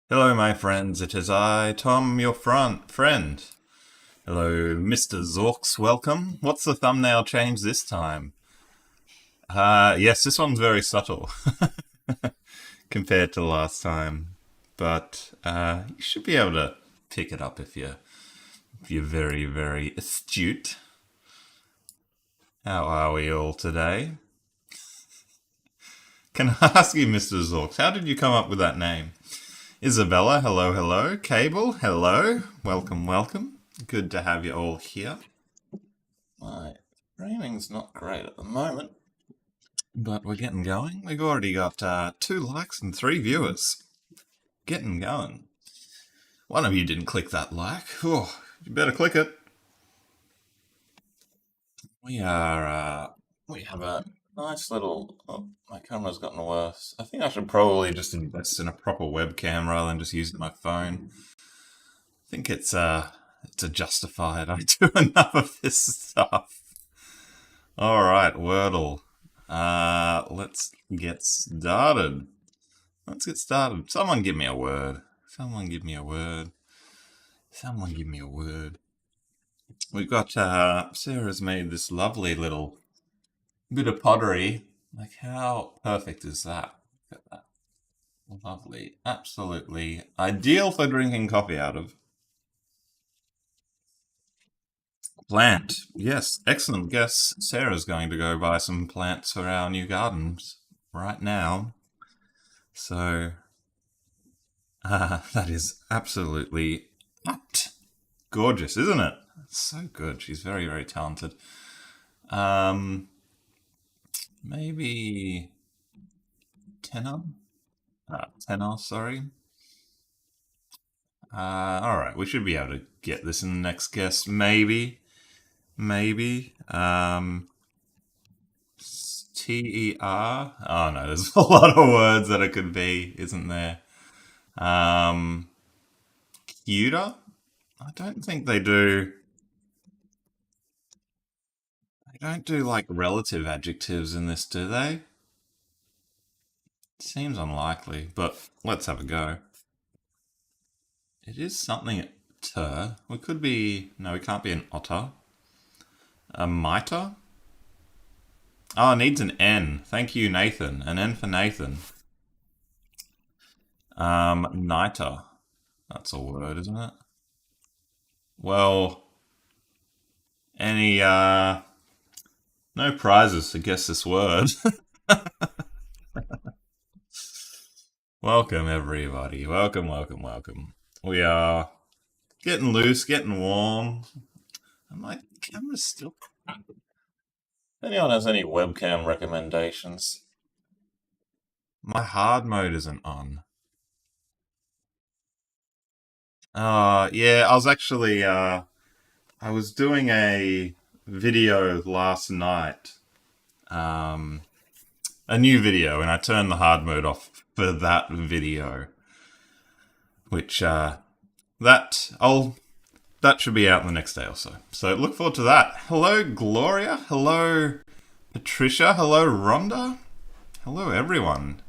Hello, my friends. It is I, Tom, your friend. Hello, Mr. Zorks. Welcome. What's the thumbnail change this time? Yes, this one's very subtle compared to last time, but you should be able to pick it up if you're very, very astute. How are we all today? Can I ask you, Mr. Zorks, how did you come up with that name? Isabella, hello, hello. Cable, hello. Welcome, welcome. Good to have you all here. My streaming's not great at the moment, but we're getting going. We've already got 2 likes and 3 viewers. Getting going. One of you didn't click that like. Oh, you better click it. We are. We have a nice little. Oh, my camera's gotten worse. I think I should probably just invest in a proper webcam rather than just using my phone. I think it's a justified. I do enough of this stuff. All right, Wordle. Let's get started. Let's get started. Someone give me a word. Someone give me a word. Someone give me a word. We've got Sarah's made this lovely little bit of pottery. Like, how perfect is that? Look at that. Lovely. Absolutely ideal for drinking coffee out of. Plant. Yes, excellent guess. Sarah's going to go buy some plants for our new gardens right now. So, that is absolutely apt. Gorgeous, isn't it? It's so good. She's very, very talented. Um, maybe tenor? Tenor, sorry. All right, we should be able to get this in the next guess. Maybe. Maybe. Ter. Oh no, there's a lot of words that it could be, isn't there? Um, cuter? I don't think they do. They don't do like relative adjectives in this, do they? Seems unlikely, but let's have a go. It is something ter. We could be. No, we can't be an otter. A mitre? Oh, it needs an N. Thank you, Nathan. An N for Nathan. Niter. That's a word, isn't it? Well, any no prizes to guess this word. Welcome everybody. Welcome, welcome, welcome. We are getting loose, getting warm. And my camera's still. If anyone has any webcam recommendations? My hard mode isn't on. Yeah, I was actually I was doing a video last night, um, a new video, and I turned the hard mode off for that video, which that should be out in the next day or so. So look forward to that. Hello, Gloria. Hello, Patricia. Hello, Rhonda. Hello, everyone.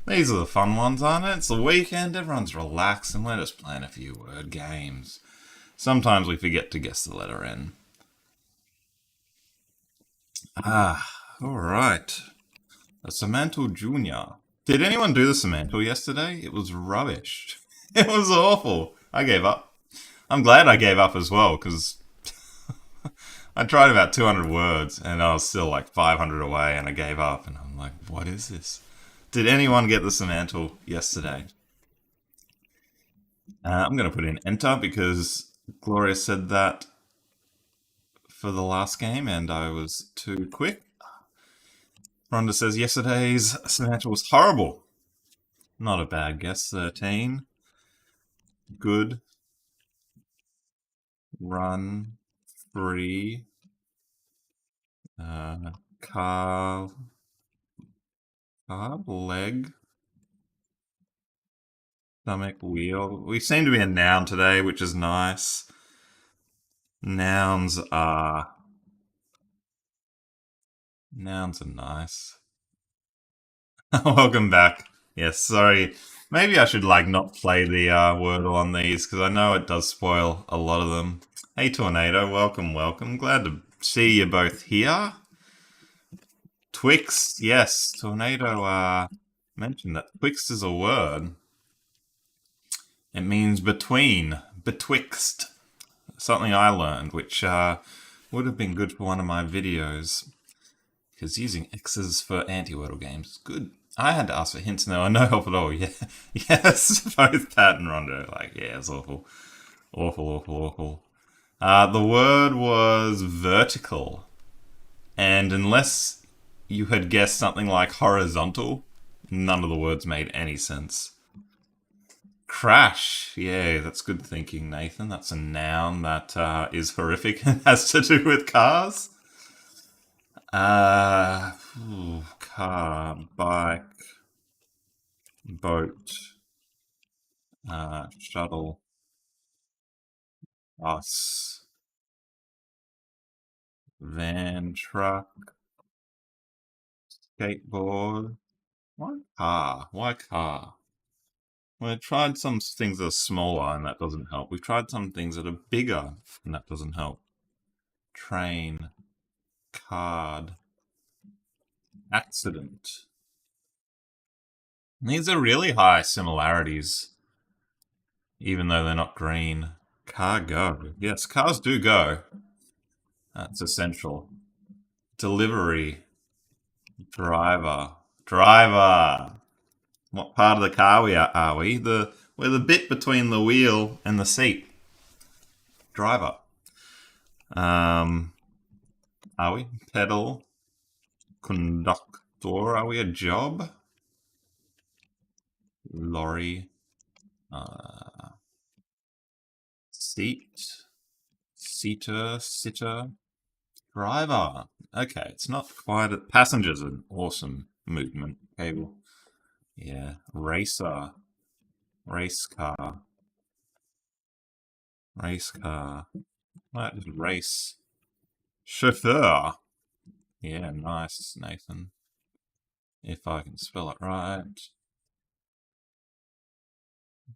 These are the fun ones, aren't it? It's the weekend. Everyone's relaxed, and we're just playing a few word games. Sometimes we forget to guess the letter N. All right. A Semantle Junior. Did anyone do the Semantle yesterday? It was rubbish. It was awful. I gave up. I'm glad I gave up as well because I tried about 200 words and I was still like 500 away and I gave up and I'm like, what is this? Did anyone get the Semantle yesterday? I'm going to put in enter because Gloria said that for the last game and I was too quick. Rhonda says yesterday's Semantle was horrible. Not a bad guess. 13. Good. Run. Free. Car. Carb. Leg. Stomach. Wheel. We seem to be a noun today, which is nice. Nouns are. Nouns are nice. Welcome back. Yes, sorry. Maybe I should like not play the Wordle on these because I know it does spoil a lot of them. Hey Tornado, welcome, welcome. Glad to see you both here. Twixt, yes, Tornado mentioned that Twixt is a word. It means between, betwixt. Something I learned, which would have been good for one of my videos. Because using X's for anti-wordle games is good. I had to ask for hints now. No help at all. Yeah, yes, both Pat and Rondo. Like, yeah, it's awful, awful, awful, awful. The word was vertical, and unless you had guessed something like horizontal, none of the words made any sense. Crash. Yeah, that's good thinking, Nathan. That's a noun that is horrific and has to do with cars. Car, bike, boat, shuttle, bus, van, truck, skateboard. Why car? Why car? We've tried some things that are smaller and that doesn't help. We've tried some things that are bigger and that doesn't help. Train, card, accident. These are really high similarities, even though they're not green. Cargo. Yes, cars do go. That's essential. Delivery. Driver. Driver. What part of the car are we? We're the bit between the wheel and the seat. Driver. Are we? Pedal. Conductor. Are we a job? Lorry. Seat. Seater. Sitter. Driver. Okay, it's not quite. Passenger's an awesome movement. Cable. Yeah. Racer. Race car. Race car. That is race. Chauffeur. Yeah, nice, Nathan. If I can spell it right.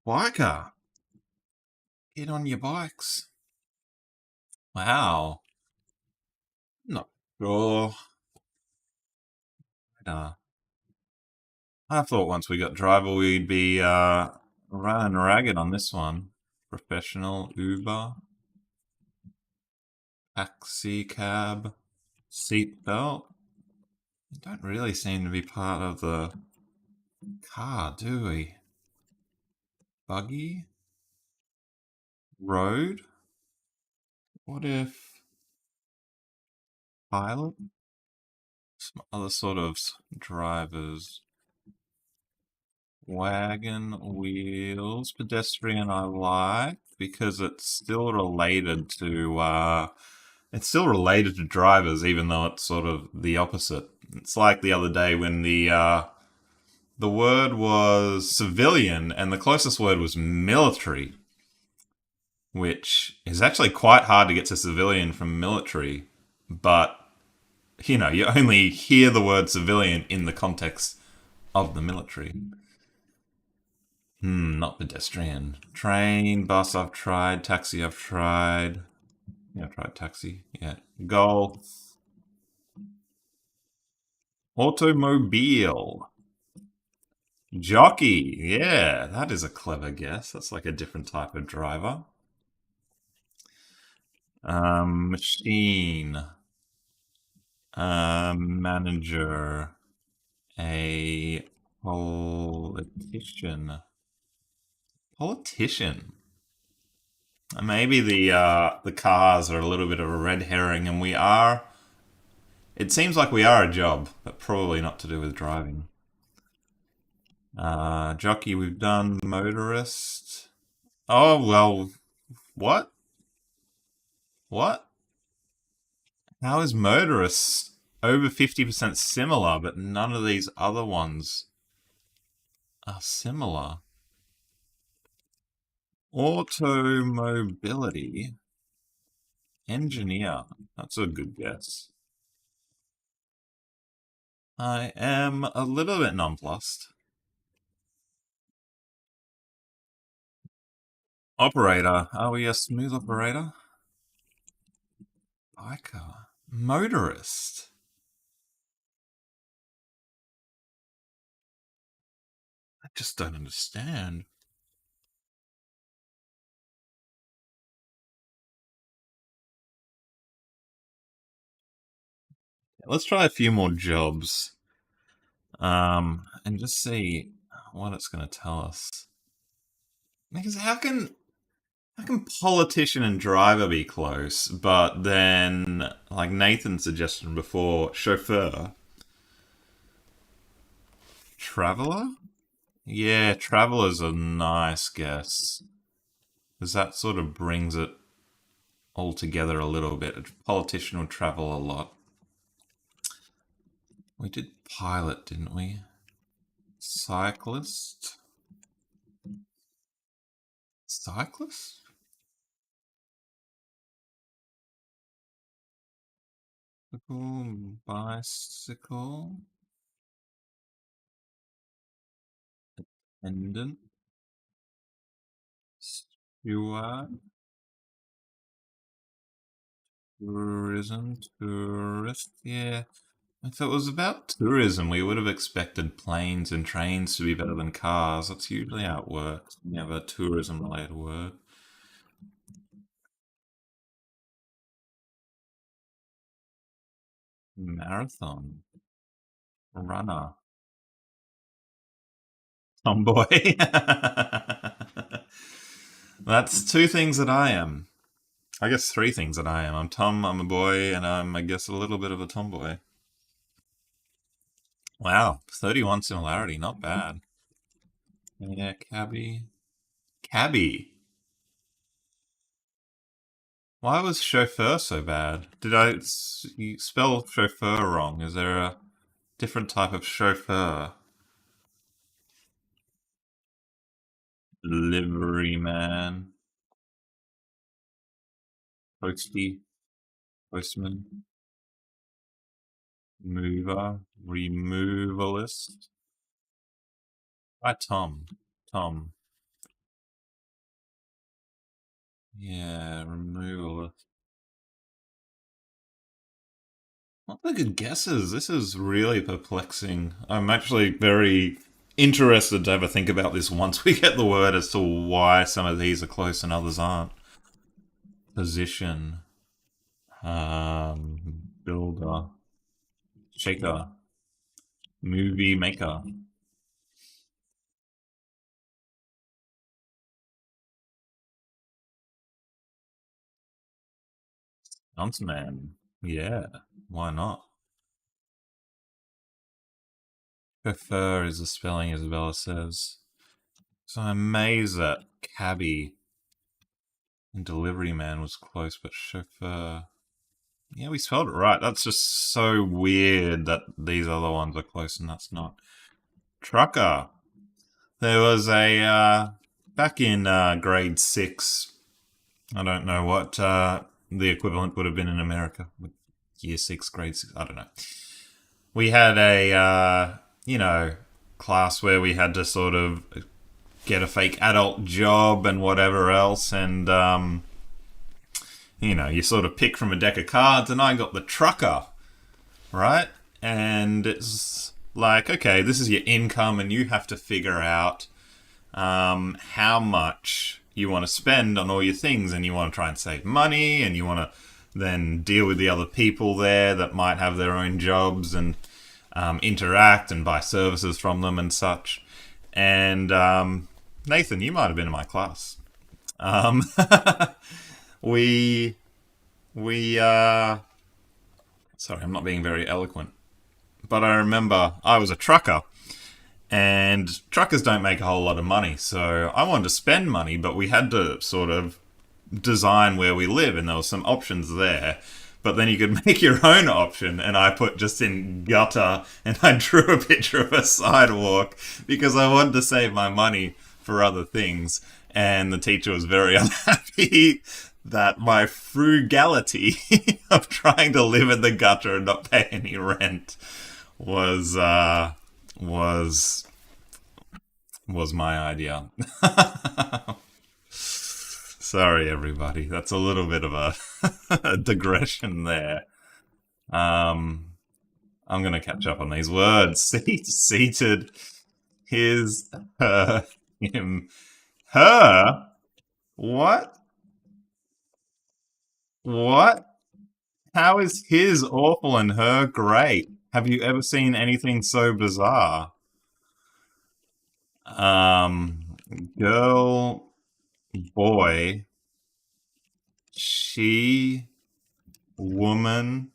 Biker. Get on your bikes. Wow. Not sure. I thought once we got driver we'd be running ragged on this one. Professional, Uber, taxi cab, seatbelt. They don't really seem to be part of the car, do we? Buggy? Road? What if pilot? Some other sort of drivers. Wagon wheels, pedestrian I like because it's still related to drivers even though it's sort of the opposite. It's like the other day when the word was civilian and the closest word was military, which is actually quite hard to get to civilian from military, but you know, you only hear the word civilian in the context of the military. Not pedestrian. Train, bus I've tried, taxi I've tried. Yeah, I've tried taxi. Yeah. Golf. Automobile. Jockey. Yeah, that is a clever guess. That's like a different type of driver. Machine. Manager. A politician. Politician. Maybe the cars are a little bit of a red herring, and we are. It seems like we are a job, but probably not to do with driving. Jockey, we've done motorist. Oh well, what? What? How is motorist over 50% similar, but none of these other ones are similar? Automobility. Engineer. That's a good guess. I am a little bit nonplussed. Operator. Are we a smooth operator? Biker. Motorist. I just don't understand. Let's try a few more jobs. And just see what it's going to tell us. Because how can politician and driver be close, but then like Nathan suggested before, chauffeur, traveler? Yeah, traveler's a nice guess. Because that sort of brings it all together a little bit. A politician would travel a lot. We did pilot, didn't we? Cyclist? Cyclist? Bicycle? Attendant? Steward? Tourism? Tourist? Yeah. If it was about tourism, we would have expected planes and trains to be better than cars. That's usually how it works when you have a tourism related word. Marathon. Runner. Tomboy. That's two things that I am. I guess three things that I am. I'm Tom, I'm a boy, and I'm, I guess, a little bit of a tomboy. Wow, 31 similarity, not bad. Yeah, cabbie. Cabbie. Why was chauffeur so bad? Did you spell chauffeur wrong? Is there a different type of chauffeur? Liveryman, postie, postman, mover, removalist. Hi, Tom. Tom. Yeah, removalist. Not the good guesses. This is really perplexing. I'm actually very interested to have a think about this once we get the word as to why some of these are close and others aren't. Position. Builder. Shaker. Movie maker. Huntsman. Yeah, why not? Prefer is the spelling, Isabella says. So I'm amazed that cabbie and delivery man was close, but chauffeur. Yeah, we spelled it right. That's just so weird that these other ones are close and that's not. Trucker. There was a back in grade six. I don't know what the equivalent would have been in America. Year six, grade six. I don't know. We had a class where we had to sort of get a fake adult job and whatever else, and you sort of pick from a deck of cards, and I got the trucker, right? And it's like, okay, this is your income, and you have to figure out how much you want to spend on all your things, and you want to try and save money, and you want to then deal with the other people there that might have their own jobs and interact and buy services from them and such. And Nathan, you might have been in my class. Um, we we sorry, I'm not being very eloquent, but I remember I was a trucker, and truckers don't make a whole lot of money, so I wanted to spend money, but we had to sort of design where we live, and there were some options there. But then you could make your own option, and I put just in gutter, and I drew a picture of a sidewalk because I wanted to save my money for other things. And the teacher was very unhappy that my frugality of trying to live in the gutter and not pay any rent was was was my idea. Sorry, everybody. That's a little bit of a digression there. Um, I'm going to catch up on these words. Seated, his, her, him, her. What? What? How is his awful and her great? Have you ever seen anything so bizarre? Um, girl, boy, she, woman,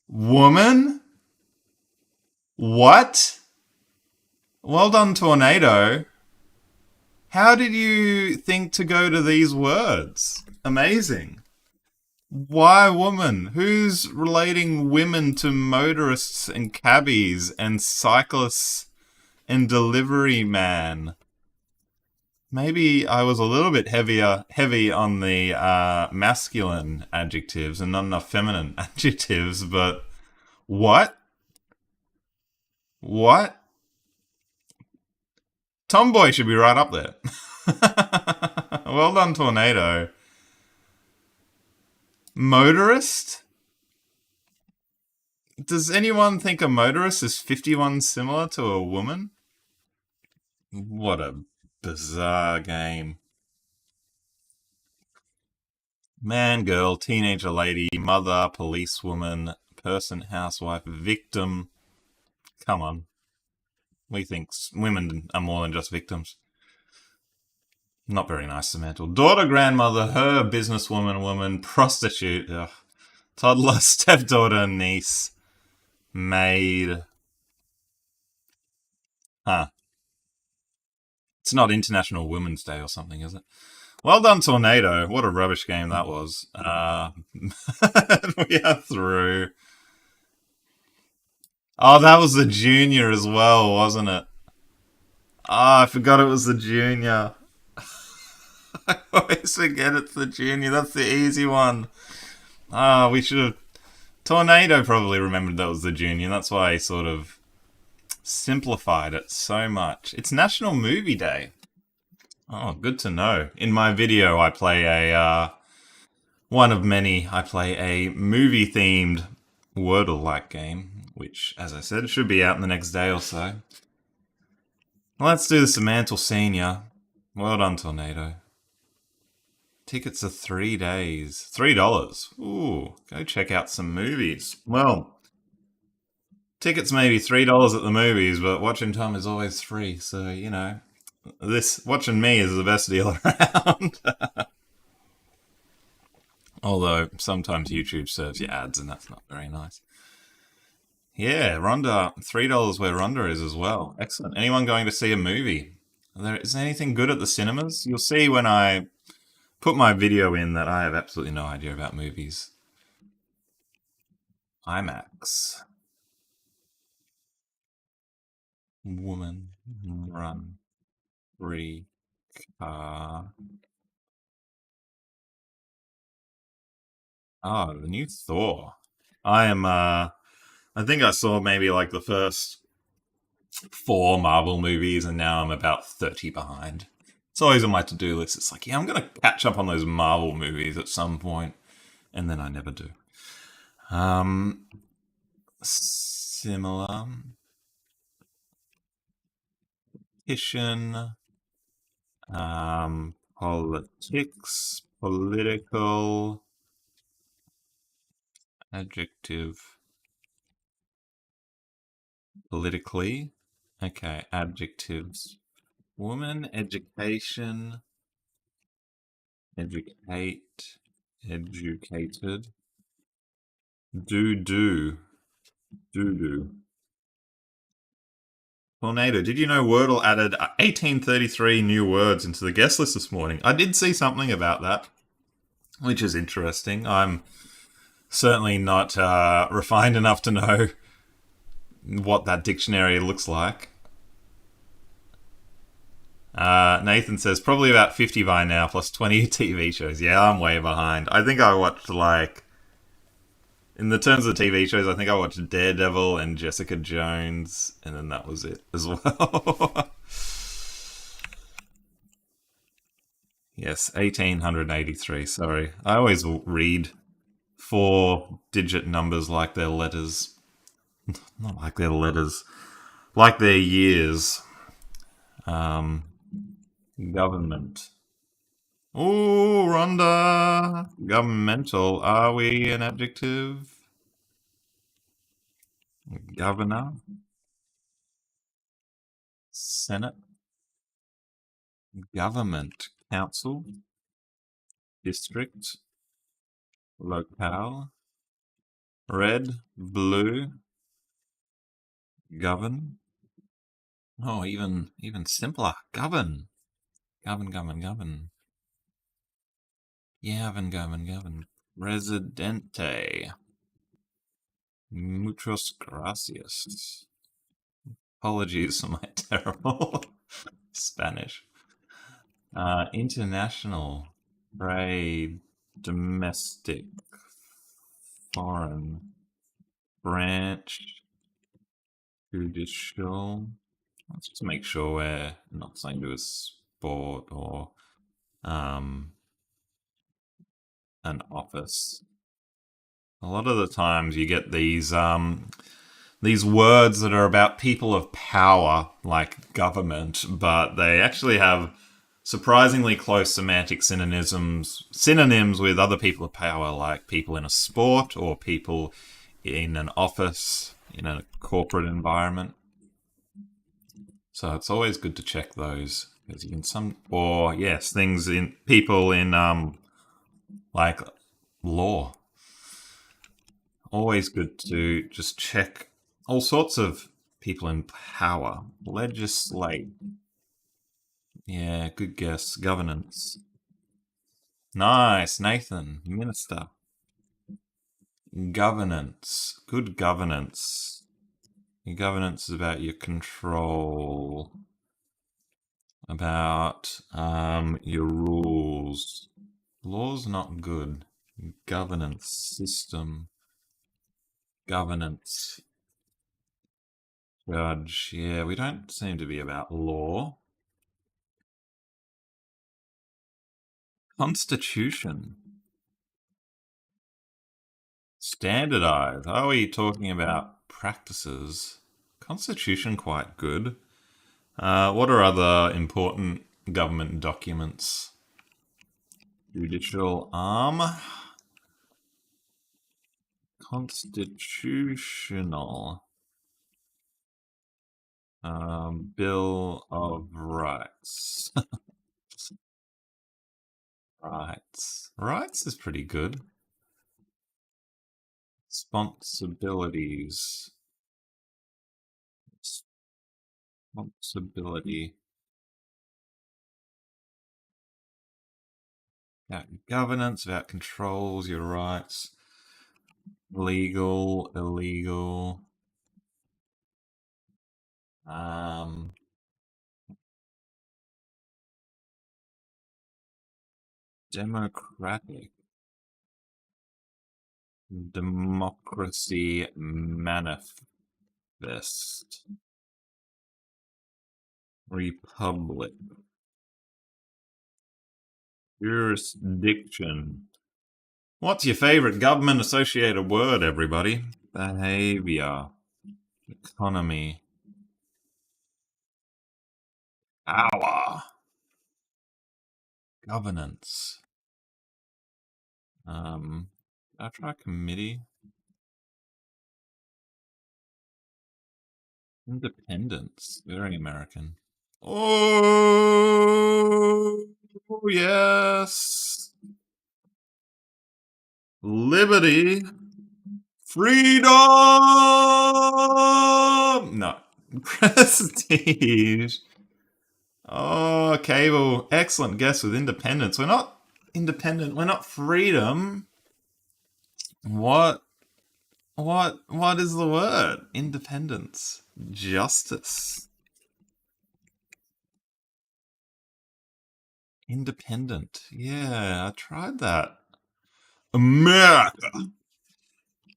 woman? What? Well done, Tornado. How did you think to go to these words? Amazing. Why woman? Who's relating women to motorists and cabbies and cyclists and delivery man? Maybe I was a little bit heavy on the masculine adjectives and not enough feminine adjectives, but what? What? Tomboy should be right up there. Well done, Tornado. Motorist? Does anyone think a motorist is 51 similar to a woman? What a bizarre game. Man, girl, teenager lady, mother, policewoman, person, housewife, victim. Come on. We think women are more than just victims. Not very nice, Semantle. Daughter, grandmother, her, businesswoman, woman, prostitute, ugh. Toddler, stepdaughter, niece, maid. Huh. It's not International Women's Day or something, is it? Well done, Tornado. What a rubbish game that was. We are through. Oh, that was the junior as well, wasn't it? Oh, I forgot it was the junior. I always forget it's the junior. That's the easy one. Ah, we should have. Tornado probably remembered that was the junior. That's why he sort of simplified it so much. It's National Movie Day. Oh, good to know. In my video, I play one of many. I play a movie-themed Wordle-like game, which, as I said, should be out in the next day or so. Let's do the Semantle Senior. Well done, Tornado. Tickets are 3 days. $3. Ooh, go check out some movies. Well, tickets may be $3 at the movies, but watching time is always free. So, this watching me is the best deal around. Although sometimes YouTube serves you ads, and that's not very nice. Yeah, Rhonda, $3 where Rhonda is as well. Excellent. Anyone going to see a movie? Is there anything good at the cinemas? You'll see when I put my video in that I have absolutely no idea about movies. IMAX. Woman, run, free, car. Oh, the new Thor. I think I saw maybe like the first 4 Marvel movies, and now I'm about 30 behind. It's always on my to-do list. It's like, yeah, I'm going to catch up on those Marvel movies at some point, and then I never do. Similar. Politician. Politics. Political. Adjective. Politically. Okay, adjectives. Woman, education, educate, educated, do. Tornado, did you know Wordle added 1833 new words into the guest list this morning? I did see something about that, which is interesting. I'm certainly not refined enough to know what that dictionary looks like. Nathan says probably about 50 by now, plus 20 TV shows. Yeah, I'm way behind. I think I watched in the terms of TV shows, I think I watched Daredevil and Jessica Jones, and then that was it as well. Yes, 1883. Sorry. I always read four-digit numbers like they're letters. Not like they're letters. Like they're years. Um, government. Ooh, Rhonda. Governmental. Are we an adjective? Governor. Senate. Government. Council. District. Locale. Red. Blue. Govern. Oh, even simpler. Govern. Govern. Govern. Residente. Muchos gracias. Apologies for my terrible Spanish. International. Trade. Domestic. Foreign. Branch. Judicial. Let's just make sure we're not saying to a sport or um, an office. A lot of the times you get these words that are about people of power, like government, but they actually have surprisingly close semantic synonyms with other people of power, like people in a sport or people in an office, in a corporate environment. So it's always good to check those because you can things in people in like law. Always good to just check all sorts of people in power. Legislate. Yeah, good guess. Governance. Nice, Nathan. Minister. Governance. Good governance. Your governance is about your control, about your rules. Law's not good. Governance system. Governance. Judge. Yeah, we don't seem to be about law. Constitution. Standardize. Are we talking about practices? Constitution, quite good. What are other important government documents? Judicial arm. Constitutional. Bill of Rights. Rights. Rights is pretty good. Responsibilities. Responsibility. About governance, about controls, your rights. Legal, illegal. Um, democratic. Democracy manifest. Republic. Jurisdiction. What's your favorite government associated word, everybody? Behavior. Economy. Power. Governance. I'll try committee. Independence. Very American. Oh, yes. Liberty. Freedom! No. Prestige. Oh, cable. Excellent guess with independence. We're not independent. We're not freedom. What? What is the word? Independence. Justice. Independent. Yeah, I tried that. America.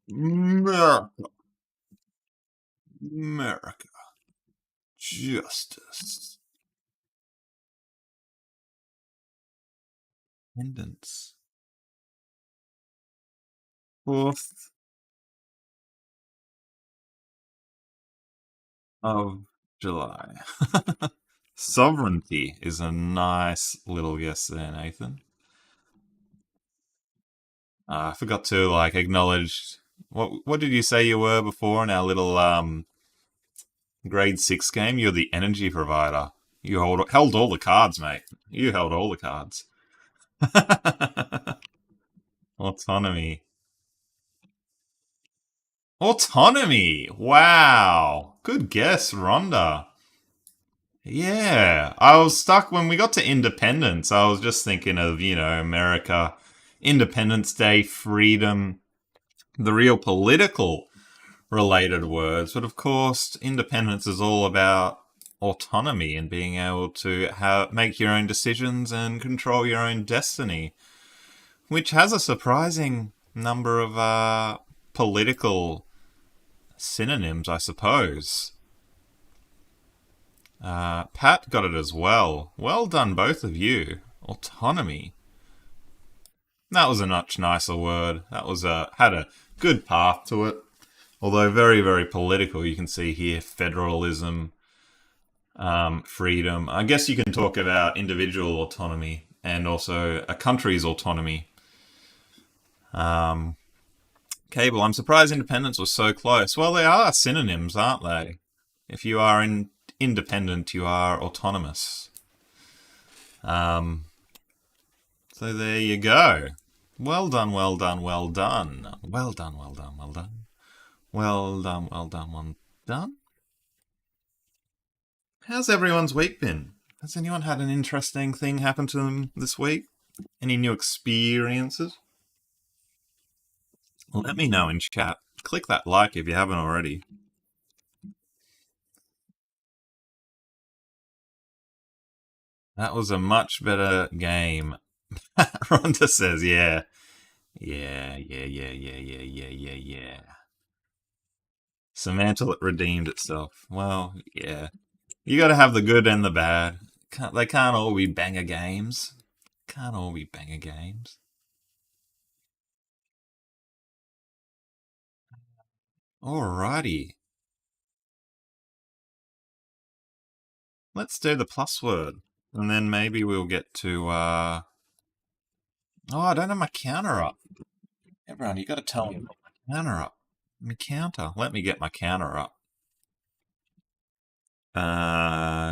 America. America. Justice. Independence. 4th of July. Sovereignty is a nice little guess there, Nathan. I forgot to acknowledge what did you say you were before in our little grade 6 game? You're the energy provider. You held all the cards, mate. You held all the cards. Autonomy. Autonomy. Wow. Good guess, Rhonda. Yeah, I was stuck when we got to independence. I was just thinking of, America, Independence Day, freedom, the real political related words. But of course, independence is all about autonomy and being able to make your own decisions and control your own destiny, which has a surprising number of political synonyms, I suppose. Pat got it as well. Well done, both of you. Autonomy. That was a much nicer word. That was had a good path to it. Although very, very political. You can see here federalism, freedom. I guess you can talk about individual autonomy and also a country's autonomy. Cable. I'm surprised independence was so close. Well, they are synonyms, aren't they? If you are independent, you are autonomous. So there you go. Well done, well done, well done. Well done, well done, well done. Well done, well done, well done. How's everyone's week been? Has anyone had an interesting thing happen to them this week? Any new experiences? Let me know in chat. Click that like if you haven't already. That was a much better game. Rhonda says, yeah. Yeah. Semantle, it redeemed itself. Well, yeah. You gotta have the good and the bad. They can't all be banger games. Can't all be banger games. Alrighty. Let's do the plus word. And then maybe we'll get to, Oh, I don't have my counter up. Everyone, you gotta tell me my counter up. My counter. Let me get my counter up. Wordle.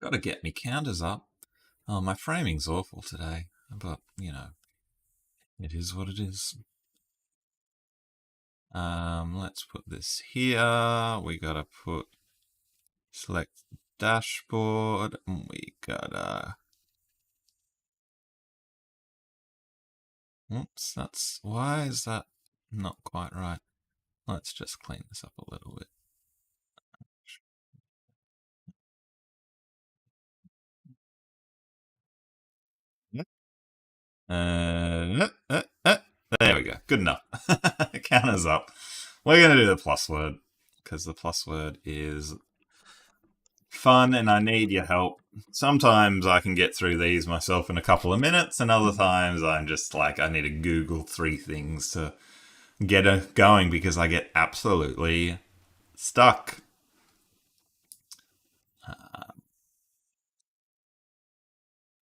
Gotta get me counters up. Oh, my framing's awful today. But, it is what it is. Let's put this here. We gotta select dashboard. We gotta, oops, why is that not quite right? Let's just clean this up a little bit. There we go. Good enough. Counters up. We're going to do the plus word because the plus word is fun and I need your help. Sometimes I can get through these myself in a couple of minutes, and other times I'm just like, I need to Google 3 things to get it going because I get absolutely stuck.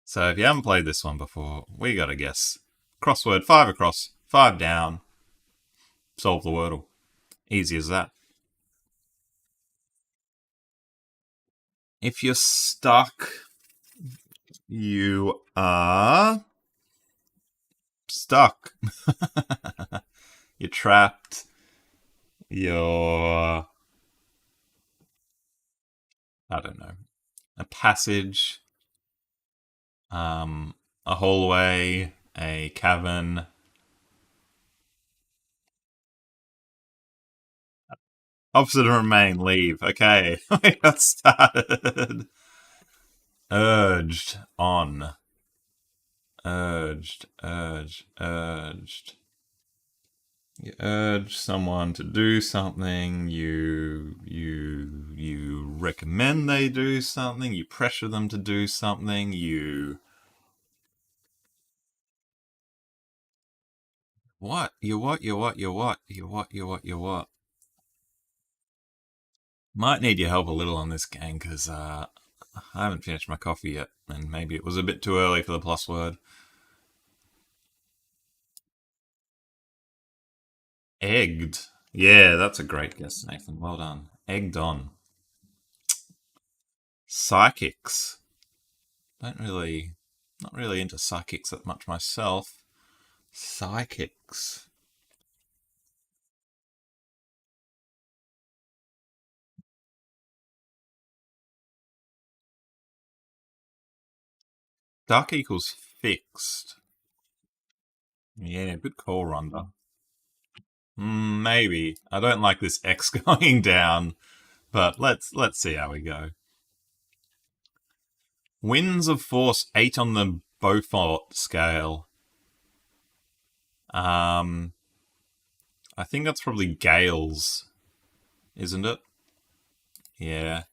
So if you haven't played this one before, we got to guess. Crossword, 5 across, 5 down. Solve the Wordle. Easy as that. If you're stuck, you are stuck. You're trapped. You're, I don't know, a passage, a hallway, a cavern. Opposite of remain, leave. Okay, we got started. Urged on. Urged. You urge someone to do something. You recommend they do something. You pressure them to do something. You what? You what? You what? You what? You what? You what? You what? Might need your help a little on this, gang, because I haven't finished my coffee yet, and maybe it was a bit too early for the plus word. Egged. Yeah, that's a great guess, Nathan. Well done. Egged on. Psychics. Don't really, not really into psychics that much myself. Psychics. Duck equals fixed. Yeah, good call, Rhonda. Maybe. I don't like this X going down, but let's see how we go. Winds of force 8 on the Beaufort scale. Um, I think that's probably gales, isn't it? Yeah.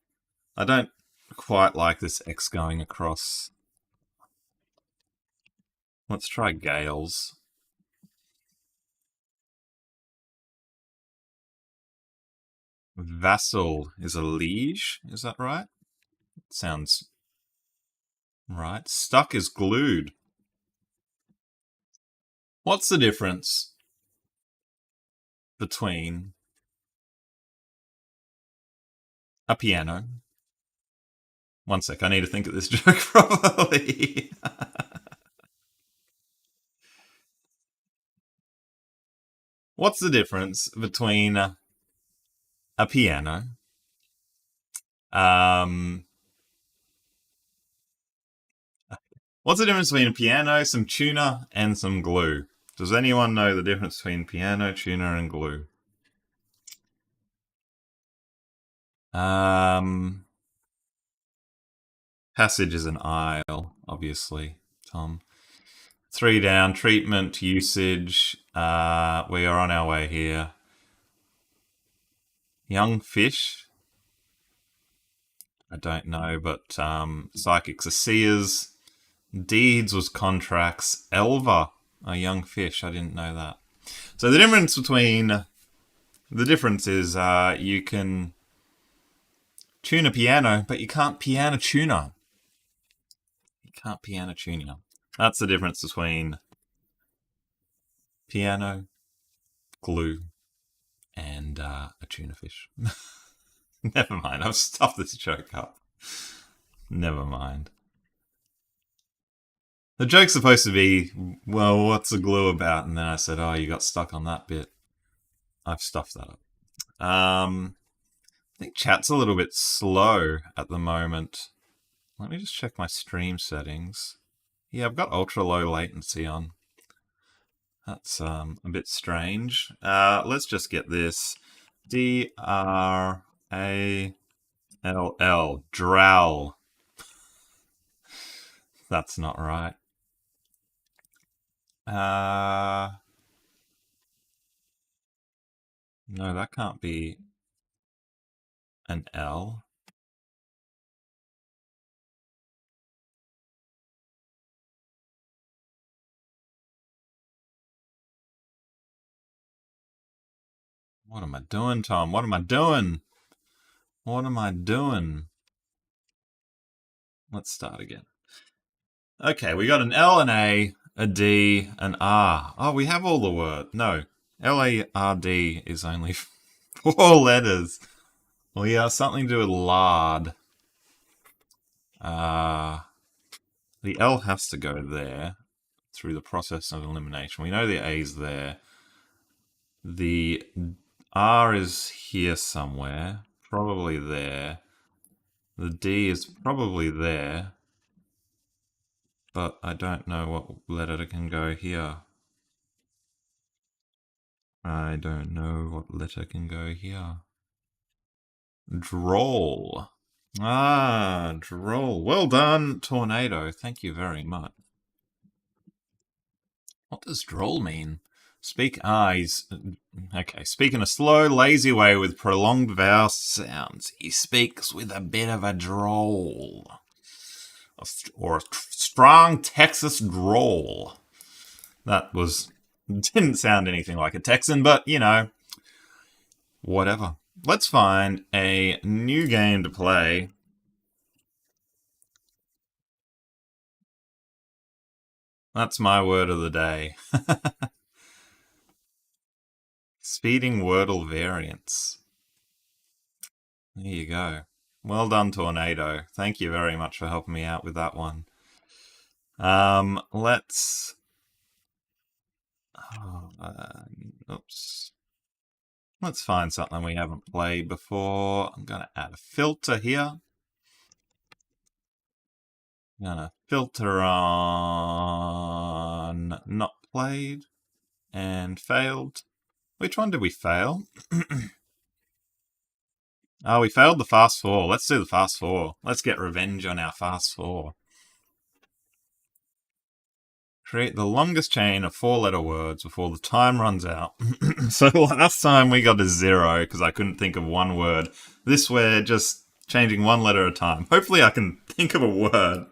I don't quite like this X going across. Let's try gales. Vassal is a liege, is that right? Sounds right. Stuck is glued. What's the difference between a piano? One sec, I need to think of this joke properly. What's the difference between a piano, um, what's the difference between a piano, some tuner, and some glue? Does anyone know the difference between piano, tuner, and glue? Um, Passage is an aisle, obviously, Tom. 3 down, treatment, usage. We are on our way here. Young fish. I don't know, but psychics are seers. Deeds was contracts. Elva, a young fish. I didn't know that. So the difference is you can tune a piano, but you can't piano tuner. You can't piano tuner. That's the difference between piano, glue, and a tuna fish. Never mind. I've stuffed this joke up. Never mind. The joke's supposed to be, well, what's the glue about? And then I said, oh, you got stuck on that bit. I've stuffed that up. I think chat's a little bit slow at the moment. Let me just check my stream settings. Yeah, I've got ultra low latency on. That's a bit strange. Let's just get this. D-R-A-L-L. Drowl. That's not right. No, that can't be an L. What am I doing, Tom? What am I doing? What am I doing? Let's start again. Okay, we got an L, an a D, an R. Oh, we have all the word. No, L-A-R-D is only 4 letters. Well, yeah, something to do with lard. The L has to go there through the process of elimination. We know the A's there. The R is here somewhere, probably there. The D is probably there, but I don't know what letter can go here. I don't know what letter can go here. Droll. Ah, droll. Well done, Tornado. Thank you very much. What does droll mean? He's okay. Speak in a slow, lazy way with prolonged vowel sounds. He speaks with a bit of a drawl, or a strong Texas drawl. That didn't sound anything like a Texan, but whatever. Let's find a new game to play. That's my word of the day. Speeding Wordle variants. There you go. Well done, Tornado. Thank you very much for helping me out with that one. Let's... oops. Let's find something we haven't played before. I'm going to add a filter here. I'm going to filter on not played and failed. Which one did we fail? Oh, we failed the fast four. Let's do the fast four. Let's get revenge on our fast four. Create the longest chain of 4-letter words before the time runs out. So last time we got a 0 because I couldn't think of one word. This we're just changing one letter at a time. Hopefully I can think of a word.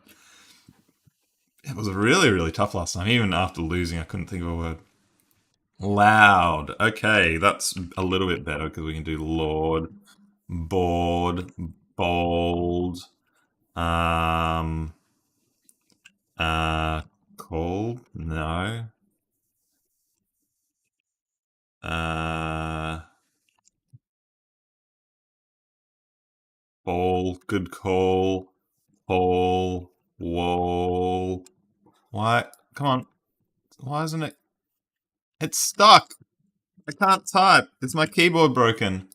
It was really, really tough last time. Even after losing, I couldn't think of a word. Loud. Okay, that's a little bit better because we can do Lord, bored, bold, cold, no. Ball, good call, ball, wall. Why? Come on. Why isn't it? It's stuck. I can't type. Is my keyboard broken?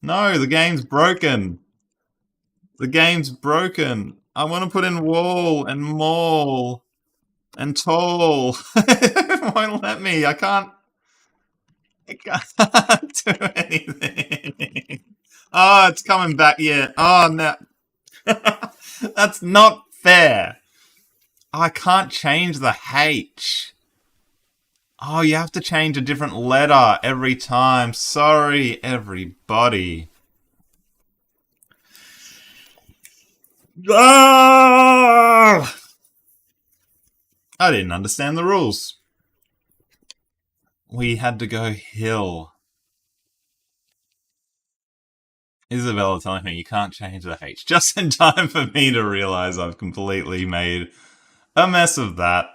No, the game's broken. The game's broken. I want to put in wall and mall and tall. It won't let me. I can't do anything. Oh, it's coming back. Yeah. Oh, no. That's not fair. I can't change the H. Oh, you have to change a different letter every time. Sorry, everybody. Ah! I didn't understand the rules. We had to go hill. Isabella telling me you can't change the H just in time for me to realize I've completely made a mess of that.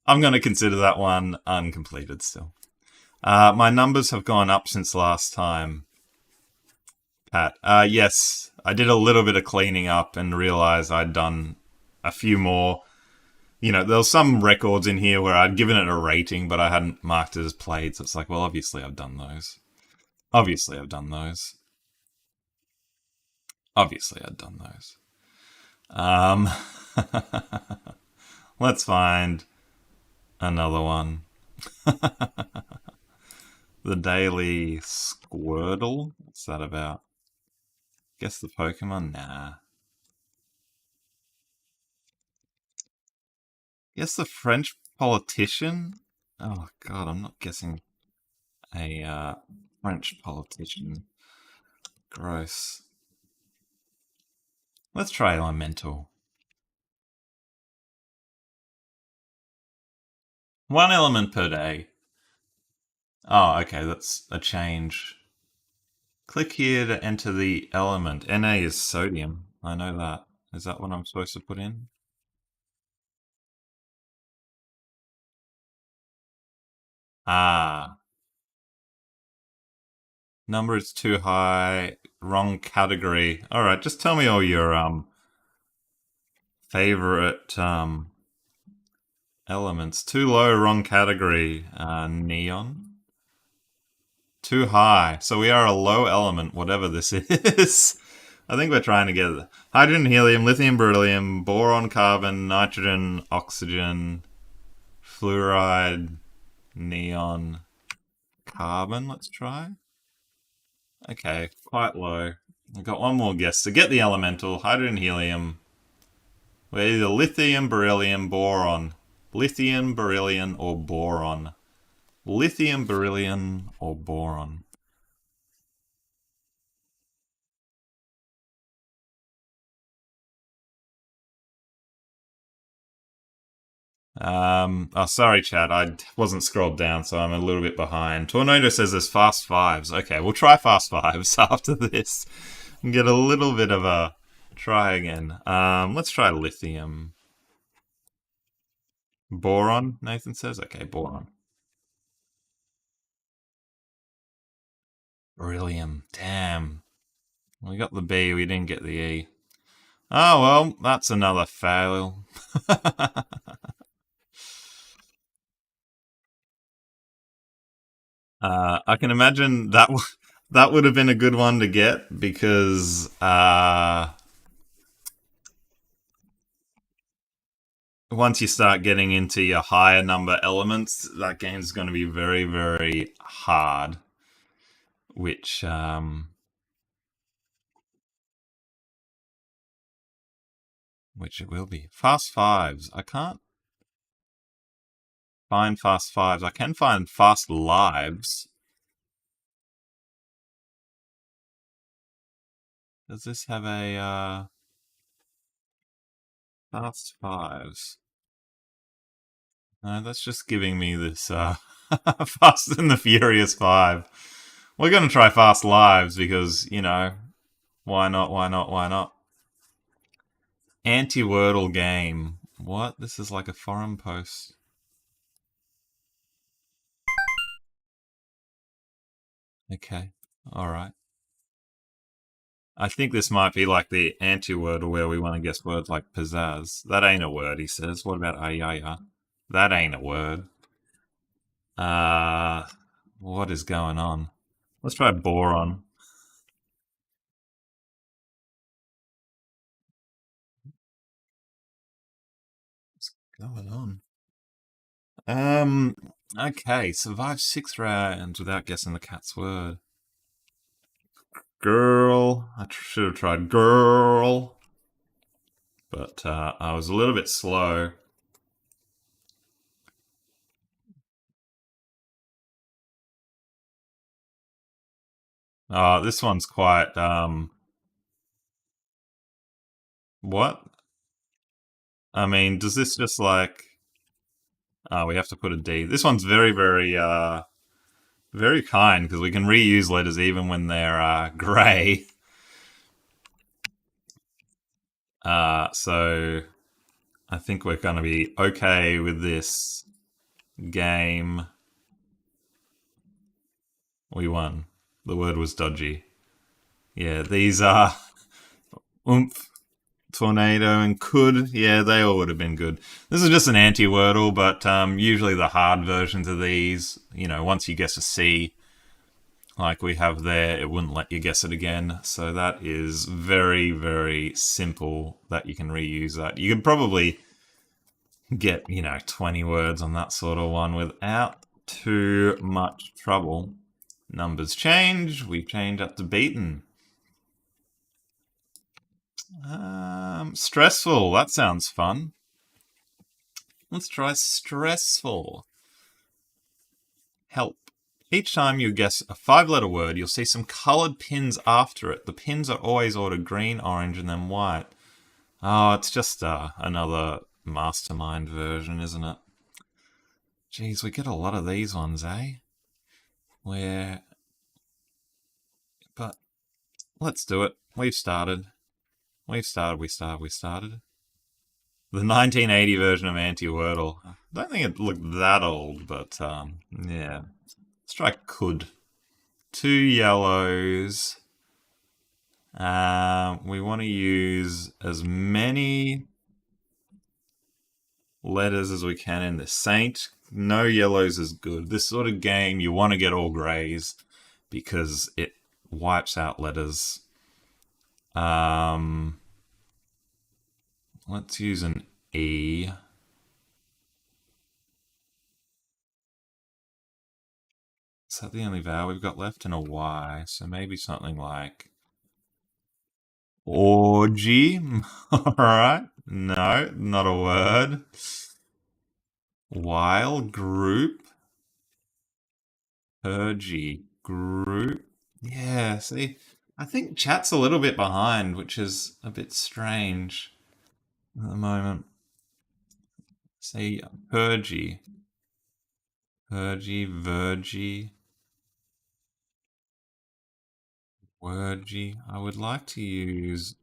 I'm going to consider that one uncompleted still. My numbers have gone up since last time, Pat. Yes, I did a little bit of cleaning up and realized I'd done a few more. There was some records in here where I'd given it a rating, but I hadn't marked it as played, so it's like, well, obviously I've done those. Obviously I've done those. Let's find another one. The Daily Squirtle? What's that about? Guess the Pokemon? Nah. Guess the French politician? Oh god, I'm not guessing a French politician. Gross. Let's try Elemental. One element per day. Oh, okay, that's a change. Click here to enter the element. Na is sodium. I know that. Is that what I'm supposed to put in? Ah. Number is too high. Wrong category. Alright, just tell me all your favorite elements. Too low, wrong category. Neon. Too high. So we are a low element, whatever this is. I think we're trying to get hydrogen, helium, lithium, beryllium, boron, carbon, nitrogen, oxygen, fluoride, neon, carbon. Let's try. Okay, quite low. I've got one more guess. To get the elemental, hydrogen, helium. We're either lithium, beryllium, boron. Lithium, beryllium, or boron? Lithium, beryllium, or boron? Oh, sorry, Chad. I wasn't scrolled down, so I'm a little bit behind. Tornado says there's fast fives. Okay, we'll try fast fives after this and get a little bit of a try again. Let's try lithium. Boron, Nathan says. Okay, boron. Beryllium. Damn. We got the B, we didn't get the E. Oh, well, that's another fail. I can imagine that would have been a good one to get because once you start getting into your higher number elements, that game's going to be very, very hard. Which it will be. Fast fives. I can't find fast fives. I can find fast lives. Does this have a fast fives? No, that's just giving me this Fast and the Furious 5. We're going to try Fast Lives because, why not, why not, why not? Anti-Wordle game. What? This is like a forum post. Okay, alright. I think this might be like the anti-Wordle where we want to guess words like pizzazz. That ain't a word, he says. What about ayaya? That ain't a word. Uh, what is going on? Let's try boron. What's going on? Okay, survive 6 rounds without guessing the cat's word. Girl. I should have tried girl. But I was a little bit slow. This one's quite, what? I mean, does this just like... we have to put a D. This one's very, very, very kind because we can reuse letters even when they're grey. So I think we're going to be okay with this game. We won. The word was dodgy. Yeah, these are oomph, tornado, and could. Yeah, they all would have been good. This is just an anti-wordle, but usually the hard versions of these, once you guess a C, like we have there, it wouldn't let you guess it again. So that is very, very simple that you can reuse that. You could probably get, 20 words on that sort of one without too much trouble. Numbers change. We change up to beaten. Stressful. That sounds fun. Let's try stressful. Help. Each time you guess a 5-letter word, you'll see some coloured pins after it. The pins are always ordered green, orange, and then white. Oh, it's just another mastermind version, isn't it? Geez, we get a lot of these ones, eh? But let's do it. We've started. We started. The 1980 version of Anti-Wordle. I don't think it looked that old, but yeah. Let's try could. 2 yellows. We want to use as many letters as we can in the Saint. No yellows is good. This sort of game, you want to get all greys because it wipes out letters. Let's use an E. Is that the only vowel we've got left? And a Y. So maybe something like orgy. Alright. No, not a word. While group. Purgy group. Yeah, see, I think chat's a little bit behind, which is a bit strange at the moment. See, Purgy. Purgy, Vergy, Wordgy. I would like to use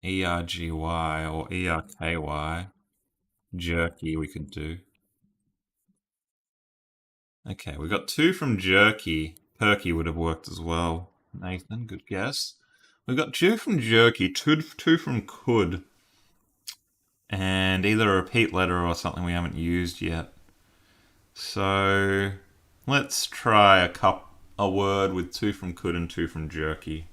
ERGY or ERKY. Jerky we could do. Okay, we got 2 from Jerky. Perky would have worked as well. Nathan, good guess. We got 2 from Jerky, two from Could, and either a repeat letter or something we haven't used yet. So let's try a word with 2 from Could and 2 from Jerky.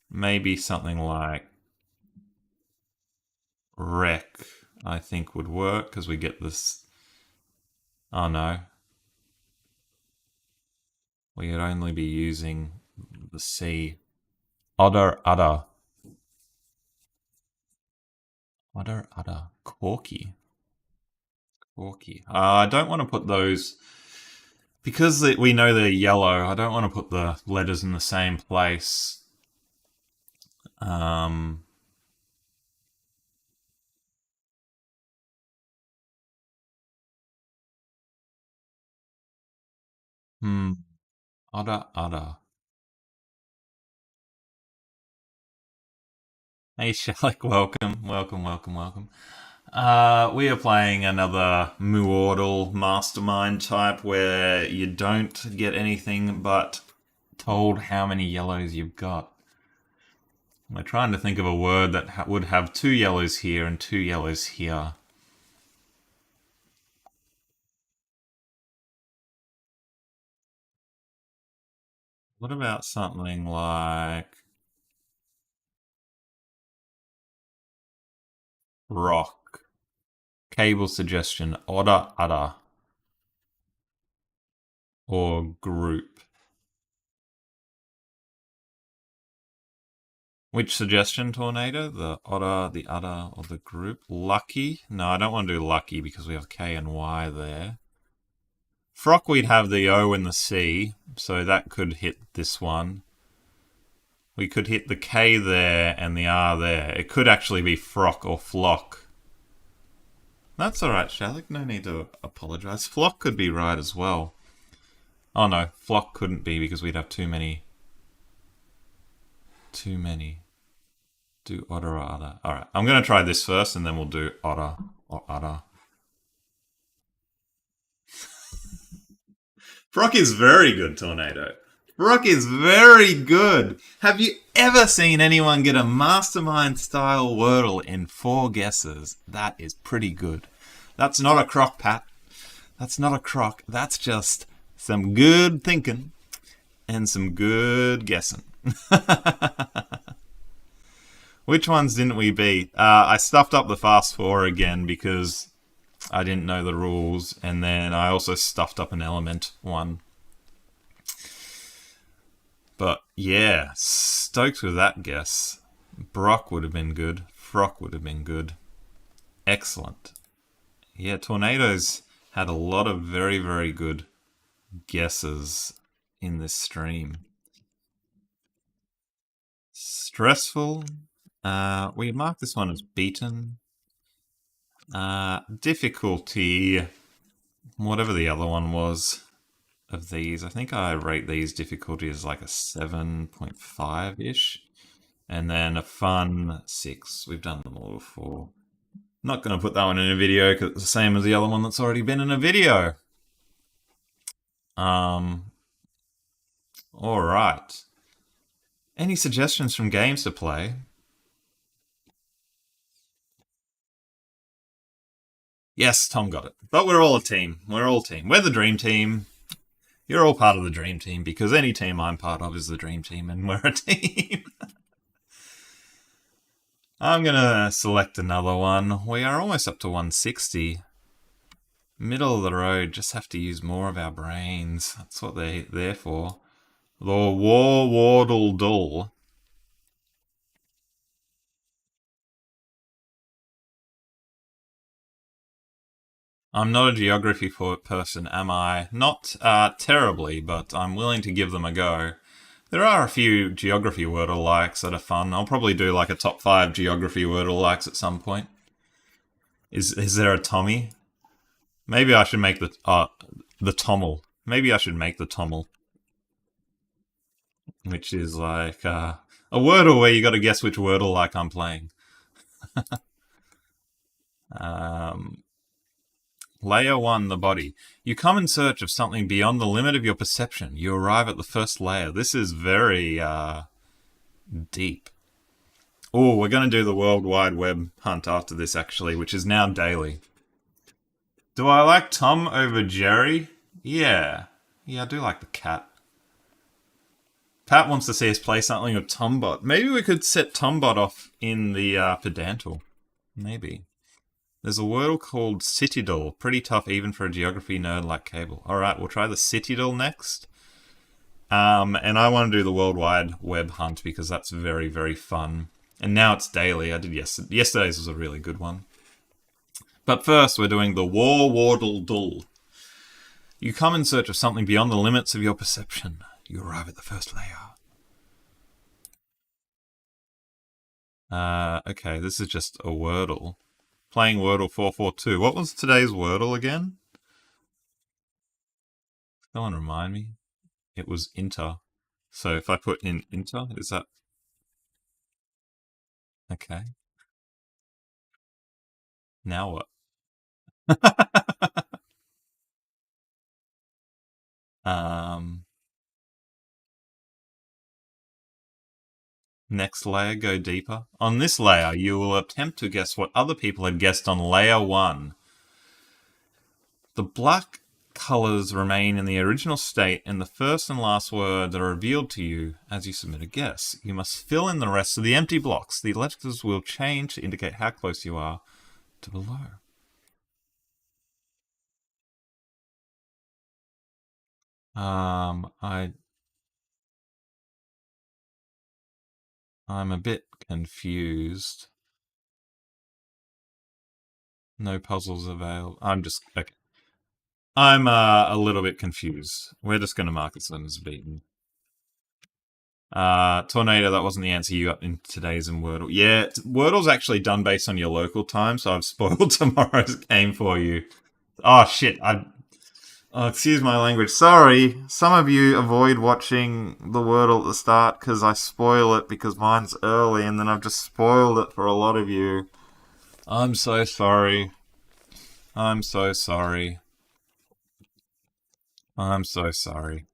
Maybe something like wreck, I think would work because we get this. Oh no. We would only be using the C. Udder, udder. Udder, udder. Corky. Corky. I don't want to put those. Because we know they're yellow, I don't want to put the letters in the same place. Udder, udder. Hey, Shalek, welcome, welcome, welcome, welcome. We are playing another Wordle mastermind type where you don't get anything but told how many yellows you've got. We're trying to think of a word that would have 2 yellows here and 2 yellows here. What about something like rock? Cable suggestion, odder, udder. Or group. Which suggestion, Tornado? The otter, the udder, or the group? Lucky? No, I don't want to do lucky because we have K and Y there. Frock, we'd have the O and the C, so that could hit this one. We could hit the K there and the R there. It could actually be frock or flock. That's alright, Shalik. No need to apologise. Flock could be right as well. Oh no, flock couldn't be because we'd have too many. Too many. Do otter or udder. Alright, I'm going to try this first and then we'll do otter or udder. Frock is very good, Tornado. Frock is very good. Have you ever seen anyone get a mastermind style Wordle in 4 guesses? That is pretty good. That's not a crock, Pat. That's not a crock. That's just some good thinking and some good guessing. Which ones didn't we beat? I stuffed up the fast 4 again because I didn't know the rules, and then I also stuffed up an element one. But yeah, stoked with that guess. Brock would have been good. Frock would have been good. Excellent. Yeah, Tornadoes had a lot of very, very good guesses in this stream. Stressful. We marked this one as beaten. Difficulty. Whatever the other one was of these. I think I rate these difficulty as like a 7.5-ish. And then a fun 6. We've done them all before. Not going to put that one in a video because it's the same as the other one that's already been in a video. Alright. Any suggestions from games to play? Yes, Tom got it. But we're all a team. We're all a team. We're the dream team. You're all part of the dream team because any team I'm part of is the dream team and we're a team. I'm going to select another one. We are almost up to 160. Middle of the road, just have to use more of our brains. That's what they're there for. The Wardle Dull. I'm not a geography person, am I? Not terribly, but I'm willing to give them a go. There are a few geography Wordle likes that are fun. I'll probably do like a top 5 geography Wordle likes at some point. Is there a Tommy? Maybe I should make the Tommel. Maybe I should make the Tommel, which is like a Wordle where you got to guess which Wordle like I'm playing. Um, Layer 1, the body. You come in search of something beyond the limit of your perception. You arrive at the first layer. This is very deep. Oh, we're going to do the World Wide Web hunt after this, actually, which is now daily. Do I like Tom over Jerry? Yeah. Yeah, I do like the cat. Pat wants to see us play something with Tombot. Maybe we could set Tombot off in the Pedantal. Maybe. There's a Wordle called Citadel. Pretty tough even for a geography nerd like Cable. Alright, we'll try the Citadel next. And I want to do the World Wide Web hunt because that's very, very fun. And now it's daily. I did yesterday's was a really good one. But first, we're doing the War Wardle Dull. You come in search of something beyond the limits of your perception. You arrive at the first layer. Okay, this is just a Wordle. Playing Wordle 442. What was today's Wordle again? Someone remind me. It was Inter. So if I put in Inter, is that... Okay. Now what? Next layer, go deeper. On this layer, you will attempt to guess what other people had guessed on layer 1. The black colours remain in the original state, and the first and last word that are revealed to you as you submit a guess. You must fill in the rest of the empty blocks. The letters will change to indicate how close you are to below. I'm a bit confused. No puzzles available. Okay. I'm a little bit confused. We're just going to mark this one as beaten. Tornado, that wasn't the answer you got in today's in Wordle. Yeah, Wordle's actually done based on your local time, so I've spoiled tomorrow's game for you. Oh, shit. Oh, excuse my language. Sorry. Some of you avoid watching the Wordle at the start because I spoil it because mine's early, and then I've just spoiled it for a lot of you. I'm so sorry. I'm so sorry. I'm so sorry.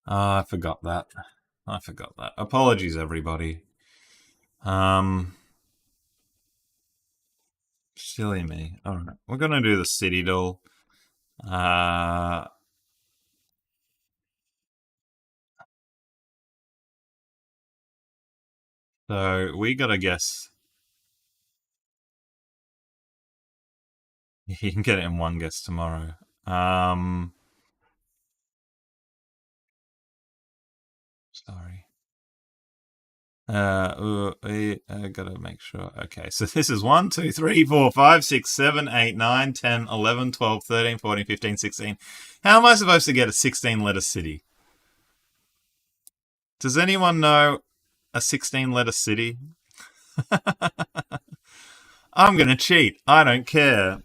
I forgot that. Apologies, everybody. Silly me. Alright, we're gonna do the City Doll. So we gotta guess. You can get it in one guess tomorrow. Sorry. I gotta make sure. Okay, so this is 1, 2, 3, 4, 5, 6, 7, 8, 9, 10, 11, 12, 13, 14, 15, 16. How am I supposed to get a 16-letter city? Does anyone know a 16-letter city? I'm gonna cheat. I don't care.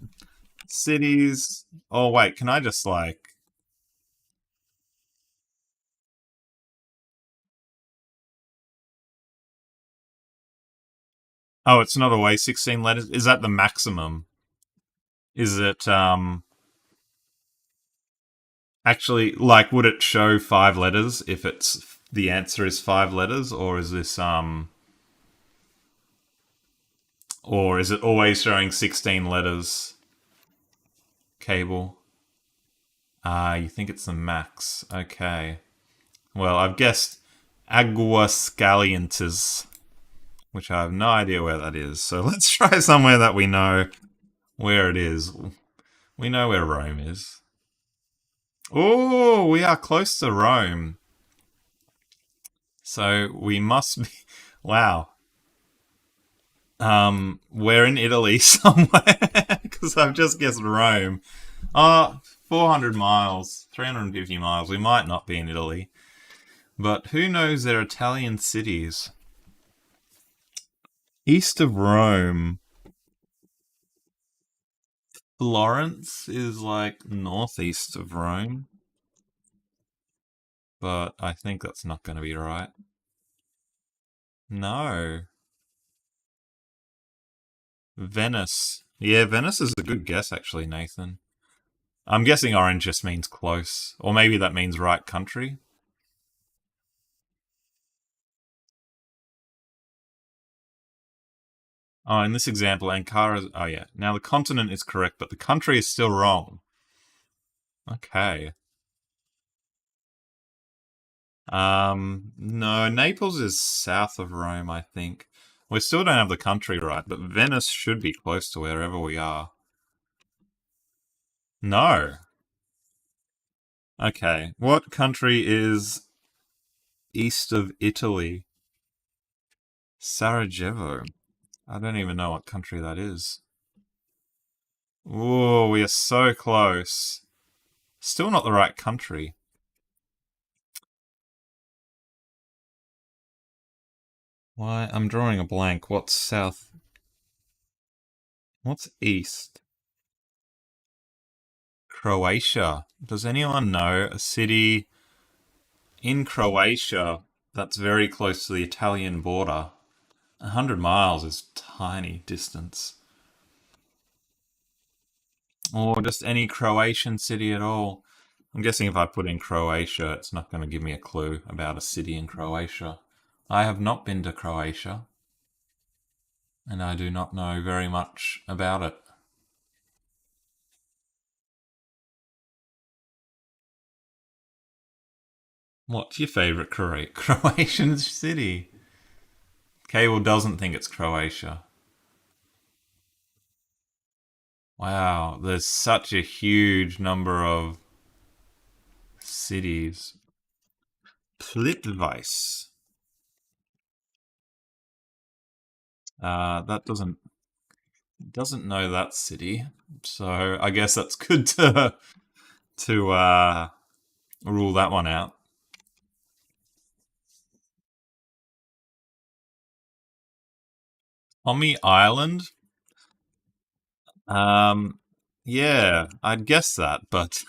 Cities. Oh, wait, can I just like... Oh, it's not always 16 letters? Is that the maximum? Is it, actually, like, would it show 5 letters if it's... the answer is 5 letters? Or is this, or is it always showing 16 letters? Cable. You think it's the max. Okay. Well, I've guessed Aguascalientes, which I have no idea where that is. So let's try somewhere that we know where it is. We know where Rome is. Oh, we are close to Rome. So we must be... Wow. We're in Italy somewhere. because I've just guessed Rome. Uh, 400 miles, 350 miles. We might not be in Italy. But who knows their Italian cities? East of Rome. Florence is like northeast of Rome. But I think that's not going to be right. No. Venice. Yeah, Venice is a good guess, actually, Nathan. I'm guessing orange just means close. Or maybe that means right country. Oh, in this example, Ankara. Oh, yeah. Now the continent is correct, but the country is still wrong. Okay. No, Naples is south of Rome, I think. We still don't have the country right, but Venice should be close to wherever we are. No. Okay. What country is east of Italy? Sarajevo. I don't even know what country that is. Oh, we are so close. Still not the right country. Why? I'm drawing a blank. What's south? What's east? Croatia. Does anyone know a city in Croatia that's very close to the Italian border? 100 miles is tiny distance. Or just any Croatian city at all. I'm guessing if I put in Croatia, it's not going to give me a clue about a city in Croatia. I have not been to Croatia, and I do not know very much about it. What's your favourite Croatian city? Cable doesn't think it's Croatia. Wow, there's such a huge number of cities. Plitvice. That doesn't know that city, so I guess that's good to rule that one out. Tommy Island. Um, yeah, I'd guess that, but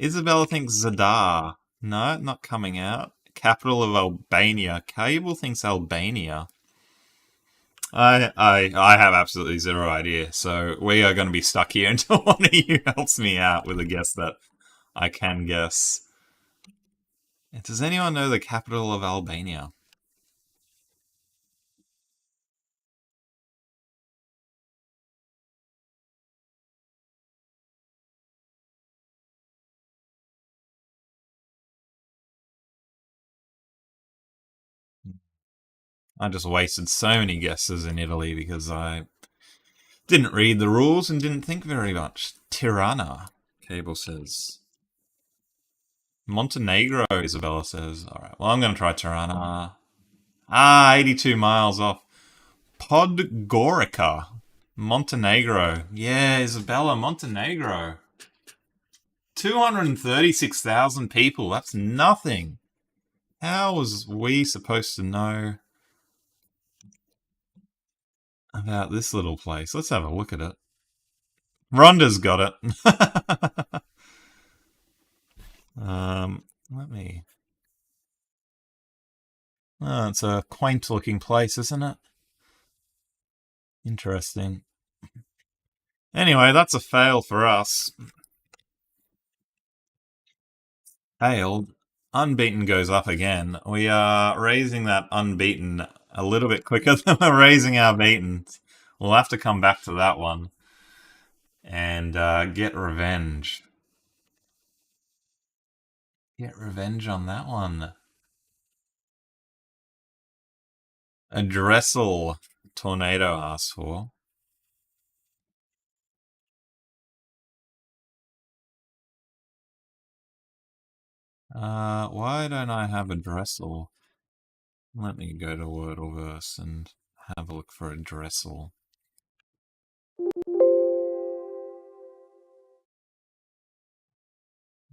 Isabella thinks Zadar. No, not coming out. Capital of Albania. Cable thinks Albania. I have absolutely zero idea. So we are going to be stuck here until one of you helps me out with a guess that I can guess. Does anyone know the capital of Albania? I just wasted so many guesses in Italy because I didn't read the rules and didn't think very much. Tirana, Cable says. Montenegro, Isabella says. Alright, well, I'm going to try Tirana. 82 miles off. Podgorica, Montenegro. Yeah, Isabella, Montenegro. 236,000 people. That's nothing. How was we supposed to know about this little place? Let's have a look at it. Rhonda's got it. Let me. Oh, it's a quaint looking place, isn't it? Interesting. Anyway, that's a fail for us. Failed. Unbeaten goes up again. We are raising that unbeaten a little bit quicker than we're raising our beaten. We'll have to come back to that one and get revenge. Get revenge on that one. A Dressel tornado asks for. Why don't I have a Dressel? Let me go to Wordleverse and have a look for a Dressel.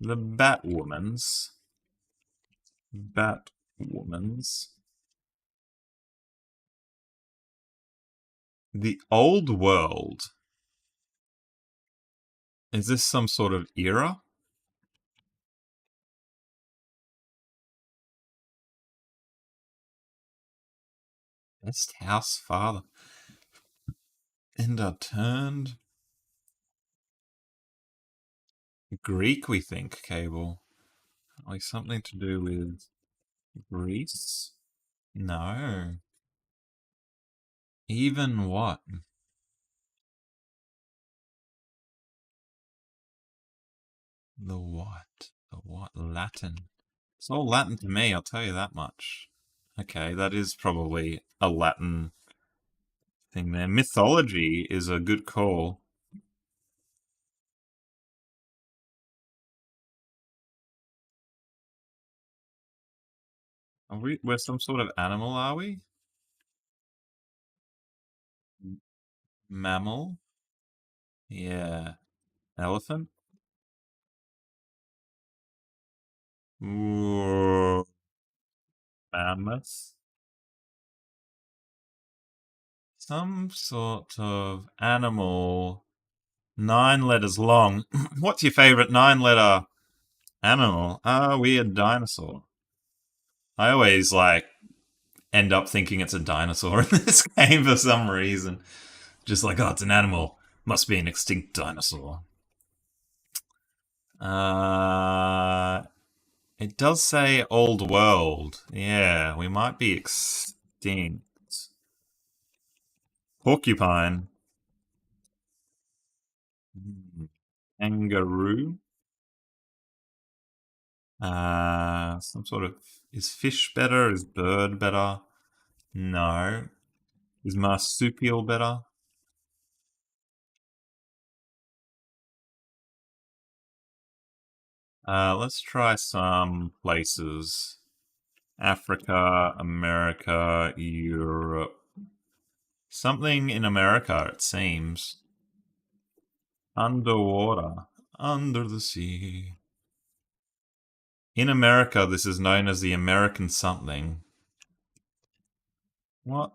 The Batwoman's. Batwoman's. The Old World. Is this some sort of era? Best house father. Ender turned. Greek, we think, Cable. Like something to do with Greece? No. Even what? The what? The what? Latin. It's all Latin to me, I'll tell you that much. Okay, that is probably a Latin thing there. Mythology is a good call. We're some sort of animal, are we? Mammal? Yeah. Elephant? Ooh, mammoth? Some sort of animal. 9 letters long. What's your favorite 9 letter animal? Weird dinosaur. I always end up thinking it's a dinosaur in this game for some reason. Just like, oh, it's an animal. Must be an extinct dinosaur. Uh, it does say old world. Yeah, we might be extinct. Porcupine. Kangaroo. Some sort of. Is fish better? Is bird better? No. Is marsupial better? Let's try some places. Africa, America, Europe. Something in America, it seems. Underwater. Under the sea. In America, this is known as the American something. What?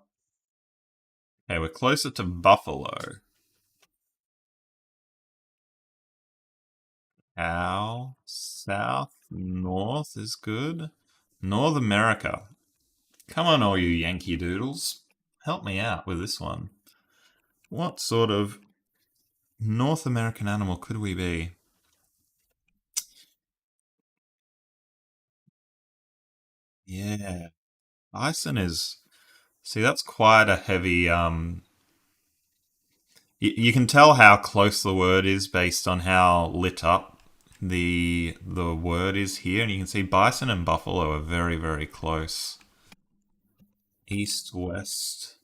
Okay, we're closer to Buffalo. How? South? North is good. North America. Come on, all you Yankee Doodles. Help me out with this one. What sort of North American animal could we be? Yeah. Bison is. See, that's quite a heavy. You can tell how close the word is based on how lit up the word is here, and you can see bison and buffalo are very, very close. East, west,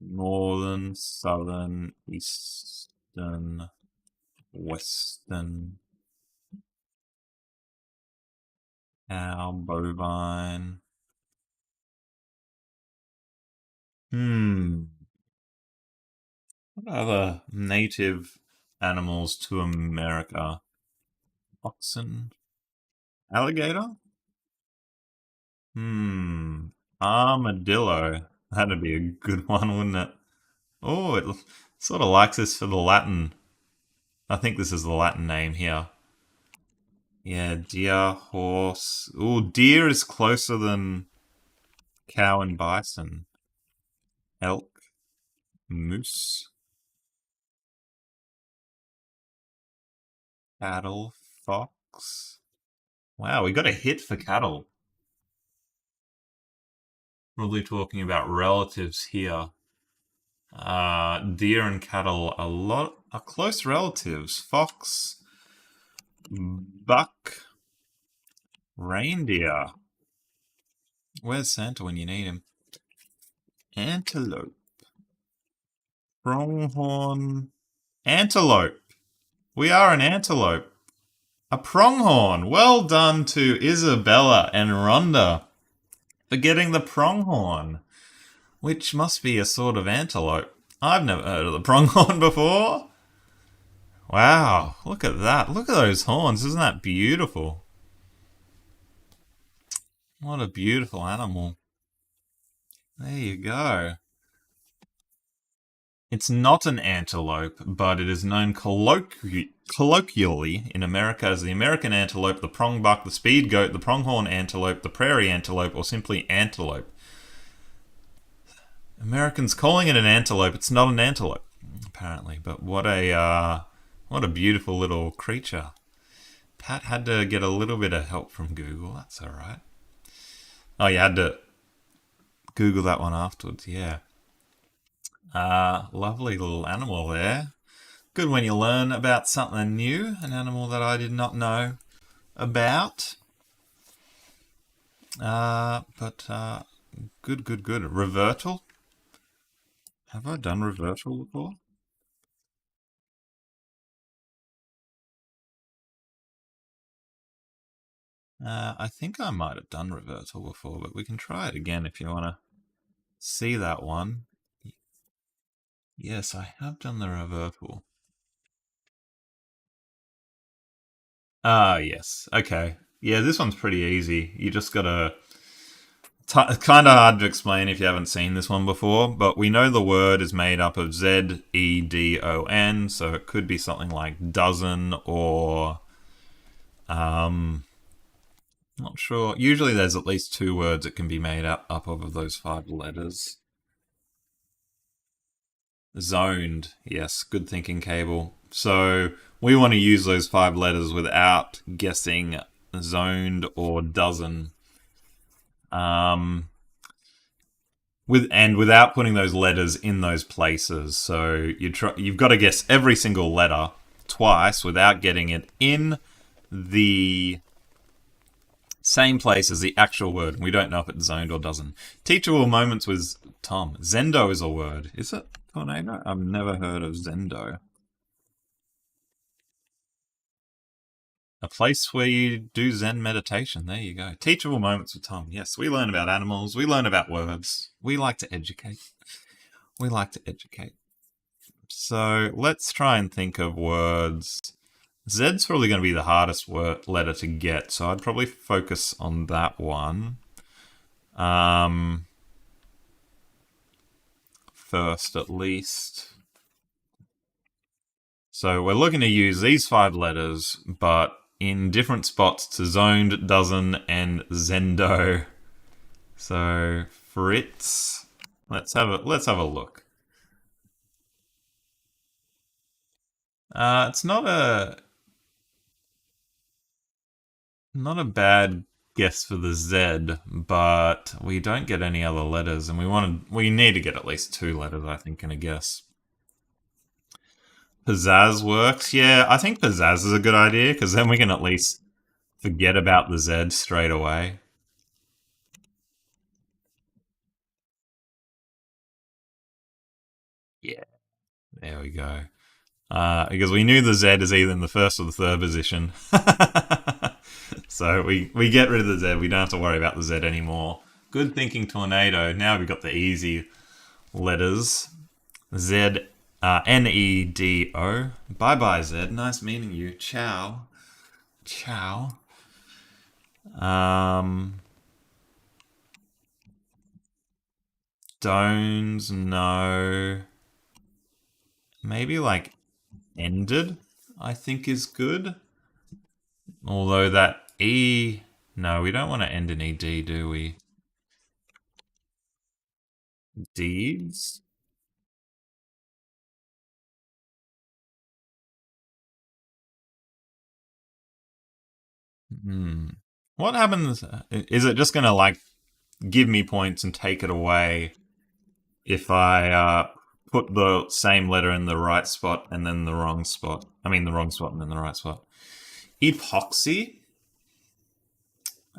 northern, southern, eastern, western, cow, bovine. Hmm. What other native animals to America? Oxen, alligator? Hmm. Armadillo. That'd be a good one, wouldn't it? Oh, it sort of likes this for the Latin. I think this is the Latin name here. Yeah, deer, horse. Oh, deer is closer than cow and bison. Elk, moose, cattle, fox. Wow, we got a hit for cattle. Probably talking about relatives here. Deer and cattle are close relatives. Fox, buck, reindeer. Where's Santa when you need him? Antelope, pronghorn, antelope. We are an antelope. A pronghorn. Well done to Isabella and Rhonda for getting the pronghorn, which must be a sort of antelope. I've never heard of the pronghorn before. Wow, look at that. Look at those horns. Isn't that beautiful? What a beautiful animal. There you go. It's not an antelope, but it is known colloquially in America as the American antelope, the prongbuck, the speed goat, the pronghorn antelope, the prairie antelope, or simply antelope. Americans calling it an antelope. It's not an antelope, apparently. But what a beautiful little creature. Pat had to get a little bit of help from Google. That's all right. Oh, you had to Google that one afterwards. Yeah. Lovely little animal there. Good when you learn about something new, an animal that I did not know about. But good, good, good. Revertal. Have I done revertal before? I think I might have done revertal before, but we can try it again if you want to see that one. Yes, I have done the revertal. Ah, yes. Okay. Yeah, this one's pretty easy. You just gotta. Kind of hard to explain if you haven't seen this one before, but we know the word is made up of Zedon, so it could be something like dozen or not sure. Usually there's at least two words that can be made up of those five letters. Zoned, yes, good thinking, Cable. So we want to use those five letters without guessing zoned or dozen. Without putting those letters in those places. So you've got to guess every single letter twice without getting it in the same place as the actual word. We don't know if it's zoned or doesn't. Teachable moments with Tom. Zendo is a word. Is it? Tornado? I've never heard of Zendo. A place where you do Zen meditation. There you go. Teachable moments with Tom. Yes, we learn about animals. We learn about words. We like to educate. We like to educate. So let's try and think of words. Z's probably going to be the hardest letter to get, so I'd probably focus on that one. First, at least. So we're looking to use these five letters, but in different spots to zoned, dozen, and Zendo. So Fritz, let's have a look. It's not a bad guess for the Z, but we don't get any other letters, and we need to get at least two letters, I think, in a guess. Pizzazz works. Yeah, I think pizzazz is a good idea because then we can at least forget about the Z straight away. Yeah, there we go. Because we knew the Z is either in the first or the third position. So we get rid of the Z. We don't have to worry about the Z anymore. Good thinking, Tornado. Now we've got the easy letters. Z, Nedo. Bye-bye, Z. Nice meeting you. Ciao. Ciao. Stones, no. Maybe like ended, I think is good. Although that E... No, we don't want to end in ED, do we? Deeds? Hmm. What happens? Is it just going to like give me points and take it away if I put the same letter in the right spot and then the wrong spot? I mean, the wrong spot and then the right spot. Epoxy?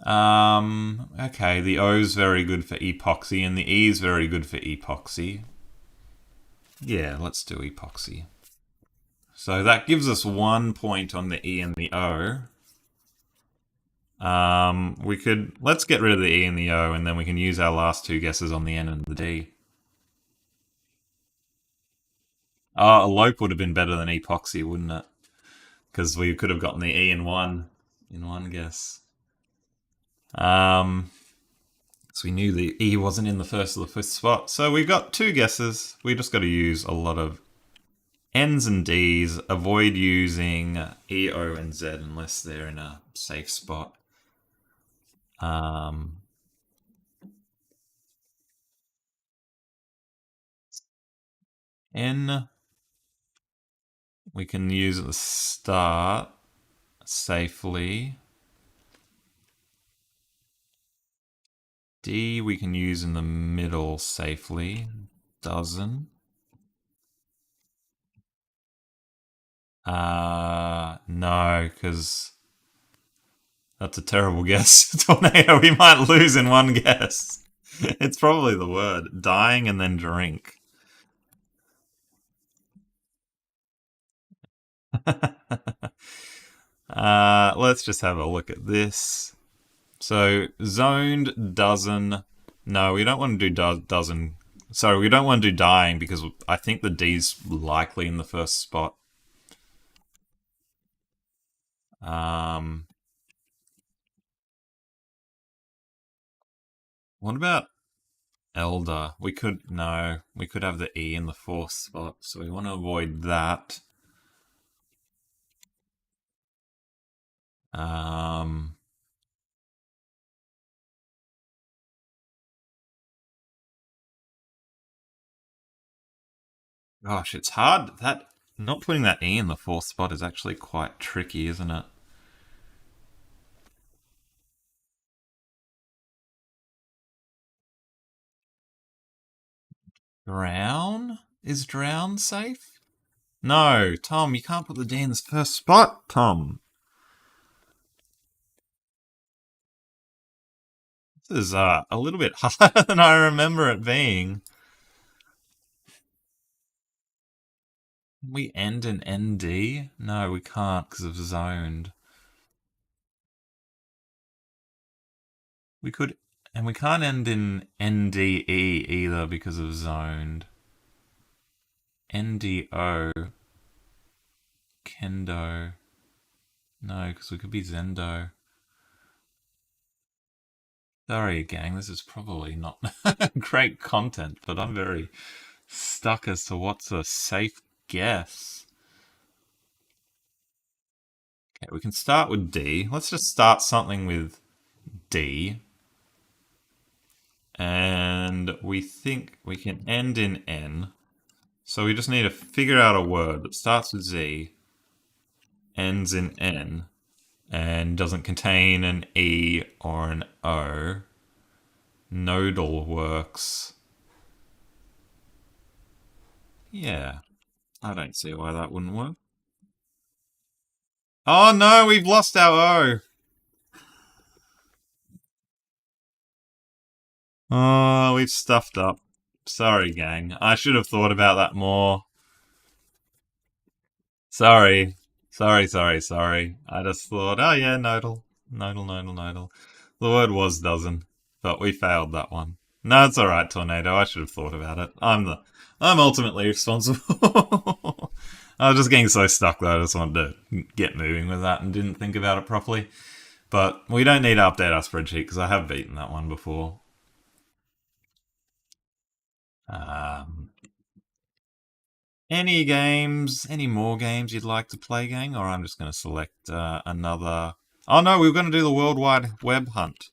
Okay, the O's very good for epoxy and the E's very good for epoxy. Yeah, let's do epoxy. So that gives us 1 point on the E and the O. Let's get rid of the E and the O, and then we can use our last two guesses on the N and the D. Elope would have been better than epoxy, wouldn't it? because we could have gotten the E in one guess. So we knew the E wasn't in the first or the fifth spot. So we've got 2 guesses. We just got to use a lot of N's and D's. Avoid using E, O, and Z unless they're in a safe spot. N, we can use at the start safely. D, we can use in the middle safely. Dozen. No, because that's a terrible guess. Tornado, we might lose in one guess. It's probably the word. Dying and then drink. Let's just have a look at this. So, zoned, dozen. No, we don't want to do dozen. Sorry, we don't want to do dying because I think the D's likely in the first spot. What about elder? We could have the E in the 4th spot, so we want to avoid that. Gosh, it's hard. That not putting that E in the 4th spot is actually quite tricky, isn't it? Drown? Is drown safe? No, Tom, you can't put the D in the first spot, Tom. This is a little bit harder than I remember it being. Can we end in ND? No, we can't because of zoned. We could, and we can't end in NDE either because of zoned. NDO. Kendo. No, because we could be Zendo. Sorry, gang, this is probably not great content, but I'm very stuck as to what's a safe guess. Okay, we can start with D. Let's just start something with D. And we think we can end in N. So we just need to figure out a word that starts with Z, ends in N, and doesn't contain an E or an O. Nodal works. Yeah, I don't see why that wouldn't work. Oh no, we've lost our O. Oh, we've stuffed up. Sorry, gang. I should have thought about that more. Sorry. Sorry. I just thought, oh yeah, nodal. Nodal. The word was dozen, but we failed that one. No, it's alright, Tornado. I should have thought about it. I'm ultimately responsible. I was just getting so stuck that I just wanted to get moving with that and didn't think about it properly. But we don't need to update our spreadsheet because I have beaten that one before. Any more games you'd like to play, gang? Or I'm just going to select another... Oh no, we were going to do the World Wide Web Hunt.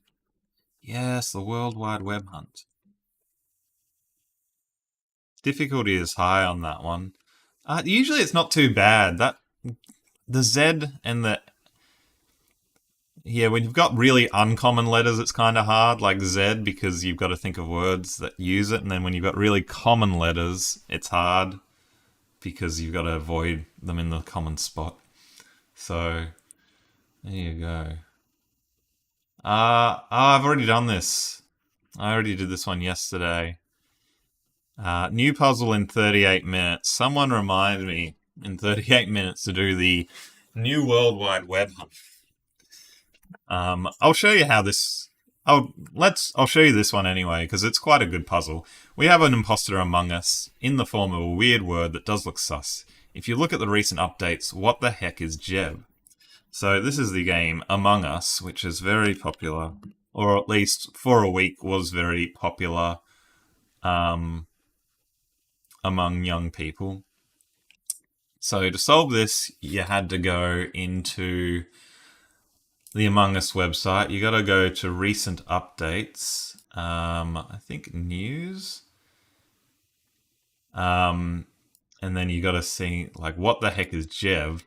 Yes, the World Wide Web Hunt. Difficulty is high on that one. Usually it's not too bad. The Z and the... Yeah, when you've got really uncommon letters, it's kind of hard, like Z, because you've got to think of words that use it. And then when you've got really common letters, it's hard because you've got to avoid them in the common spot. So, there you go. I've already done this. I already did this one yesterday. New puzzle in 38 minutes. Someone remind me in 38 minutes to do the new World Wide Web Hunt. I'll show you how this... I'll show you this one anyway, because it's quite a good puzzle. We have an imposter among us in the form of a weird word that does look sus. if you look at the recent updates, what the heck is Jeb? So this is the game Among Us, which is very popular, or at least for a week was very popular um, among young people. So to solve this, you had to go into the Among Us website. You got to go to recent updates. I think news. And then you got to see like what the heck is Jev?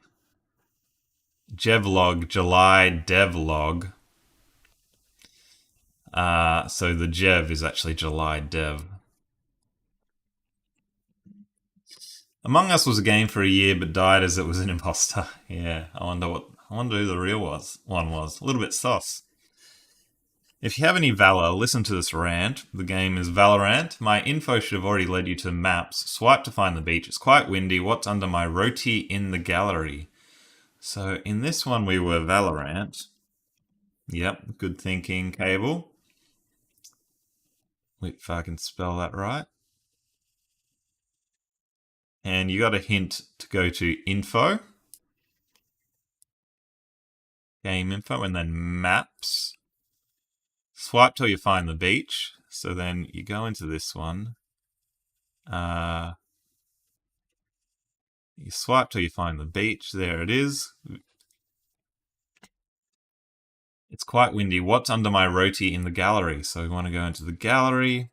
Jevlog July devlog. So the Jev is actually July dev. Among Us was a game for a year, but died as it was an imposter. Yeah, I wonder who the real one was. A little bit sus. If you have any valor, listen to this rant. The game is Valorant. My info should have already led you to maps. Swipe to find the beach. It's quite windy. What's under my roti in the gallery? So in this one we were Valorant. Yep, good thinking, Cable. If I can spell that right. And you got a hint to go to info. Game info and then maps. Swipe till you find the beach. So then you go into this one. You swipe till you find the beach. There it is. It's quite windy. What's under my roti in the gallery? So we want to go into the gallery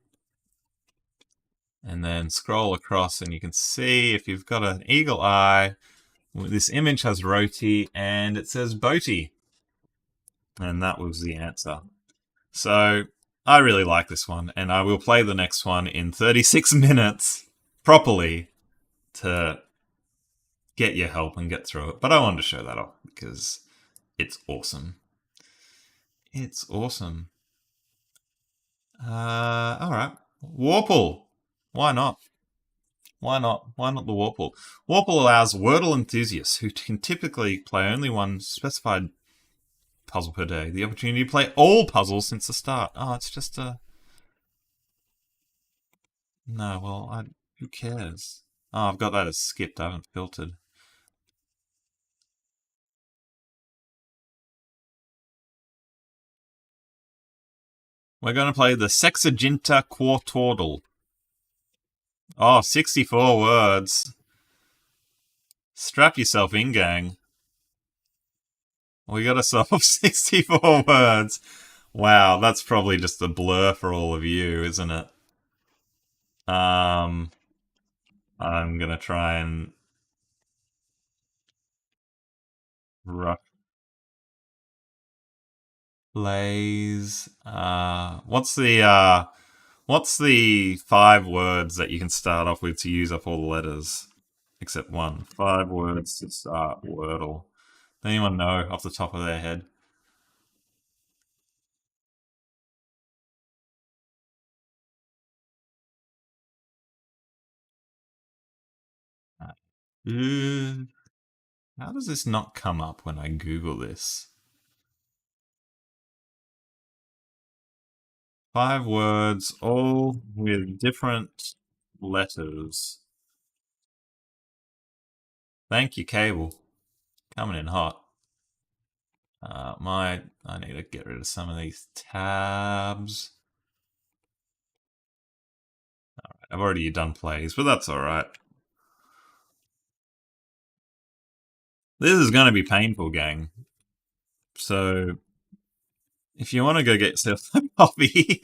and then scroll across, and you can see if you've got an eagle eye, this image has roti and it says boaty. And that was the answer. So I really like this one, and I will play the next one in 36 minutes properly to get your help and get through it. But I wanted to show that off because it's awesome. It's awesome. Alright. Warple. Why not? Why not? Why not the Warple? Warple allows Wordle enthusiasts who can typically play only one specified puzzle per day the opportunity to play all puzzles since the start. Oh, it's just a... No, well, who cares? Oh, I've got that as skipped. I haven't filtered. We're going to play the Sexaginta Quartordle. Oh, 64 words. Strap yourself in, gang. We got to solve 64 words. Wow, that's probably just a blur for all of you, isn't it? I'm gonna try and rough lays. What's the 5 words that you can start off with to use up all the letters? Except one. 5 words to start Wordle. Does anyone know off the top of their head? Uh, How does this not come up when I Google this? 5 words, all with different letters. Thank you, Cable. Coming in hot. I need to get rid of some of these tabs. I've already done plays, but that's alright. This is going to be painful, gang. So, if you want to go get yourself a coffee,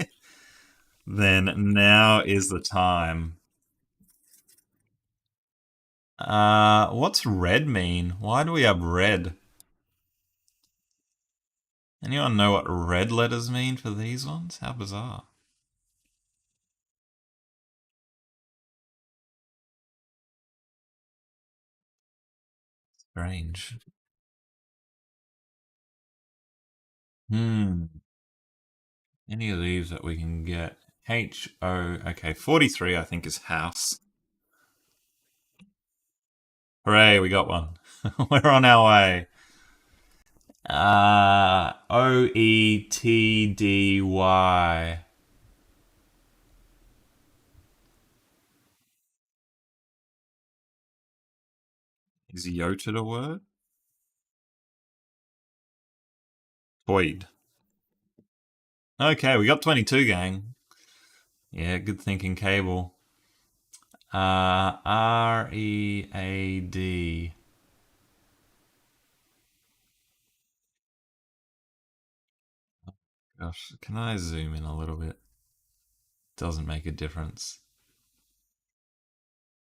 then now is the time. What's red mean? Why do we have red? Anyone know what red letters mean for these ones? How bizarre. Strange. Hmm. Any of these that we can get? H-O... Okay, 43 I think is house. Hooray, we got one. We're on our way. Oetdy. Is yoted a word? Toyd. Okay, we got 22, gang. Yeah, good thinking, Cable. Read. Gosh, can I zoom in a little bit? Doesn't make a difference.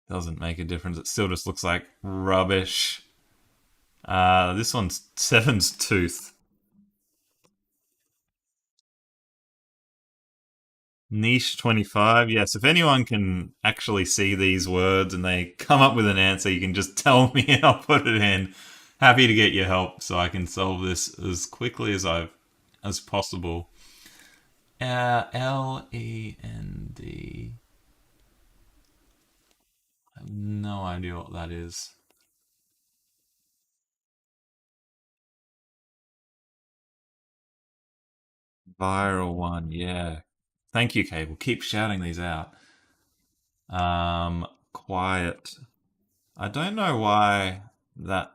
Doesn't make a difference. It still just looks like rubbish. This one's Seven's Tooth. Niche 25. Yes, if anyone can actually see these words and they come up with an answer, you can just tell me and I'll put it in. Happy to get your help so I can solve this as quickly as possible. Lend. I have no idea what that is. Viral one, yeah. Thank you, Cable. Keep shouting these out. Quiet. I don't know why that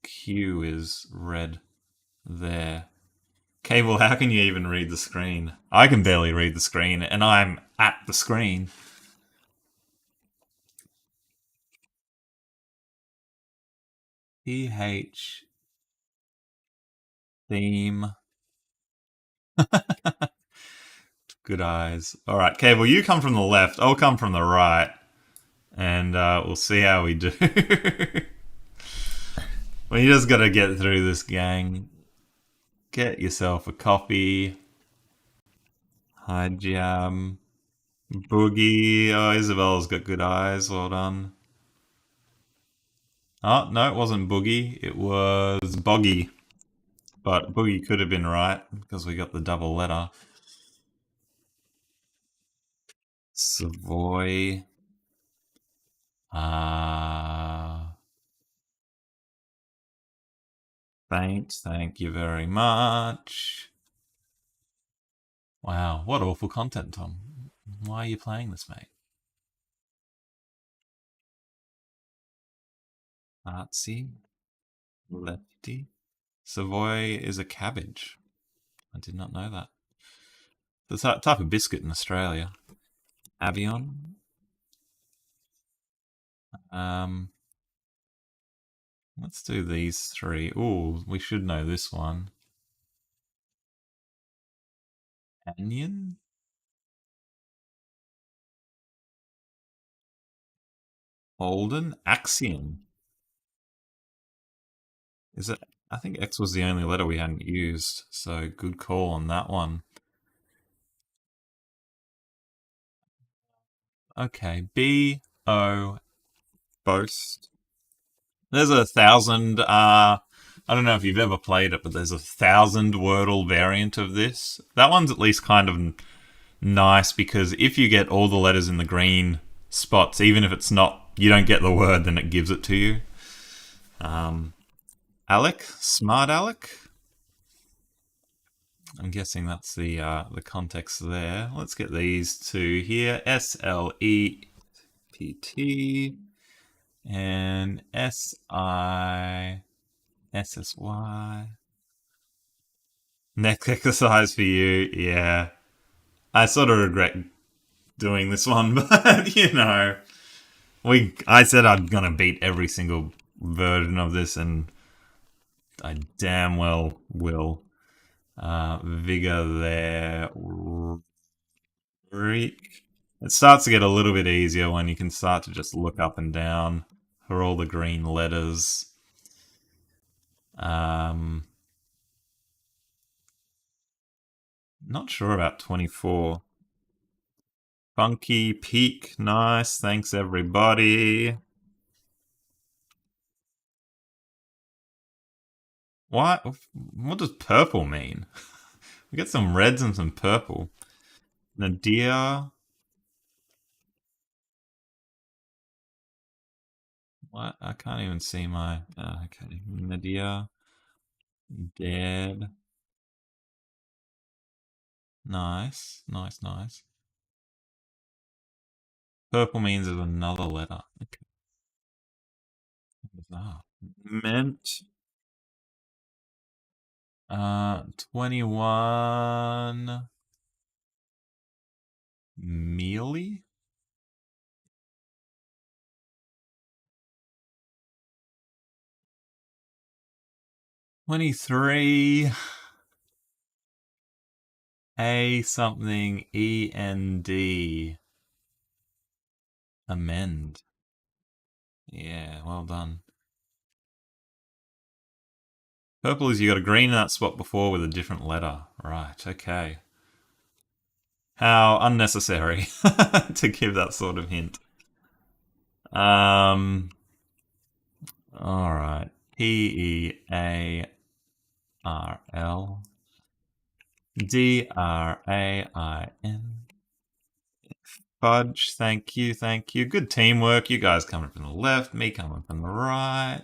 Q is red there. Cable, how can you even read the screen? I can barely read the screen, and I'm at the screen. PH theme. Good eyes. All right, Cable, you come from the left. I'll come from the right, and we'll see how we do. We just got to get through this, gang. Get yourself a coffee. Hi, Jam. Boogie. Oh, Isabella's got good eyes. Well done. Oh, no, it wasn't Boogie. It was Boggy. But Boogie could have been right because we got the double letter. Savoy. Ah. Thanks. Thank you very much. Wow, what awful content, Tom. Why are you playing this, mate? Artsy. Lefty. Savoy is a cabbage. I did not know that. The type of biscuit in Australia. Avion. Um, let's do these three. Oh, we should know this one. Onion? Holden? Axiom. Is it? I think X was the only letter we hadn't used, so good call on that one. Okay, B O boast. There's 1,000. I don't know if you've ever played it, but there's 1,000 Wordle variant of this. That one's at least kind of nice because if you get all the letters in the green spots, even if it's not, you don't get the word, then it gives it to you. Alec, smart Alec. I'm guessing that's the context there. Let's get these two here. SLEPT and SISSY. Next exercise for you. Yeah, I sort of regret doing this one, but you know, I said I'm gonna beat every single version of this, and I damn well will. Vigor there. It starts to get a little bit easier when you can start to just look up and down for all the green letters. Not sure about 24. Funky Peak, nice. Thanks, everybody. What does purple mean? We get some reds and some purple. Nadia. What? I can't even see my. Okay. Nadia. Dead. Nice. Nice, nice. Purple means there's another letter. Okay. Oh, meant 21 mealy? 23 A something END. Amend. Yeah, well done. Purple is you got a green in that spot before with a different letter. Right, okay. How unnecessary to give that sort of hint. Alright. PEARL DRAIN. Fudge, thank you, thank you. Good teamwork. You guys coming from the left, me coming from the right.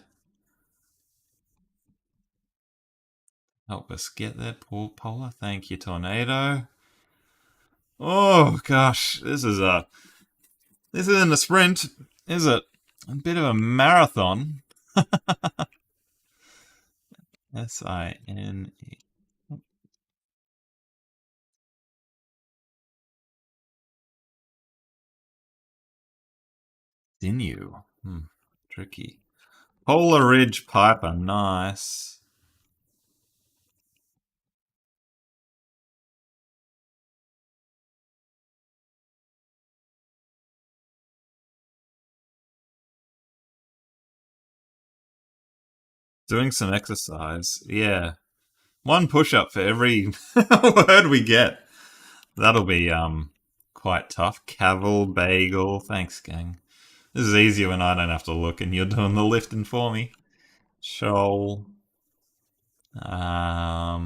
Help us get there, Paul Polar. Thank you, Tornado. Oh gosh, this isn't a sprint, is it? A bit of a marathon. SINE. Sinew. Tricky. Polar Ridge Piper, nice. Doing some exercise. Yeah. One push up for every word we get. That'll be quite tough. Cavill, bagel. Thanks, gang. This is easier when I don't have to look and you're doing the lifting for me. Shoal. Yeah.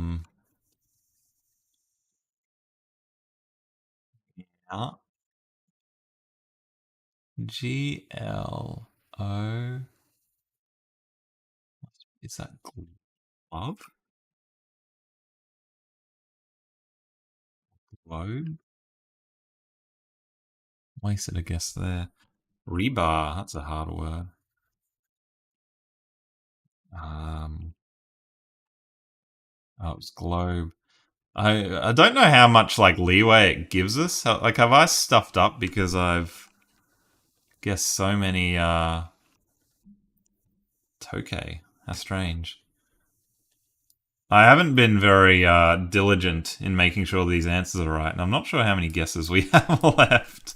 GLO. Is that glove? Globe? Wasted a guess there. Rebar. That's a hard word. Oh, it was globe. I don't know how much like leeway it gives us. Like, have I stuffed up because I've guessed so many Tokay? How strange. I haven't been very diligent in making sure these answers are right, and I'm not sure how many guesses we have left.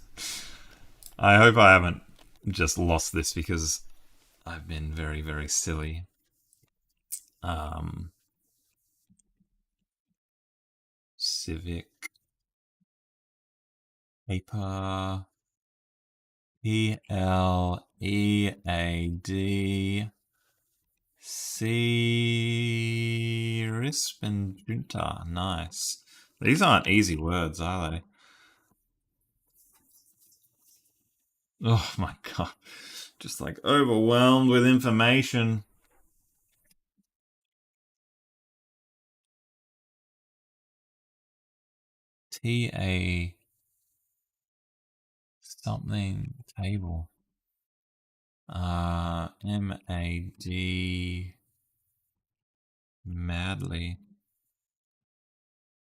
I hope I haven't just lost this because I've been very, very silly. Civic. Paper. PLEAD. Rispendunta. Nice. These aren't easy words, are they? Oh my god. Just like overwhelmed with information. TA something table. MAD madly.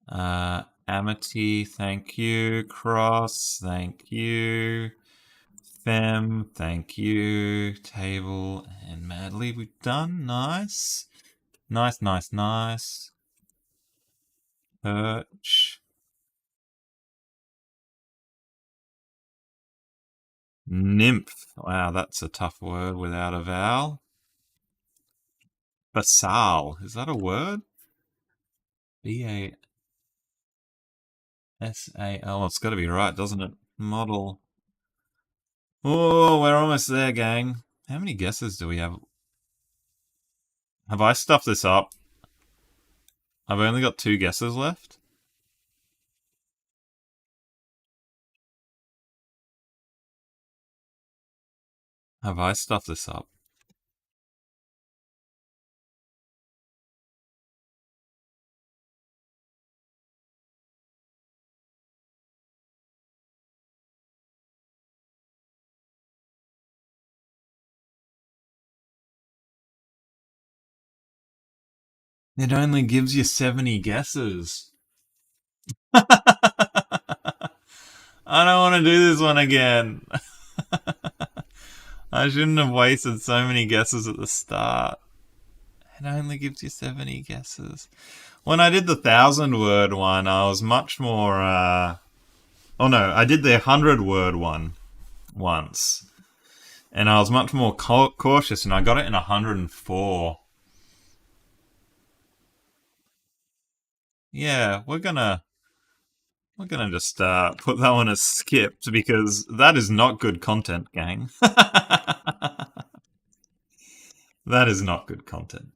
Amity, thank you. Cross, thank you. Fem, thank you. Table and madly, we've done. Nice. Nice, nice, nice. Perch. Nymph. Wow, that's a tough word without a vowel. Basal. Is that a word? BASAL. It's got to be right, doesn't it? Model. Oh, we're almost there, gang. How many guesses do we have? Have I stuffed this up? I've only got 2 guesses left. Have I stuffed this up? It only gives you 70 guesses. I don't want to do this one again. I shouldn't have wasted so many guesses at the start. It only gives you 70 guesses. When I did the 1,000 word one, I was much more. Oh no, I did the 100 word one once. And I was much more cautious, and I got it in 104. Yeah, we're gonna just put that one as skipped because that is not good content, gang. That is not good content.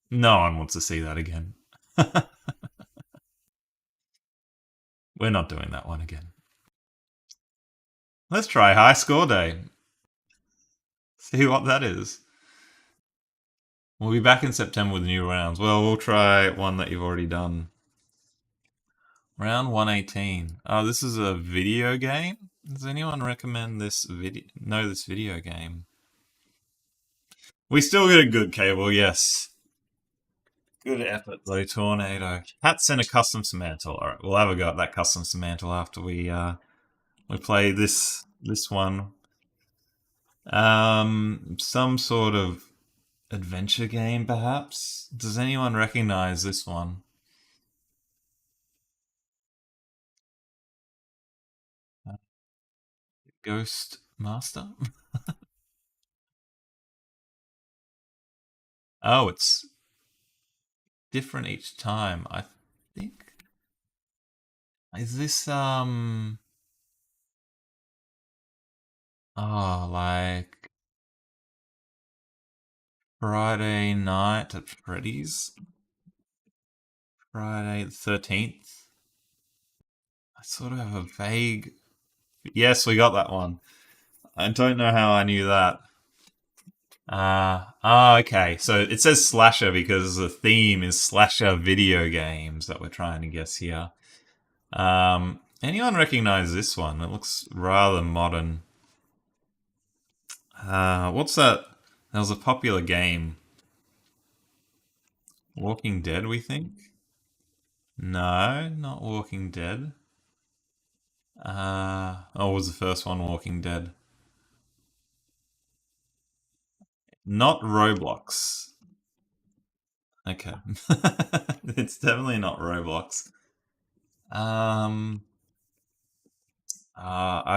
No one wants to see that again. We're not doing that one again. Let's try high score day. See what that is. We'll be back in September with new rounds. Well, we'll try one that you've already done. Round 118. Oh, this is a video game? Does anyone recommend this video? Know this video game? We still get a good cable, yes. Good effort, though, Tornado. Pat sent a custom Semantle. Alright, we'll have a go at that custom Semantle after we play this one. Some sort of adventure game, perhaps? Does anyone recognize this one? Ghost Master? Oh, it's different each time. I think. Is this like Friday Night at Freddy's? Friday the 13th? I sort of have a vague. Yes, we got that one. I don't know how I knew that. Okay. So it says slasher because the theme is slasher video games that we're trying to guess here. Anyone recognize this one? It looks rather modern. What's that? That was a popular game. Walking Dead, we think? No, not Walking Dead. Was the first one Walking Dead? Not Roblox. Okay. It's definitely not Roblox. I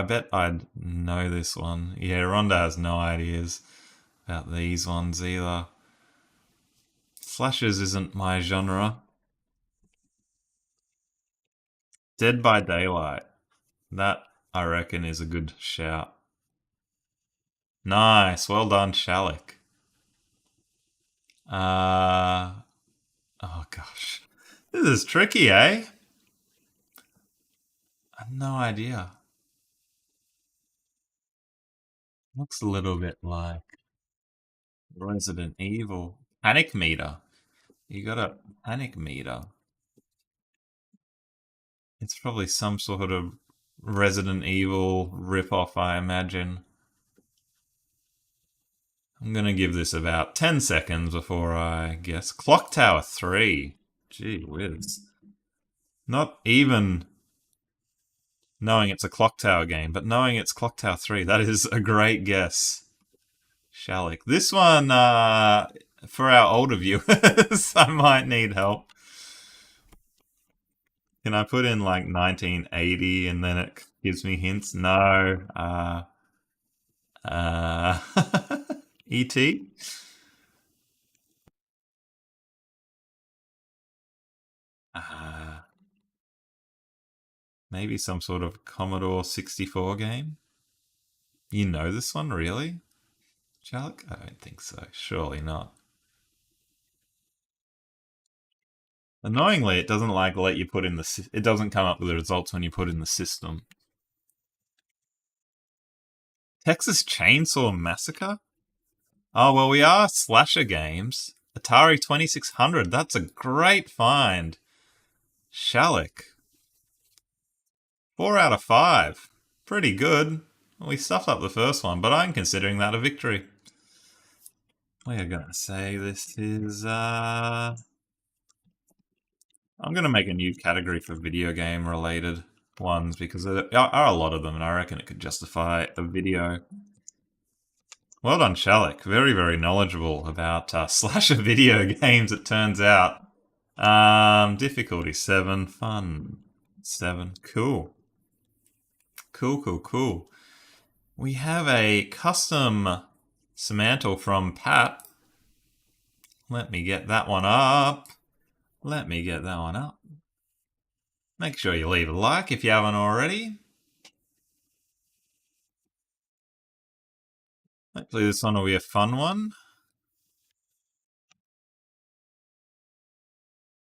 bet I'd know this one. Yeah, Rhonda has no ideas about these ones either. Slashers isn't my genre. Dead by Daylight. That, I reckon, is a good shout. Nice. Well done, Shalik. Oh gosh. This is tricky, eh? I have no idea. Looks a little bit like Resident Evil. Panic meter. You got a panic meter. It's probably some sort of Resident Evil rip-off, I imagine. I'm gonna give this about 10 seconds before I guess. Clock Tower 3. Gee whiz. Not even knowing it's a Clock Tower game, but knowing it's Clock Tower 3, that is a great guess. Shalik. This one, for our older viewers, I might need help. Can I put in like 1980 and then it gives me hints? No. E.T.? Uh, Maybe some sort of Commodore 64 game? You know this one, really? Shalik? I don't think so. Surely not. Annoyingly, it doesn't like let you put in the. It doesn't come up with the results when you put in the system. Texas Chainsaw Massacre? Oh, well, we are slasher games. Atari 2600, that's a great find. Shalik. 4 out of 5. Pretty good. We stuffed up the first one, but I'm considering that a victory. We are going to say this is, I'm going to make a new category for video game related ones because there are a lot of them, and I reckon it could justify a video. Well done, Shalik. Very, very knowledgeable about slasher video games, it turns out. Difficulty 7, fun 7. Cool. Cool, cool, cool. We have a custom Semantle from Pat. Let me get that one up. Let me get that one up. Make sure you leave a like if you haven't already. Hopefully this one will be a fun one.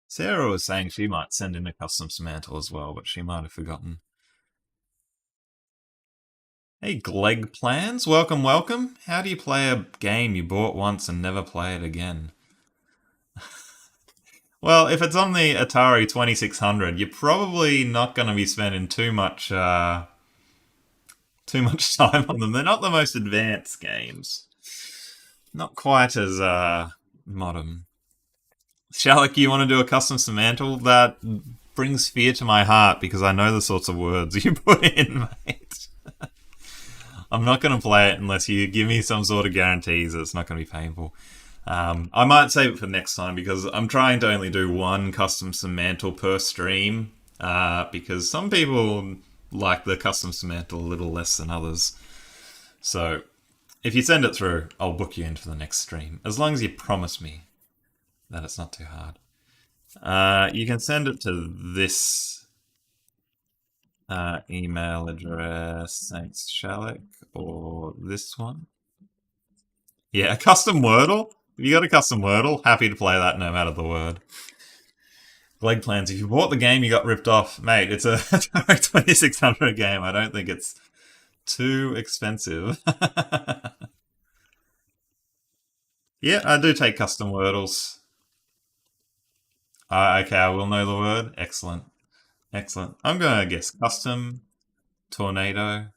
Sarah was saying she might send in a custom Semantle as well, but she might have forgotten. Hey, Gleg Plans, welcome, welcome. How do you play a game you bought once and never play it again? Well, if it's on the Atari 2600, you're probably not going to be spending too much time on them. They're not the most advanced games. Not quite as modern. Shalik, you want to do a custom Semantle? That brings fear to my heart because I know the sorts of words you put in, mate. I'm not going to play it unless you give me some sort of guarantees that it's not going to be painful. I might save it for next time because I'm trying to only do one custom Semantle per stream because some people like the custom Semantle a little less than others. So if you send it through, I'll book you in for the next stream, as long as you promise me that it's not too hard. You can send it to this email address, thanks Shalik, or this one. Yeah, a custom Wordle. If you got a custom Wordle, happy to play that no matter the word. Gleg Plans, if you bought the game you got ripped off, mate, it's a 2600 game. I don't think it's too expensive. Yeah, I do take custom Wordles. Okay, I will know the word. Excellent. Excellent. I'm going to guess custom, tornado,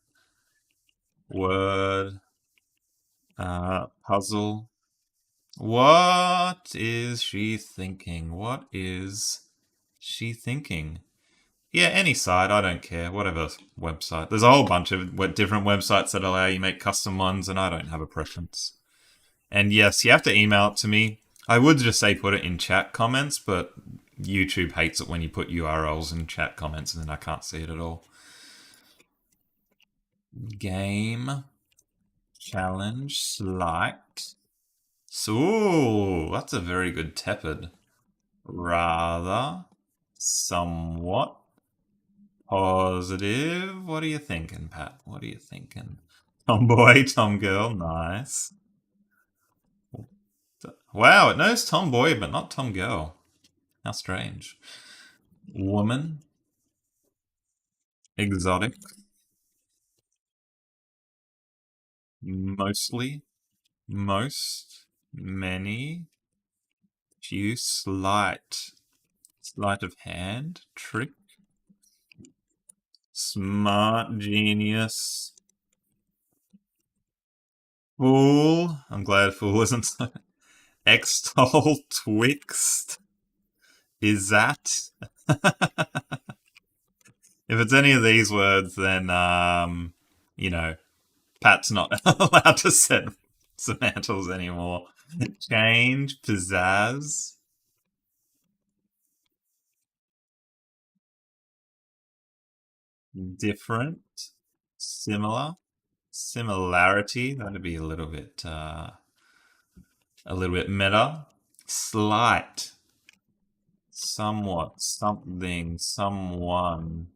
word, puzzle. What is she thinking? What is she thinking? Yeah, any site, I don't care. Whatever website. There's a whole bunch of different websites that allow you make custom ones, and I don't have a preference. And yes, you have to email it to me. I would just say put it in chat comments, but YouTube hates it when you put URLs in chat comments and then I can't see it at all. Game challenge select. So, that's a very good tepid. Rather, somewhat positive. What are you thinking, Pat? What are you thinking? Tomboy, tomgirl, nice. Wow, it knows tomboy, but not tomgirl. How strange. Woman. Exotic. Mostly. Most. Many. Few. Slight. Sleight of hand. Trick. Smart. Genius. Fool. I'm glad fool isn't so. Extol. Twixt. Is that? If it's any of these words, then, you know, Pat's not allowed to set Semantles anymore. Change, pizzazz. Different, similar, similarity. That'd be a little bit meta. Slight, somewhat, something, someone.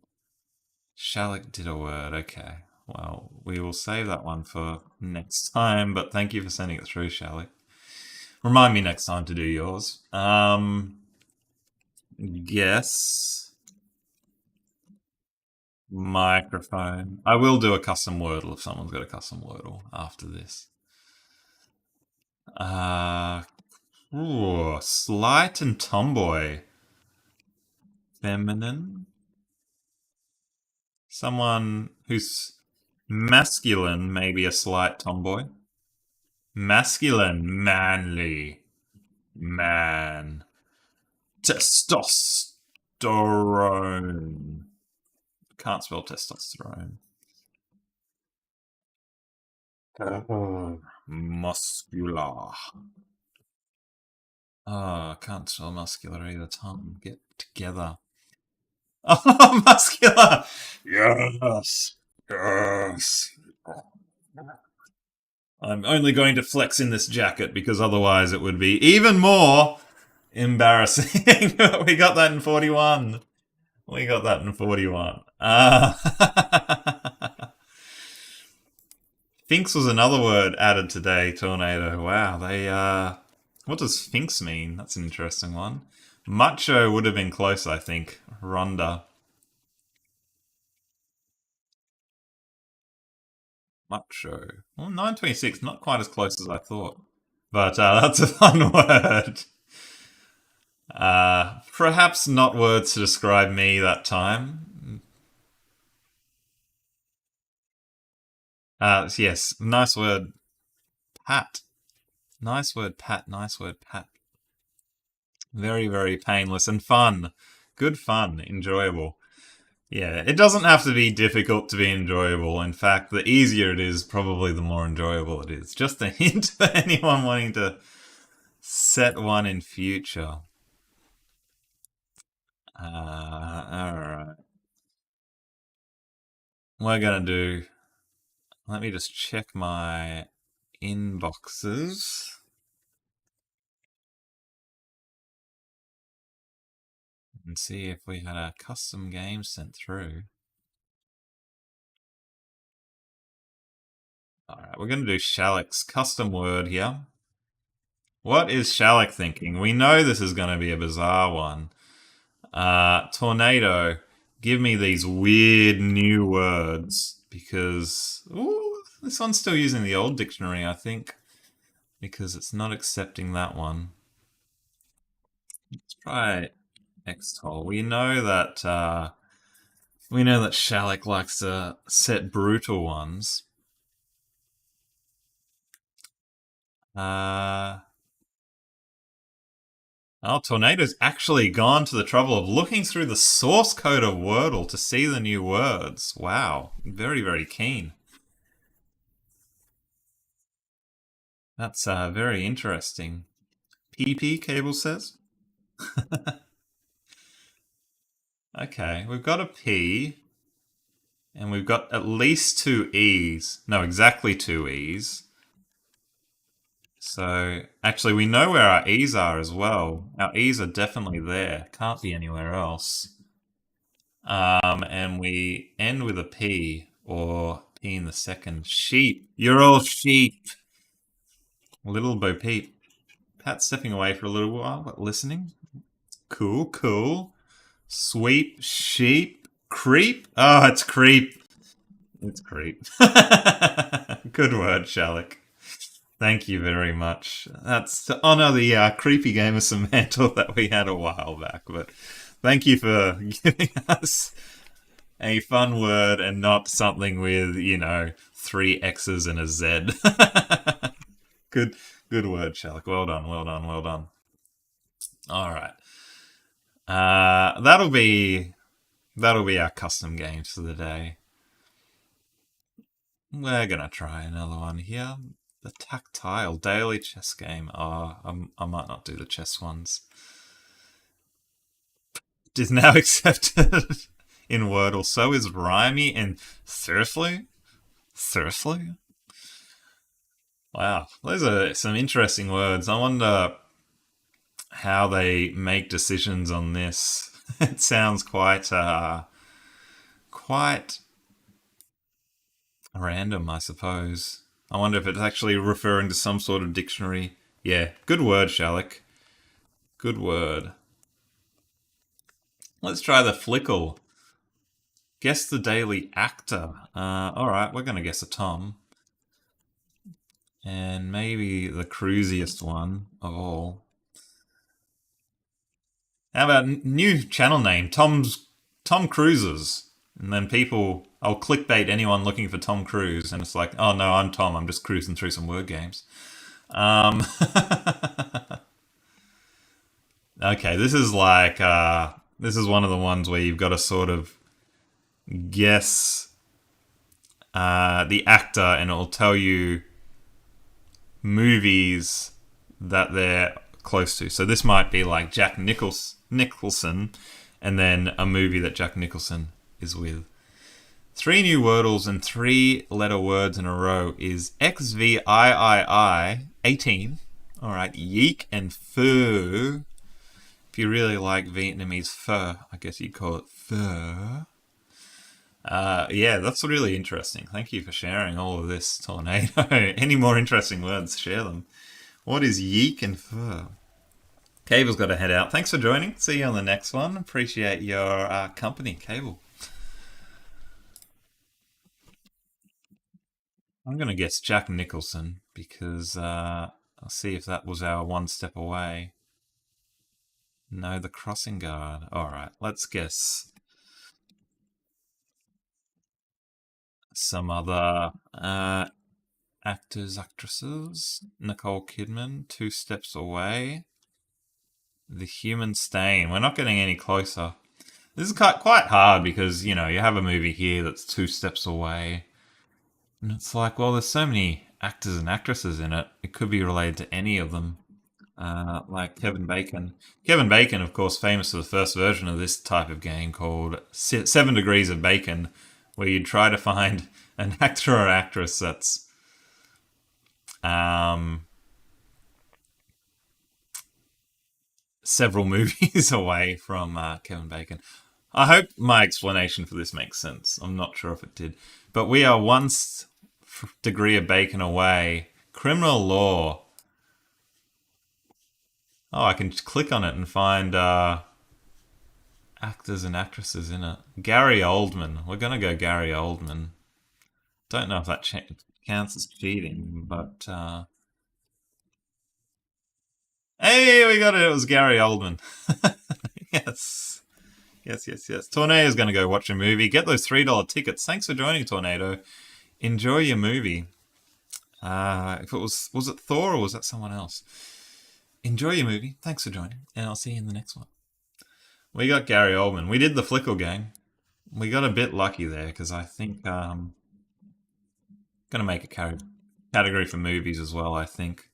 Shalik did a word. Okay. Well, we will save that one for next time, but thank you for sending it through, Shalik. Remind me next time to do yours. Guess. Microphone. I will do a custom Wordle if someone's got a custom Wordle after this. Slight and tomboy. Feminine. Someone who's masculine, maybe a slight tomboy. Masculine, manly, man. Testosterone. Testosterone. Can't spell testosterone. Muscular. Oh, can't spell muscular either. Tom, get together. Oh, muscular! Yes! Yes! I'm only going to flex in this jacket because otherwise it would be even more embarrassing. We got that in 41. We got that in 41. Finks was another word added today, Tornado. Wow, what does Finks mean? That's an interesting one. Macho would have been close, I think. Ronda. Macho. Well, 926, not quite as close as I thought. But that's a fun word. Perhaps not words to describe me that time. Yes, nice word, pat. Nice word, pat. Nice word, pat. Very, very painless and fun. Good fun. Enjoyable. Yeah, it doesn't have to be difficult to be enjoyable. In fact, the easier it is, probably the more enjoyable it is. Just a hint for anyone wanting to set one in future. Alright. We're gonna do. Let me just check my inboxes and see if we had a custom game sent through. Alright, we're gonna do Shalek's custom word here. What is Shalek thinking? We know this is gonna be a bizarre one. Tornado, give me these weird new words because this one's still using the old dictionary, I think, because it's not accepting that one. Let's try Xtol. We know that Shalek likes to set brutal ones. Tornado's actually gone to the trouble of looking through the source code of Wordle to see the new words. Wow. Very, very keen. That's very interesting. PP, Cable says. Okay, we've got a P. And we've got at least two E's. No, exactly two E's. So, actually, we know where our E's are as well. Our E's are definitely there. Can't be anywhere else. And we end with a P, or P in the second. Sheep. You're all sheep. Little Bo Peep. Pat's stepping away for a little while, but listening. Cool, cool. Sweep, sheep, creep. Oh, it's creep. It's creep. Good word, Shalek. Thank you very much. That's to honour the creepy game of Semantle that we had a while back. But thank you for giving us a fun word and not something with, three X's and a Z. Good word, Shalek. Well done, well done, well done. All right. That'll be our custom games for the day. We're gonna try another one here. The tactile daily chess game. Oh, I might not do the chess ones. It is now accepted in Wordle. So is rhymey and thirstly. Thirstly. Wow, those are some interesting words. I wonder how they make decisions on this. It sounds quite random, I suppose. I wonder if it's actually referring to some sort of dictionary. Yeah, good word, Shalek. Good word. Let's try the flickle. Guess the daily actor. Alright, we're going to guess a Tom. And maybe the cruisiest one of all. How about new channel name, Tom Cruises? And then I'll clickbait anyone looking for Tom Cruise, and it's like, oh no, I'm Tom, I'm just cruising through some word games. Okay, this is like This is one of the ones where you've got to sort of guess the actor, and it'll tell you movies that they're close to. So this might be like Nicholson, and then a movie that Jack Nicholson is with. Three new Wordles and three-letter words in a row is XVIII 18. All right, yeek and pho. If you really like Vietnamese pho, I guess you'd call it pho. Yeah, that's really interesting. Thank you for sharing all of this, Tornado. Any more interesting words, share them. What is yeek and pho? Cable's got to head out. Thanks for joining. See you on the next one. Appreciate your company, Cable. I'm going to guess Jack Nicholson because I'll see if that was our one step away. No, the crossing guard. All right, let's guess some other actors, actresses. Nicole Kidman, Two Steps Away. The Human Stain. We're not getting any closer. This is quite hard because, you have a movie here that's two steps away. And it's like, well, there's so many actors and actresses in it. It could be related to any of them. Like Kevin Bacon. Kevin Bacon, of course, famous for the first version of this type of game called 7 Degrees of Bacon, where you try to find an actor or actress that's several movies away from Kevin Bacon. I hope my explanation for this makes sense. I'm not sure if it did. But we are one degree of bacon away. Criminal law. Oh, I can click on it and find actors and actresses in it. Gary Oldman. We're going to go Gary Oldman. Don't know if that counts as cheating, but... Hey, we got it. It was Gary Oldman. Yes. Yes. Tornado's going to go watch a movie. Get those $3 tickets. Thanks for joining, Tornado. Enjoy your movie. If it was it Thor or was that someone else? Enjoy your movie. Thanks for joining, and I'll see you in the next one. We got Gary Oldman. We did the Flickle game. We got a bit lucky there because I think going to make a category for movies as well. I think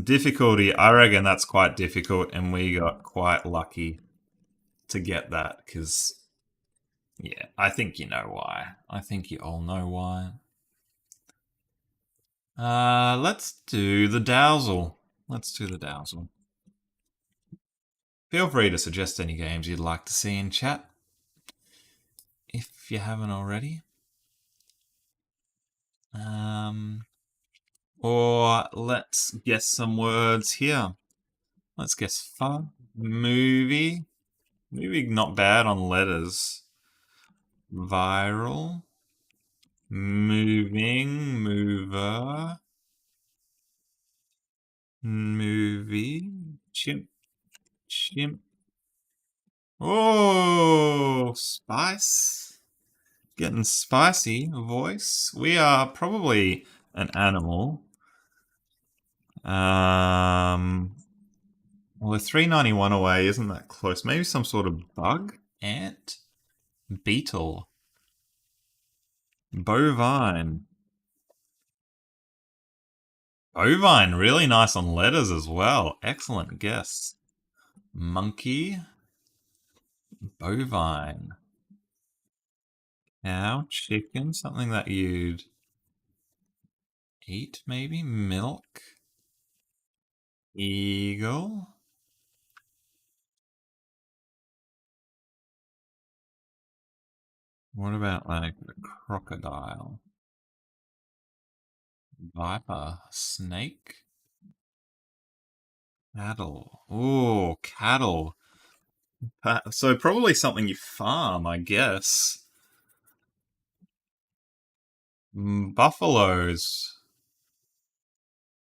difficulty. I reckon that's quite difficult, and we got quite lucky to get that because, yeah, I think you know why. I think you all know why. Let's do the Dowsel. Feel free to suggest any games you'd like to see in chat, if you haven't already. Or let's guess some words here. Let's guess fun. Movie. Movie not bad on letters. Viral. Moving. Mover. Movie. Chimp. Oh, spice. Getting spicy. Voice. We are probably an animal. Well, they're $3.91 away. Isn't that close? Maybe some sort of bug? Ant? Beetle? Bovine? Bovine, really nice on letters as well. Excellent guess. Monkey? Bovine? Cow? Chicken? Something that you'd eat, maybe? Milk? Eagle? What about like a crocodile? Viper? Snake? Cattle? Ooh, cattle. So probably something you farm, I guess. Buffaloes.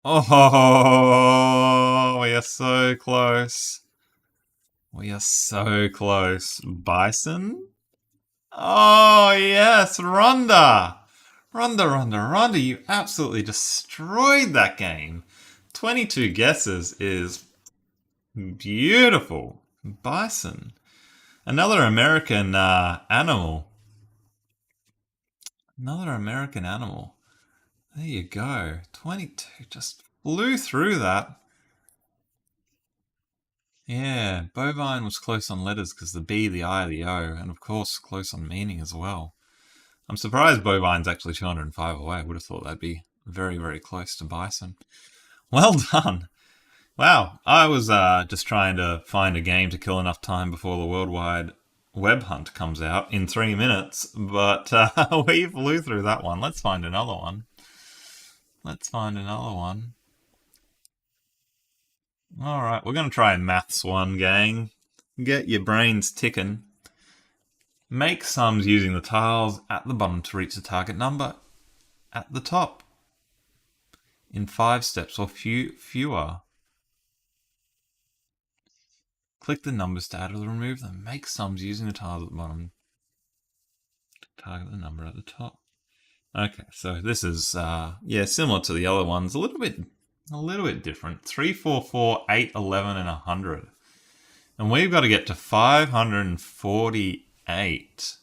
Oh, we are so close. Bison? Oh, yes, Rhonda. Rhonda, you absolutely destroyed that game. 22 guesses is beautiful. Bison. Another American animal. Another American animal. There you go. 22. Just flew through that. Yeah, bovine was close on letters because the B, the I, the O, and of course close on meaning as well. I'm surprised bovine's actually 205 away. I would have thought that'd be very, very close to bison. Well done. Wow, I was just trying to find a game to kill enough time before the worldwide web hunt comes out in 3 minutes, but we flew through that one. Let's find another one. Let's find another one. All right, we're going to try a maths one, gang. Get your brains ticking. Make sums using the tiles at the bottom to reach the target number at the top in 5 steps or fewer. Click the numbers to add or remove them. Make sums using the tiles at the bottom to target the number at the top. Okay, so this is yeah, similar to the other ones, a little bit different. 3, 4, 4, 8, 11, and 100. And we've got to get to 548.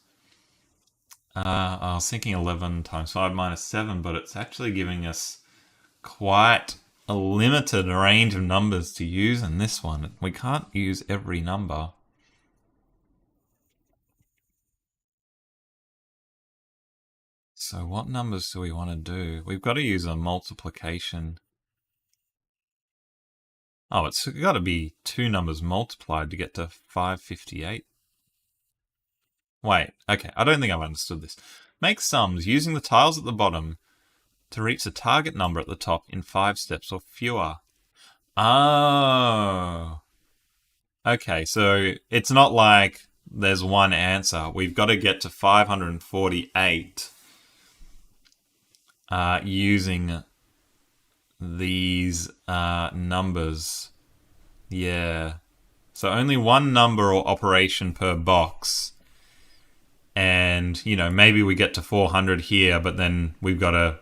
I was thinking 11 times 5 minus 7, but it's actually giving us quite a limited range of numbers to use in this one. We can't use every number. So what numbers do we want to do? We've got to use a multiplication. Oh, it's got to be 2 numbers multiplied to get to 558. Wait, okay, I don't think I've understood this. Make sums using the tiles at the bottom to reach the target number at the top in 5 steps or fewer. Oh. Okay, so it's not like there's one answer. We've got to get to 548 using these numbers. Yeah. So only one number or operation per box. And, you know, maybe we get to 400 here, but then we've got to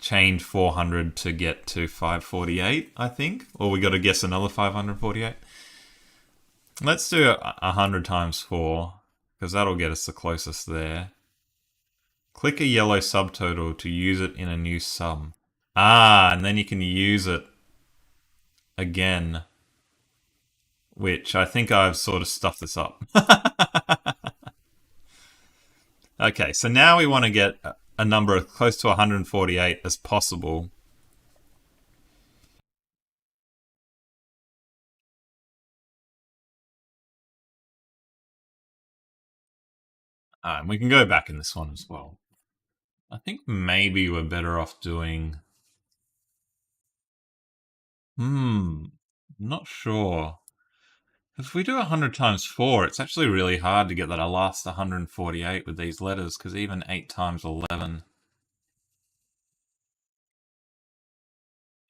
change 400 to get to 548, I think. Or we got to guess another 548. Let's do 100 times 4, because that'll get us the closest there. Click a yellow subtotal to use it in a new sum. Ah, and then you can use it again, which I think I've sort of stuffed this up. Okay, so now we want to get a number as close to 148 as possible. And we can go back in this one as well. I think maybe we're better off doing... not sure. If we do 100 times 4, it's actually really hard to get that last 148 with these letters, because even 8 times 11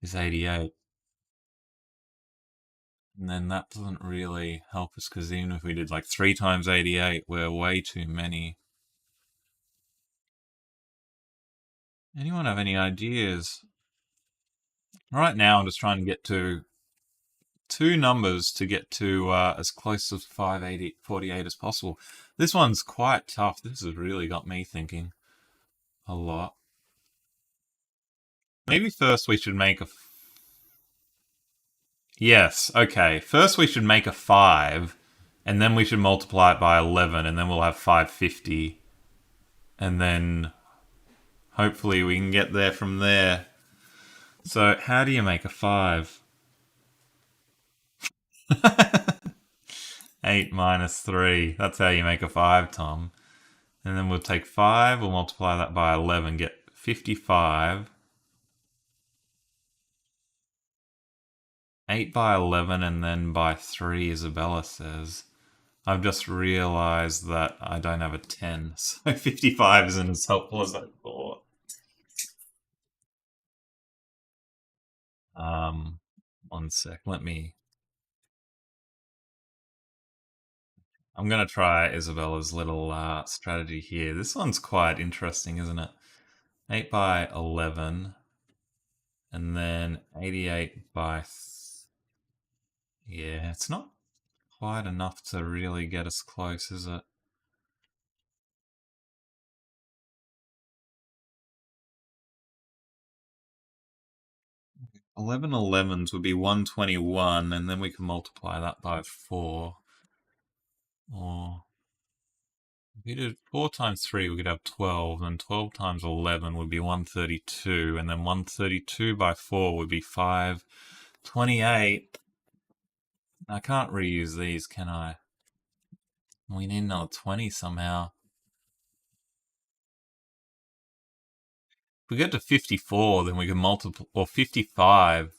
is 88. And then that doesn't really help us, because even if we did like 3 times 88, we're way too many. Anyone have any ideas? Right now, I'm just trying to get to 2 numbers to get to as close to 548 as possible. This one's quite tough. This has really got me thinking a lot. Maybe first we should make a... Yes, okay. First we should make a 5, and then we should multiply it by 11, and then we'll have 550. And then hopefully we can get there from there. So how do you make a 5? 8 minus 3. That's how you make a 5, Tom. And then we'll take 5, we'll multiply that by 11, get 55. 8 by 11 and then by 3, Isabella says. I've just realised that I don't have a 10, so 55 isn't as helpful as I thought. One sec, I'm going to try Isabella's little strategy here. This one's quite interesting, isn't it? 8 by 11, and then 88 by... Yeah, it's not quite enough to really get us close, is it? 11 11s would be 121, and then we can multiply that by 4. Or if we did 4 times 3, we could have 12, and 12 times 11 would be 132, and then 132 by 4 would be 528. I can't reuse these, can I? We need another 20 somehow. If we get to 54, then we can multiply, or 55,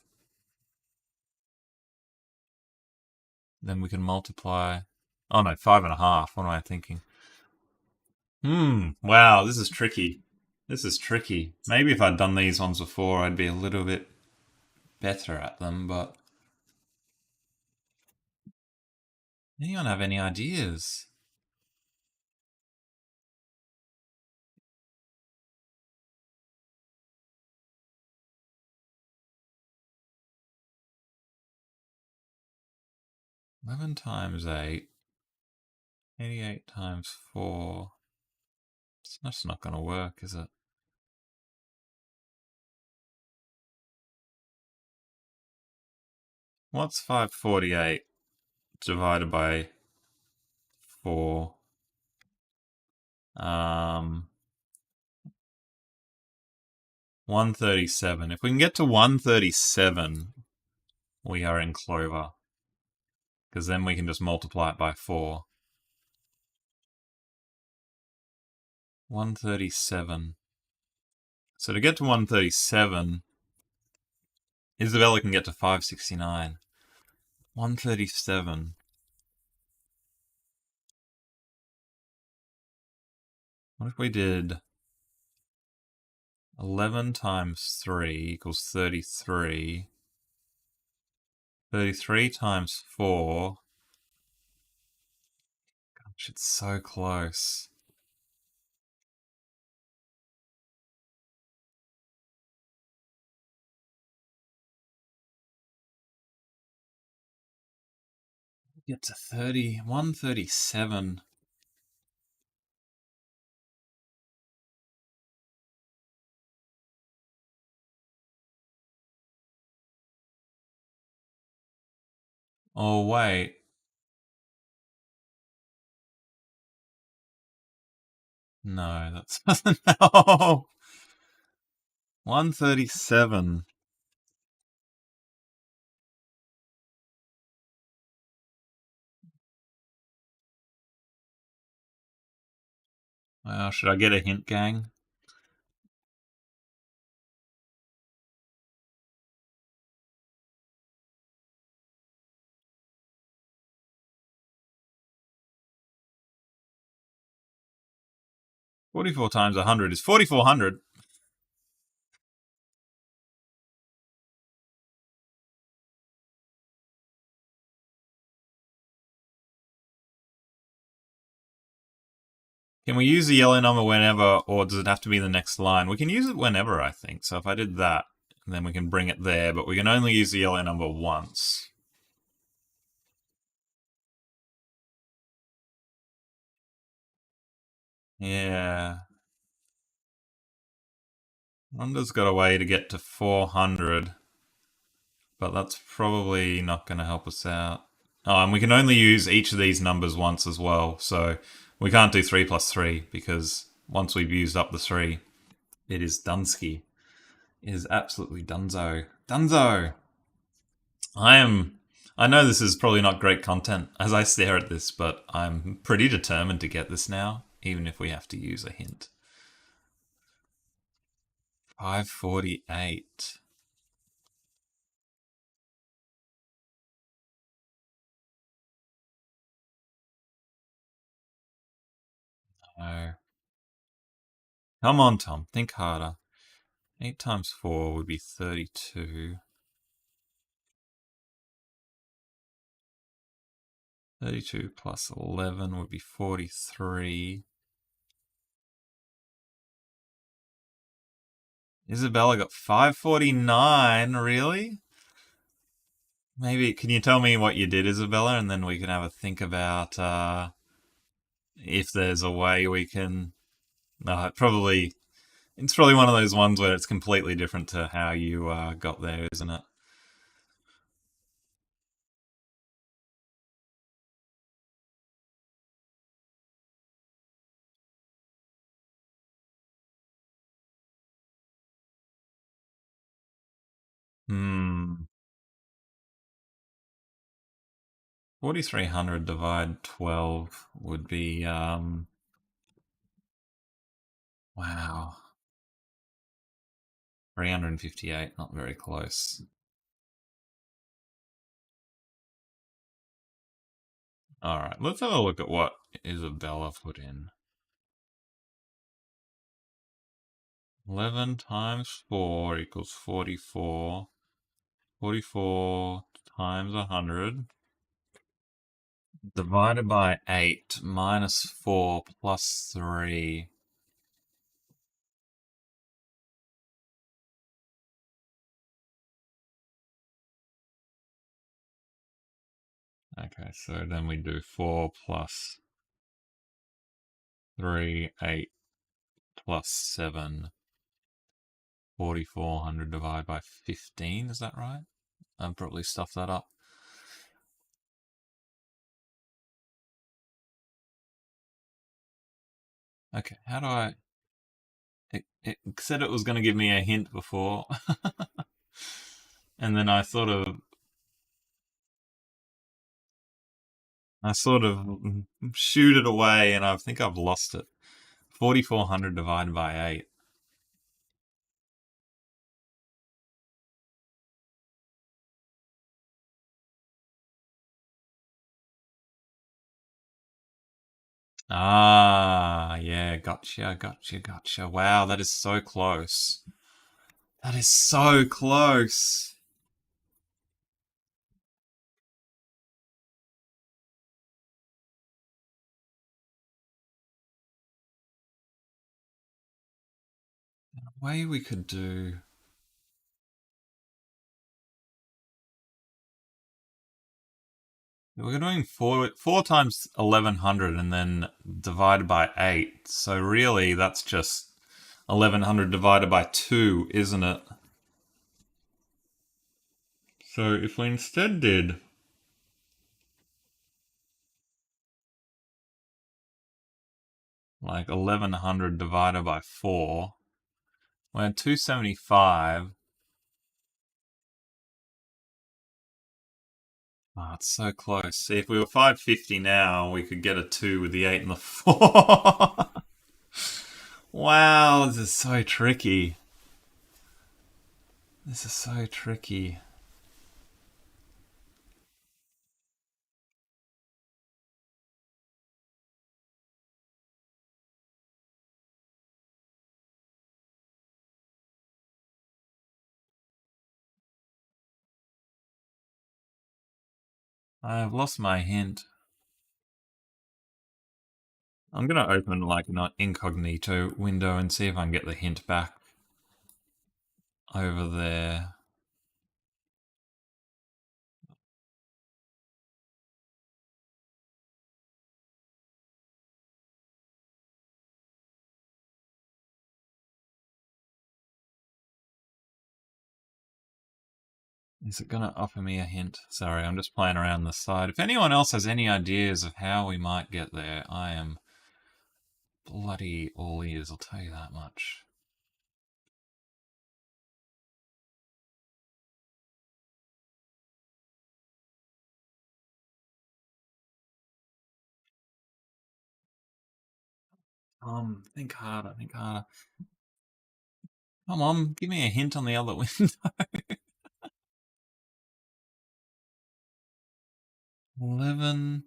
then we can multiply. Oh no, 5.5. What am I thinking? Wow, this is tricky. This is tricky. Maybe if I'd done these ones before, I'd be a little bit better at them, but... Anyone have any ideas? Eleven times 8. 88 times 4. It's just not going to work, is it? What's 548 divided by 4? 137. If we can get to 137, we are in clover. Because then we can just multiply it by 4. 137. So to get to 137, Isabella can get to 569. 137. What if we did 11 times 3 equals 33. 33 times 4. Gosh, it's so close. Get to 30. 137. Oh, wait. No, that doesn't help. 137. Well, should I get a hint, gang? $44 times 100 is 4,400. Can we use the yellow number whenever, or does it have to be the next line? We can use it whenever, I think. So if I did that, then we can bring it there, but we can only use the yellow number once. Yeah. Rhonda's got a way to get to 400, but that's probably not going to help us out. Oh, and we can only use each of these numbers once as well, so we can't do 3 plus 3, because once we've used up the 3, it is Dunsky. It is absolutely dunzo. Dunzo! I know this is probably not great content as I stare at this, but I'm pretty determined to get this now, even if we have to use a hint. 548. No. Come on, Tom. Think harder. 8 times 4 would be 32. 32 plus 11 would be 43. Isabella got 549, really? maybe can you tell me what you did, Isabella, and then we can have a think about if there's a way we can. Probably it's probably one of those ones where it's completely different to how you got there, isn't it? Hmm. 4,300 divide 12 would be wow, 358. Not very close. All right, let's have a look at what Isabella put in. 11 times 4 equals 44. 44 times 100 divided by 8 minus 4 plus 3. Okay, so then we do 4 plus 3, 8 plus 7. 4,400 divided by 15, is that right? I've probably stuffed that up. Okay, how do I... it said it was going to give me a hint before. And then I sort of shoot it away and I think I've lost it. 4,400 divided by 8. Ah, yeah, gotcha, gotcha, gotcha. Wow, that is so close. That is so close. Way we could do. We're doing four times 1,100 and then divided by 8. So really, that's just 1,100 divided by 2, isn't it? So if we instead did like 1,100 divided by 4, we're at 275. Oh, it's so close. See, if we were 550 now, we could get a 2 with the 8 and the 4. Wow, this is so tricky. This is so tricky. I've lost my hint. I'm going to open like an incognito window and see if I can get the hint back over there. Is it going to offer me a hint? Sorry, I'm just playing around the side. If anyone else has any ideas of how we might get there, I am bloody all ears, I'll tell you that much. Think harder, think harder. Come on, give me a hint on the other window. 11.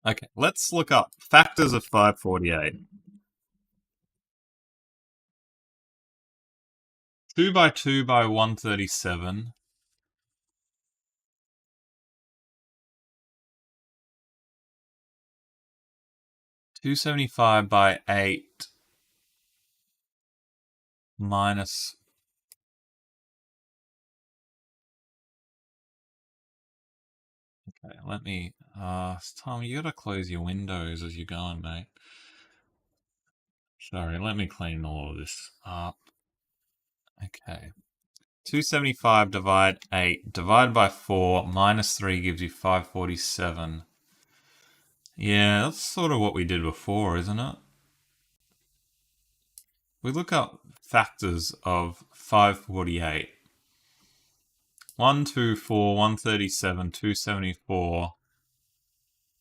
Okay, let's look up factors of 548. 2 by 2 by 137. 275 by 8 minus Okay, let me. Tom, you gotta close your windows as you're going, mate. Sorry, let me clean all of this up. Okay. 275 divide 8. Divide by 4. Minus 3 gives you 547. Yeah, that's sort of what we did before, isn't it? We look up factors of 548. 124, 137, 274,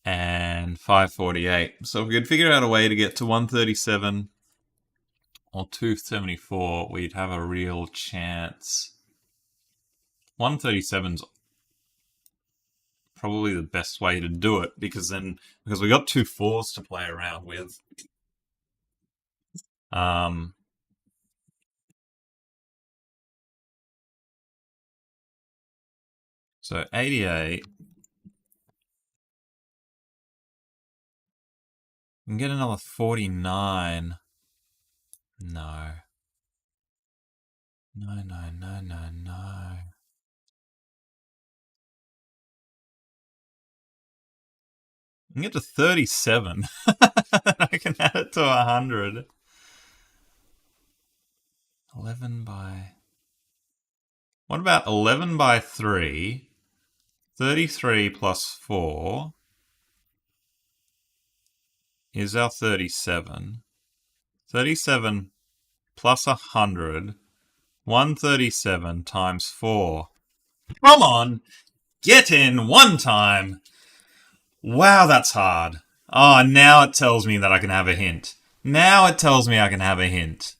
and 548. So if we could figure out a way to get to 137 or 274, we'd have a real chance. 137's probably the best way to do it because we got two fours to play around with. So 88. We can get another 49. No. No, no, no, no, no. I can get to 37. I can add it to 100. 11 by... What about 11 by 3? 33 plus 4 is our 37. 37 plus 100. 137 times 4. Come on! Get in one time! Wow, that's hard. Oh, now it tells me that I can have a hint. Now it tells me I can have a hint.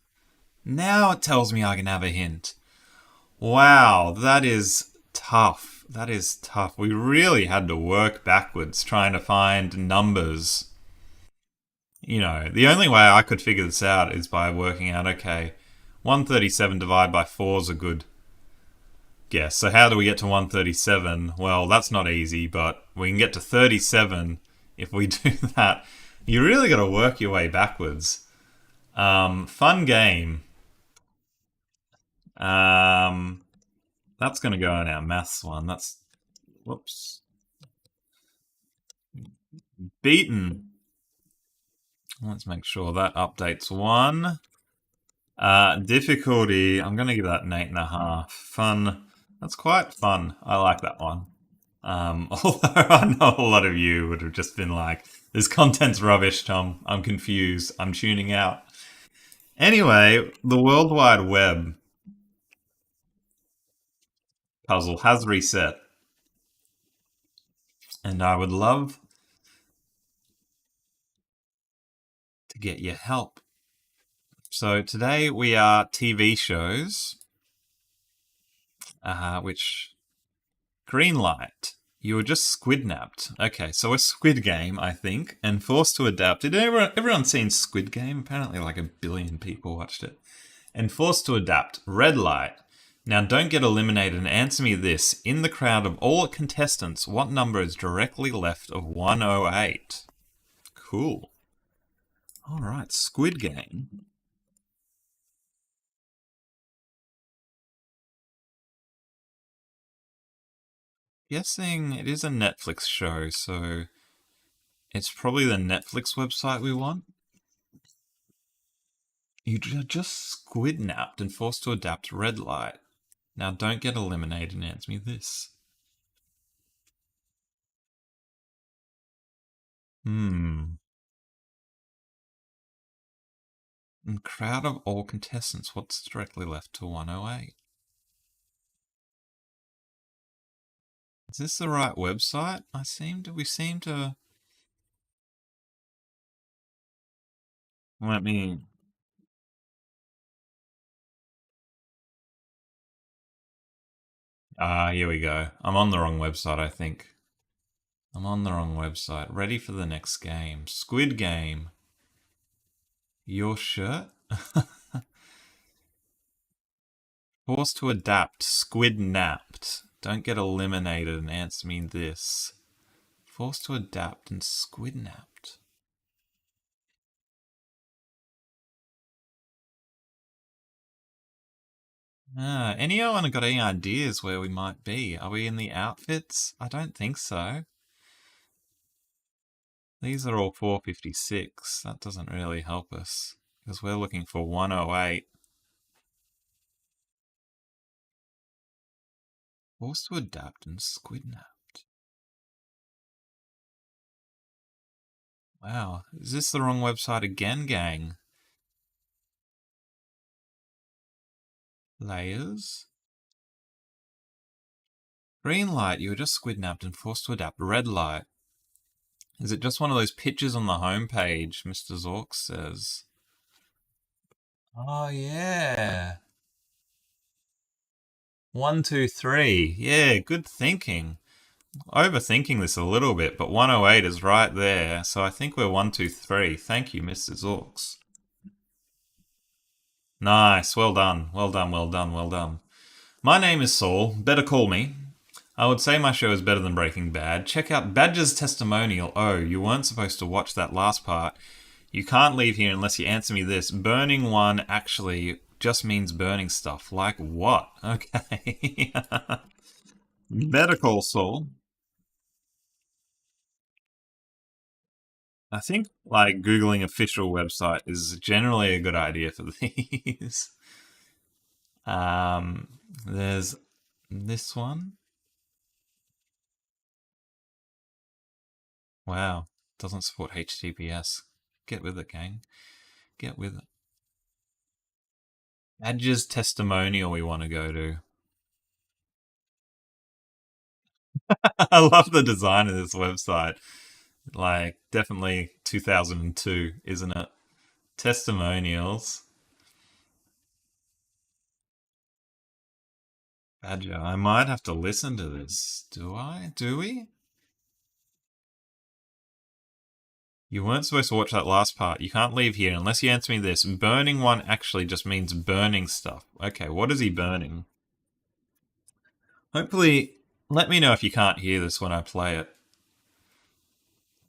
Now it tells me I can have a hint. Wow, that is tough. That is tough. We really had to work backwards trying to find numbers. You know, the only way I could figure this out is by working out, okay, 137 divided by 4 is a good guess. So how do we get to 137? Well, that's not easy, but we can get to 37 if we do that. You really got to work your way backwards. Fun game. That's going to go in our maths one. That's... Whoops. Beaten. Let's make sure that updates one. Difficulty. I'm going to give that an 8.5. Fun. That's quite fun. I like that one. Although I know a lot of you would have just been like, this content's rubbish, Tom. I'm confused. I'm tuning out. Anyway, the World Wide Web puzzle has reset. And I would love to get your help. So today we are TV shows, which... Green light. You were just squidnapped. Okay, so a Squid Game, I think, and Forced to Adapt. Did everyone seen Squid Game? Apparently like 1 billion people watched it. And Forced to Adapt. Red light. Now don't get eliminated and answer me this. In the crowd of all contestants, what number is directly left of 108? Cool. Alright, Squid Game. Guessing it is a Netflix show, so it's probably the Netflix website we want. You just squidnapped and forced to adapt red light. Now don't get eliminated and answer me this. In crowd of all contestants, what's directly left to 108? Is this the right website? We seem to... Let me... here we go. I'm on the wrong website, I think. I'm on the wrong website. Ready for the next game. Squid Game. Your shirt? Forced to adapt. Squid napped. Don't get eliminated and answer me this. Forced to adapt and squid napped. Anyone got any ideas where we might be? Are we in the outfits? I don't think so. These are all 456. That doesn't really help us because we're looking for 108. Forced to adapt and squidnapped. Wow, is this the wrong website again, gang? Layers. Green light, you were just squidnapped and forced to adapt. Red light. Is it just one of those pictures on the homepage, Mr. Zork says? Oh, yeah. 1, 2, 3. Yeah, good thinking. Overthinking this a little bit, but 108 is right there, so I think we're 1, 2, 3. Thank you, Mr. Zorks. Nice, well done, well done, well done, well done. My name is Saul, better call me. I would say my show is better than Breaking Bad. Check out Badger's testimonial. Oh, you weren't supposed to watch that last part. You can't leave here unless you answer me this. Burning one actually just means burning stuff. Like what? Okay. Better call Saul. I think like Googling official website is generally a good idea for these. There's this one. Wow, doesn't support HTTPS. Get with it, gang. Get with it. Badger's testimonial we want to go to. I love the design of this website. Like, definitely 2002, isn't it? Testimonials. Badger, I might have to listen to this. Do I? Do we? You weren't supposed to watch that last part. You can't leave here unless you answer me this. Burning one actually just means burning stuff. Okay, what is he burning? Hopefully, let me know if you can't hear this when I play it.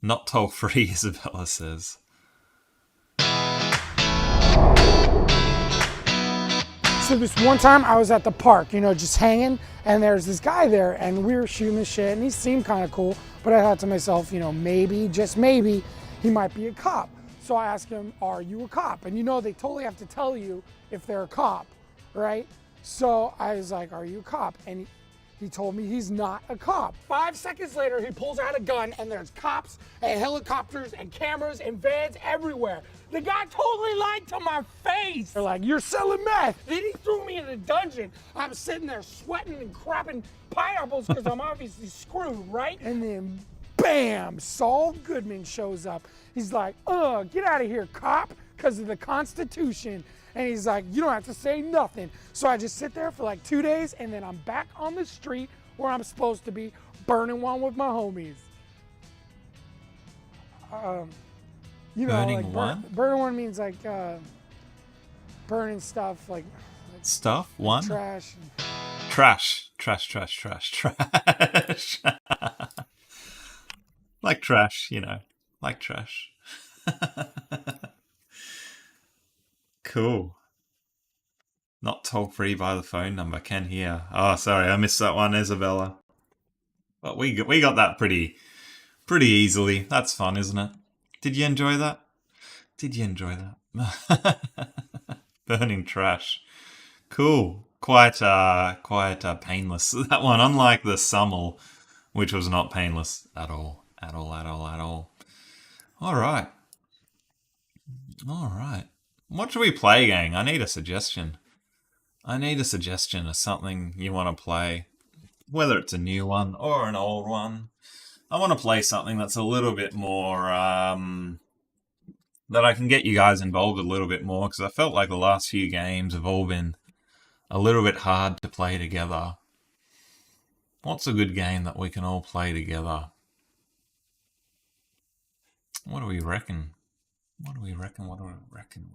Not toll free, Isabella says. So this one time I was at the park, just hanging, and there's this guy there, and we were shooting the shit, and he seemed kind of cool, but I thought to myself, maybe, just maybe, he might be a cop. So I asked him, are you a cop? And they totally have to tell you if they're a cop, right? So I was like, are you a cop? And he told me he's not a cop. 5 seconds later, he pulls out a gun, and there's cops and helicopters and cameras and vans everywhere. The guy totally lied to my face. They're like, you're selling meth. Then he threw me in a dungeon. I'm sitting there sweating and crapping pineapples because I'm obviously screwed, right? And then, bam, Saul Goodman shows up. He's like, get out of here, cop, because of the Constitution. And he's like, you don't have to say nothing. So I just sit there for like 2 days, and then I'm back on the street where I'm supposed to be, burning one with my homies. Burning like one? Burning one means like burning stuff, like Stuff? One? trash. Trash. Trash, trash, trash, trash. Like trash, like trash. Cool. Not toll free by the phone number. Can hear. Oh, sorry, I missed that one, Isabella. But we got that pretty easily. That's fun, isn't it? Did you enjoy that? Did you enjoy that? Burning trash. Cool. Quite painless. That one, unlike the Summel, which was not painless at all. At all, at all, at all. Alright. Alright. What should we play, gang? I need a suggestion. I need a suggestion of something you want to play. Whether it's a new one or an old one. I want to play something that's a little bit more, that I can get you guys involved a little bit more, because I felt like the last few games have all been a little bit hard to play together. What's a good game that we can all play together? What do we reckon? What do we reckon? What do we reckon?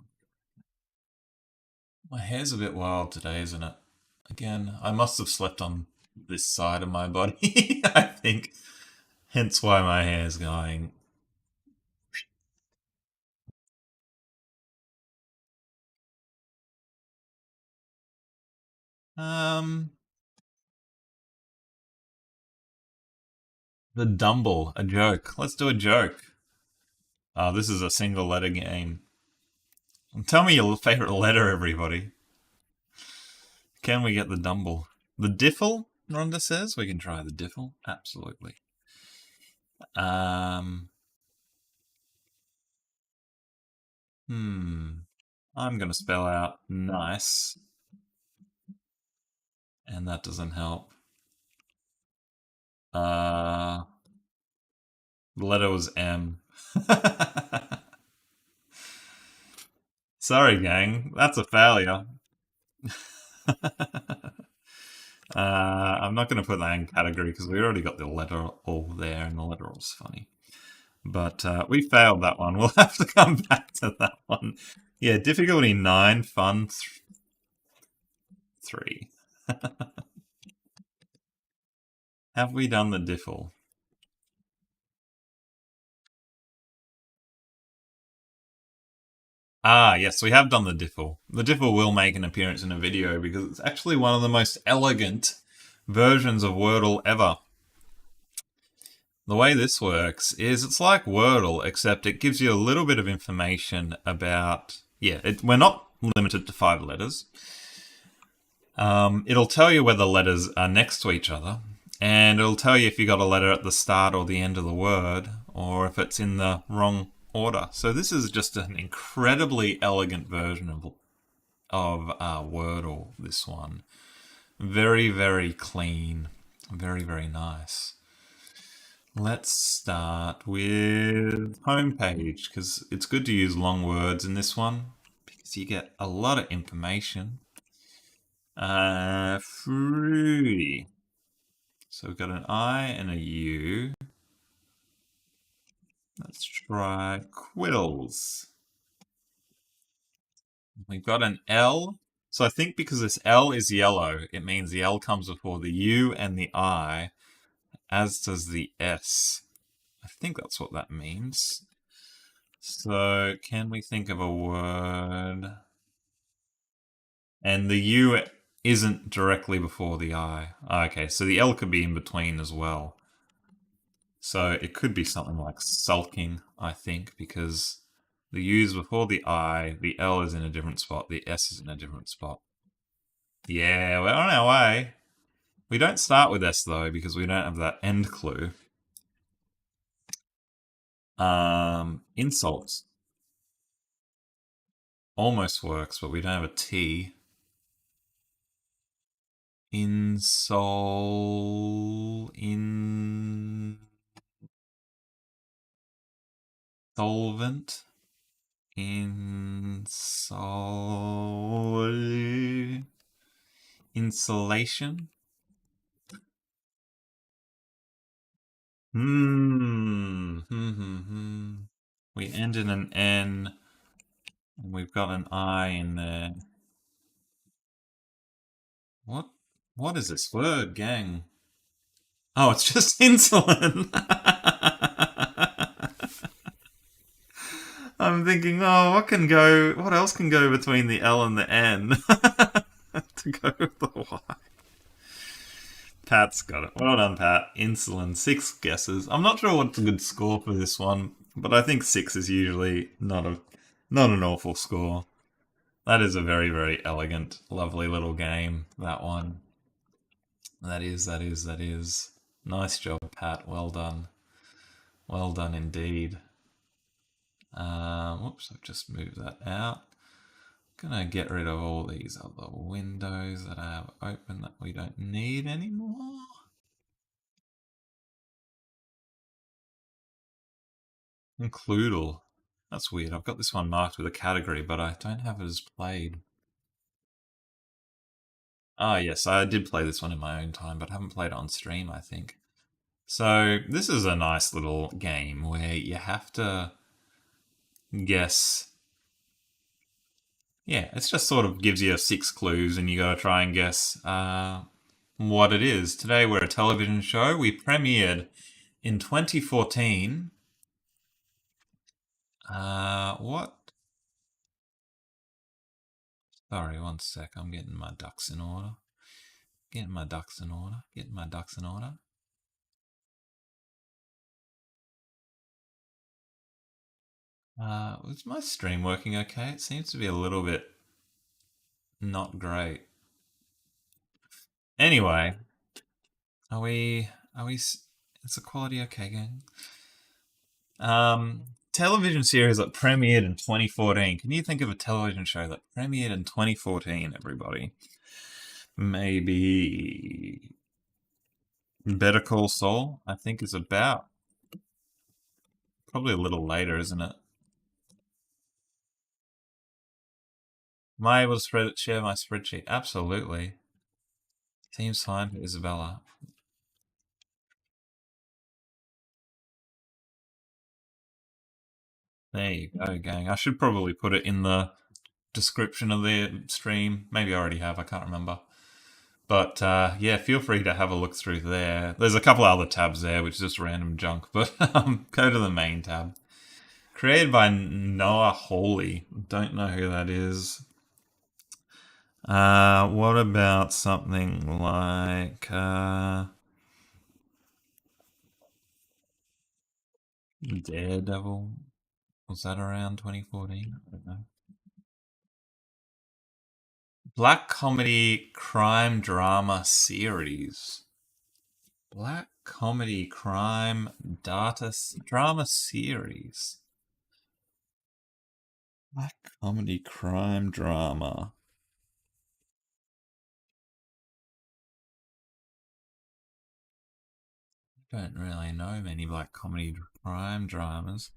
My hair's a bit wild today, isn't it? Again, I must have slept on this side of my body, I think. Hence why my hair's going. The Dumble, a joke. Let's do a joke. This is a single letter game. Tell me your favorite letter, everybody. Can we get the Dumble? The Diffle, Rhonda says. We can try the Diffle. Absolutely. I'm going to spell out nice, and that doesn't help. The letter was M. Sorry, gang. That's a failure. I'm not going to put that in category because we already got the letter all there, and the letter was funny. But we failed that one. We'll have to come back to that one. Yeah, difficulty 9, fun 3. Have we done the diffle? Ah, yes, we have done the diffle. The diffle will make an appearance in a video because it's actually one of the most elegant versions of Wordle ever. The way this works is it's like Wordle, except it gives you a little bit of information about... Yeah, we're not limited to 5 letters. It'll tell you whether letters are next to each other, and it'll tell you if you got a letter at the start or the end of the word, or if it's in the wrong order. So this is just an incredibly elegant version of Wordle, this one. Very, very clean. Very, very nice. Let's start with homepage, because it's good to use long words in this one, because you get a lot of information. Fruity. So we've got an I and a U. Let's try quills. We've got an L. So I think because this L is yellow, it means the L comes before the U and the I, as does the S. I think that's what that means. So can we think of a word? And the U isn't directly before the I. Okay, so the L could be in between as well. So it could be something like sulking, I think, because the U is before the I, the L is in a different spot, the S is in a different spot. Yeah, we're on our way. We don't start with S though, because we don't have that end clue. Insults. Almost works, but we don't have a T. Insolvent. Insulation. We end in an N, and we've got an I in there. What is this word, gang? Oh, it's just insulin. I'm thinking, oh, what else can go between the L and the N? To go with the Y. Pat's got it. Well done, Pat. Insulin. 6 guesses. I'm not sure what's a good score for this one, but I think 6 is usually not an awful score. That is a very, very elegant, lovely little game, that one. That is. Nice job, Pat. Well done. Well done indeed. Whoops, I've just moved that out. Gonna get rid of all these other windows that I have open that we don't need anymore. Includal. That's weird. I've got this one marked with a category, but I don't have it as played. Ah, yes, I did play this one in my own time, but I haven't played it on stream, I think. So, this is a nice little game where you have to guess. Yeah, it just sort of gives you 6 clues and you gotta try and guess what it is. Today we're a television show. We premiered in 2014. What? Sorry, one sec. I'm getting my ducks in order. Getting my ducks in order. Was my stream working okay? It seems to be a little bit not great. Anyway, are we? Are we? Is the quality okay, gang? Television series that premiered in 2014. Can you think of a television show that premiered in 2014? Everybody, maybe Better Call Saul. I think is about probably a little later, isn't it? Am I able to share my spreadsheet? Absolutely. Team sign for Isabella. There you go, gang. I should probably put it in the description of the stream. Maybe I already have. I can't remember. But yeah, feel free to have a look through there. There's a couple other tabs there, which is just random junk. But go to the main tab. Created by Noah Hawley. Don't know who that is. What about something like Daredevil? Was that around 2014? I don't know. Black comedy crime drama series. Black comedy crime drama series. Black comedy crime drama. Don't really know many black comedy crime dramas.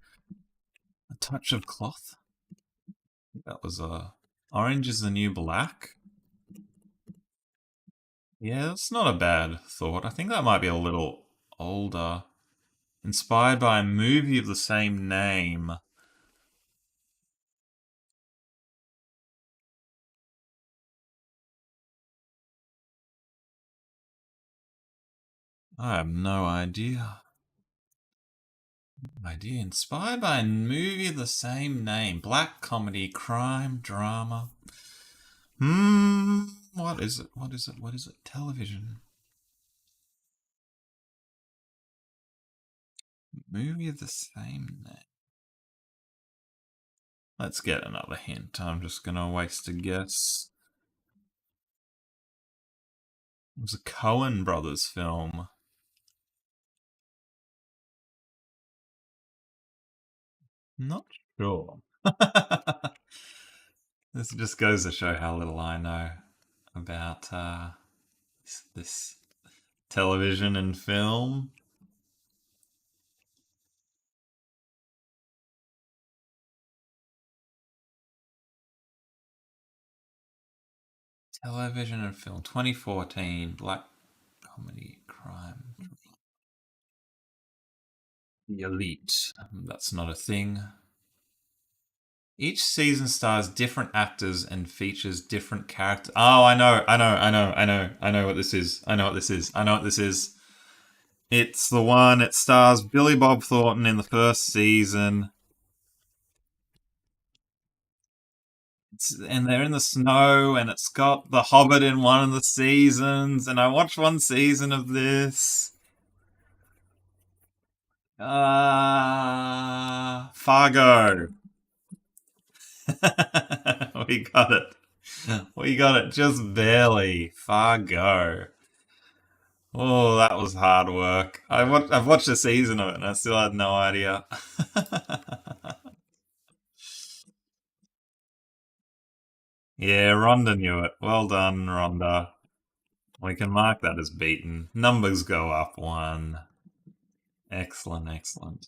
A Touch of Cloth. That was Orange is the New Black. Yeah, that's not a bad thought. I think that might be a little older. Inspired by a movie of the same name. I have no idea. Inspired by a movie of the same name. Black comedy, crime, drama. What is it? What is it? What is it? Television. Movie of the same name. Let's get another hint. I'm just gonna waste a guess. It was a Coen Brothers film. Not sure. This just goes to show how little I know about this television and film. Television and film. 2014. Black comedy crime. The Elite. That's not a thing. Each season stars different actors and features different characters. Oh, I know what this is. I know what this is. It's the one, it stars Billy Bob Thornton in the first season. And they're in the snow, and it's got The Hobbit in one of the seasons, and I watched one season of this. Fargo. We got it. We got it just barely. Fargo. Oh, that was hard work. I've watched a season of it and I still had no idea. Yeah, Rhonda knew it. Well done, Rhonda. We can mark that as beaten. Numbers go up one. Excellent, excellent.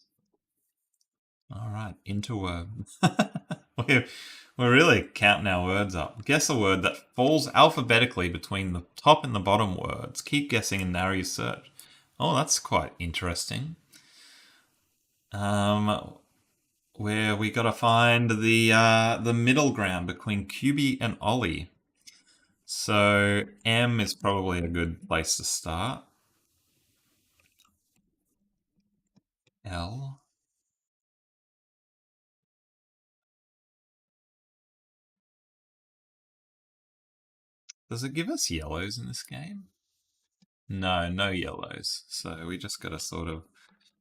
All right, interword. We're really counting our words up. Guess a word that falls alphabetically between the top and the bottom words. Keep guessing and narrow your search. Oh, that's quite interesting. Where we got to find the middle ground between QB and Ollie. So M is probably a good place to start. L. Does it give us yellows in this game? No, no yellows. So we just got to sort of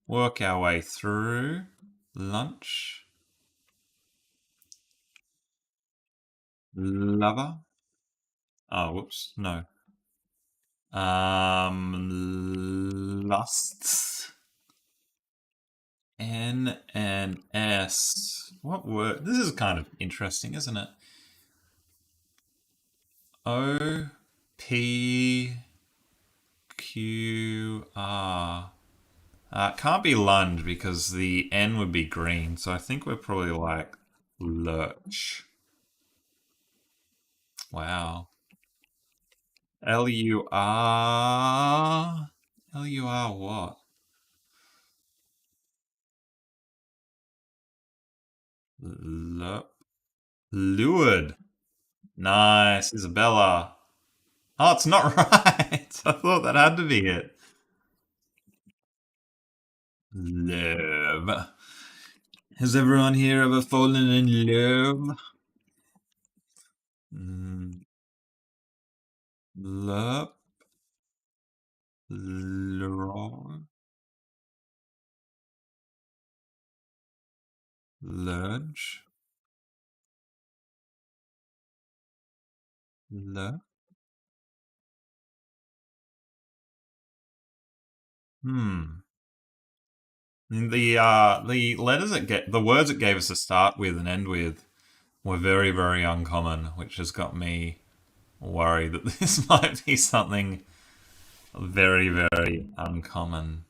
work our way through. Lunch. Lover. Oh, whoops. No. Lusts. N and S. What word? This is kind of interesting, isn't it? O P Q R. It can't be lunge because the N would be green, so I think we're probably like lurch. Wow. L-U-R. L-U-R what? Lured. Nice, Isabella. Oh, it's not right. I thought that had to be it. Love. Has everyone here ever fallen in love? Mm, love. Lure. Lurge. Love. Hmm. The letters it get the words it gave us to start with and end with were very, very uncommon, which has got me worried that this might be something very, very uncommon.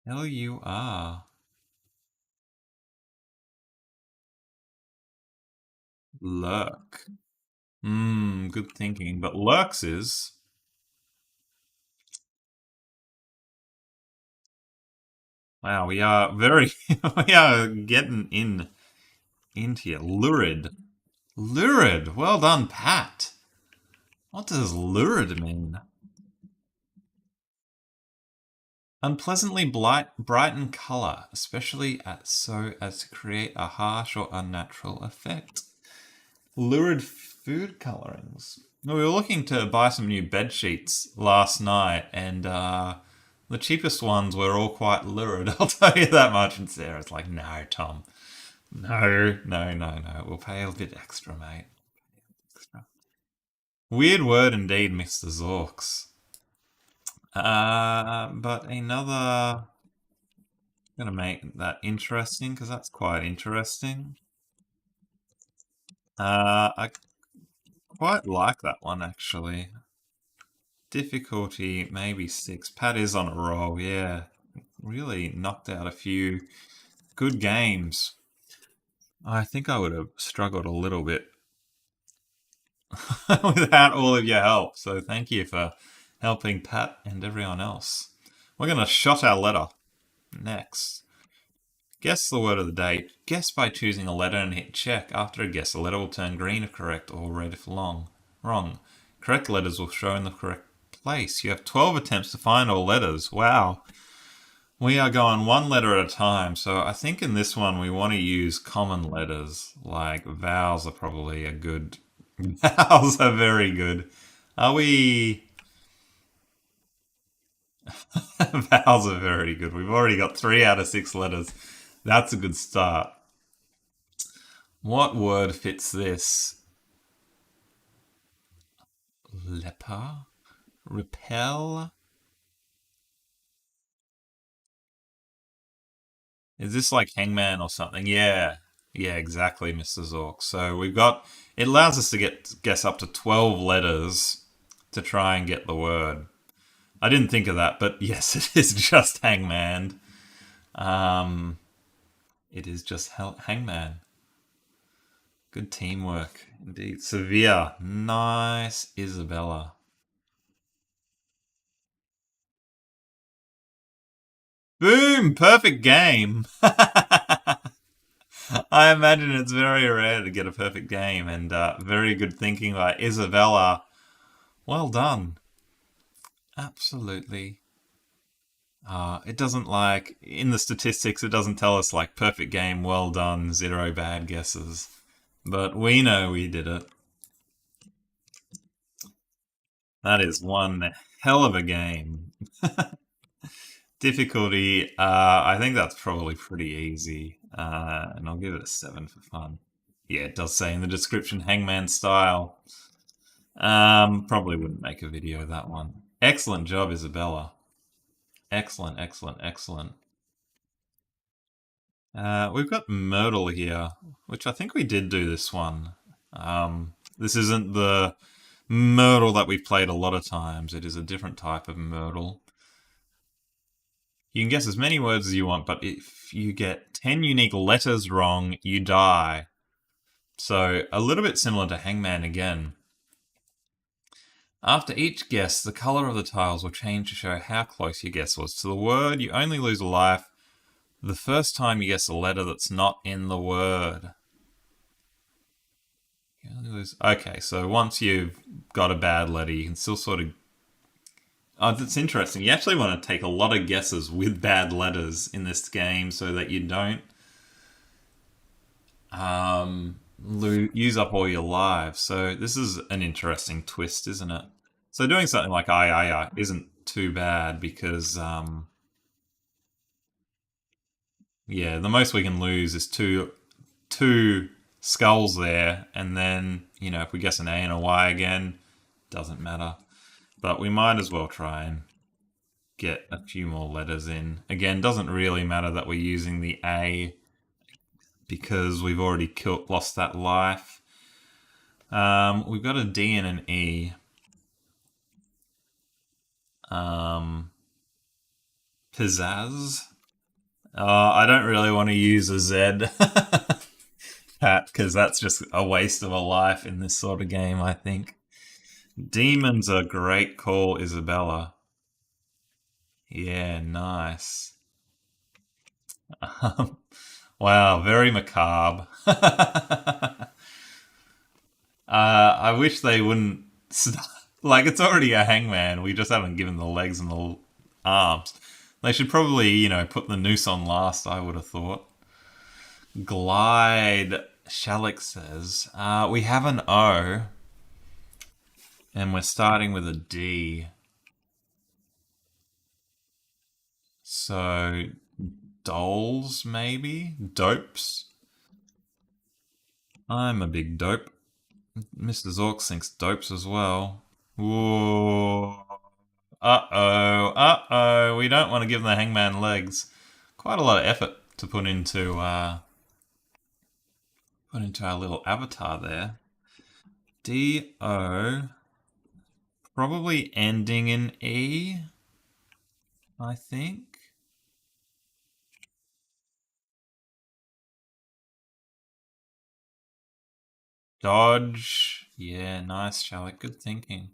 L-U-R. Lurk. Good thinking. But lurks is wow, we are very we are getting into here. Lurid. Lurid. Well done, Pat. What does lurid mean? Unpleasantly bright in colour, especially so as to create a harsh or unnatural effect. Lurid food colorings. We were looking to buy some new bed sheets last night, and the cheapest ones were all quite lurid. I'll tell you that much. And Sarah's like, "No, Tom, no, no, no, no. We'll pay a bit extra, mate." Extra. Weird word indeed, Mr. Zorks. But another. Gonna make that interesting because that's quite interesting. I quite like that one actually. Difficulty maybe 6. Pat is on a roll, yeah. Really knocked out a few good games. I think I would have struggled a little bit without all of your help. So thank you for helping Pat and everyone else. We're going to shot our letter next. Guess the word of the day. Guess by choosing a letter and hit check. After a guess, a letter will turn green if correct or red if wrong. Correct letters will show in the correct place. You have 12 attempts to find all letters. Wow. We are going one letter at a time, so I think in this one we want to use common letters. Like vowels are probably a good. Vowels are very good. Are we. Vowels are very good. We've already got 3 out of 6 letters. That's a good start. What word fits this? Leper? Repel? Is this like hangman or something? Yeah. Yeah, exactly, Mr. Zork. So we've got it allows us to guess up to 12 letters to try and get the word. I didn't think of that, but yes, it is just hangman. Um it is just hangman. Good teamwork indeed. Severe. Nice, Isabella. Boom! Perfect game. I imagine it's very rare to get a perfect game, and very good thinking by Isabella. Well done. Absolutely. It doesn't like, in the statistics, it doesn't tell us like perfect game, well done, 0 bad guesses. But we know we did it. That is one hell of a game. Difficulty, I think that's probably pretty easy. And I'll give it a 7 for fun. Yeah, it does say in the description Hangman style. Probably wouldn't make a video of that one. Excellent job, Isabella. Excellent, excellent, excellent. We've got Myrtle here, which I think we did do this one. This isn't the Myrtle that we've played a lot of times. It is a different type of Myrtle. You can guess as many words as you want, but if you get 10 unique letters wrong, you die. So, a little bit similar to Hangman again. After each guess, the colour of the tiles will change to show how close your guess was to the word. You only lose a life the first time you guess a letter that's not in the word. Okay, so once you've got a bad letter, you can still sort of... Oh, that's interesting. You actually want to take a lot of guesses with bad letters in this game so that you don't use up all your lives. So this is an interesting twist, isn't it? So doing something like I isn't too bad because, yeah, the most we can lose is two skulls there, and then, you know, if we guess an A and a Y again, doesn't matter. But we might as well try and get a few more letters in. Again, doesn't really matter that we're using the A because we've already lost that life. We've got a D and an E. Pizzazz. I don't really want to use a Z, Pat, because that's just a waste of a life in this sort of game, I think. Demon's a great call, Isabella. Yeah, nice. Wow, very macabre. I wish they wouldn't... Like, it's already a hangman. We just haven't given the legs and the arms. They should probably, you know, put the noose on last, I would have thought. Glide, Shalik says. We have an O. And we're starting with a D. So, dolls, maybe? Dopes? I'm a big dope. Mr. Zorks thinks dopes as well. Whoa. Uh-oh. Uh-oh. We don't want to give the hangman legs. Quite a lot of effort to put into our little avatar there. D-O. Probably ending in E, I think. Dodge. Yeah, nice, Shalik. Good thinking.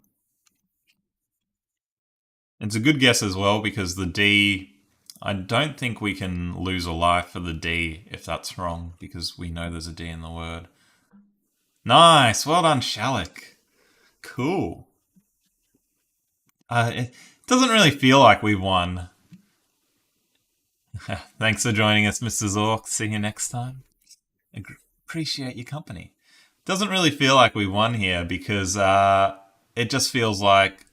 It's a good guess as well because the D, I don't think we can lose a life for the D if that's wrong because we know there's a D in the word. Nice. Well done, Shalik. Cool. It doesn't really feel like we won. Thanks for joining us, Mr. Zork. See you next time. Appreciate your company. Doesn't really feel like we won here because it just feels like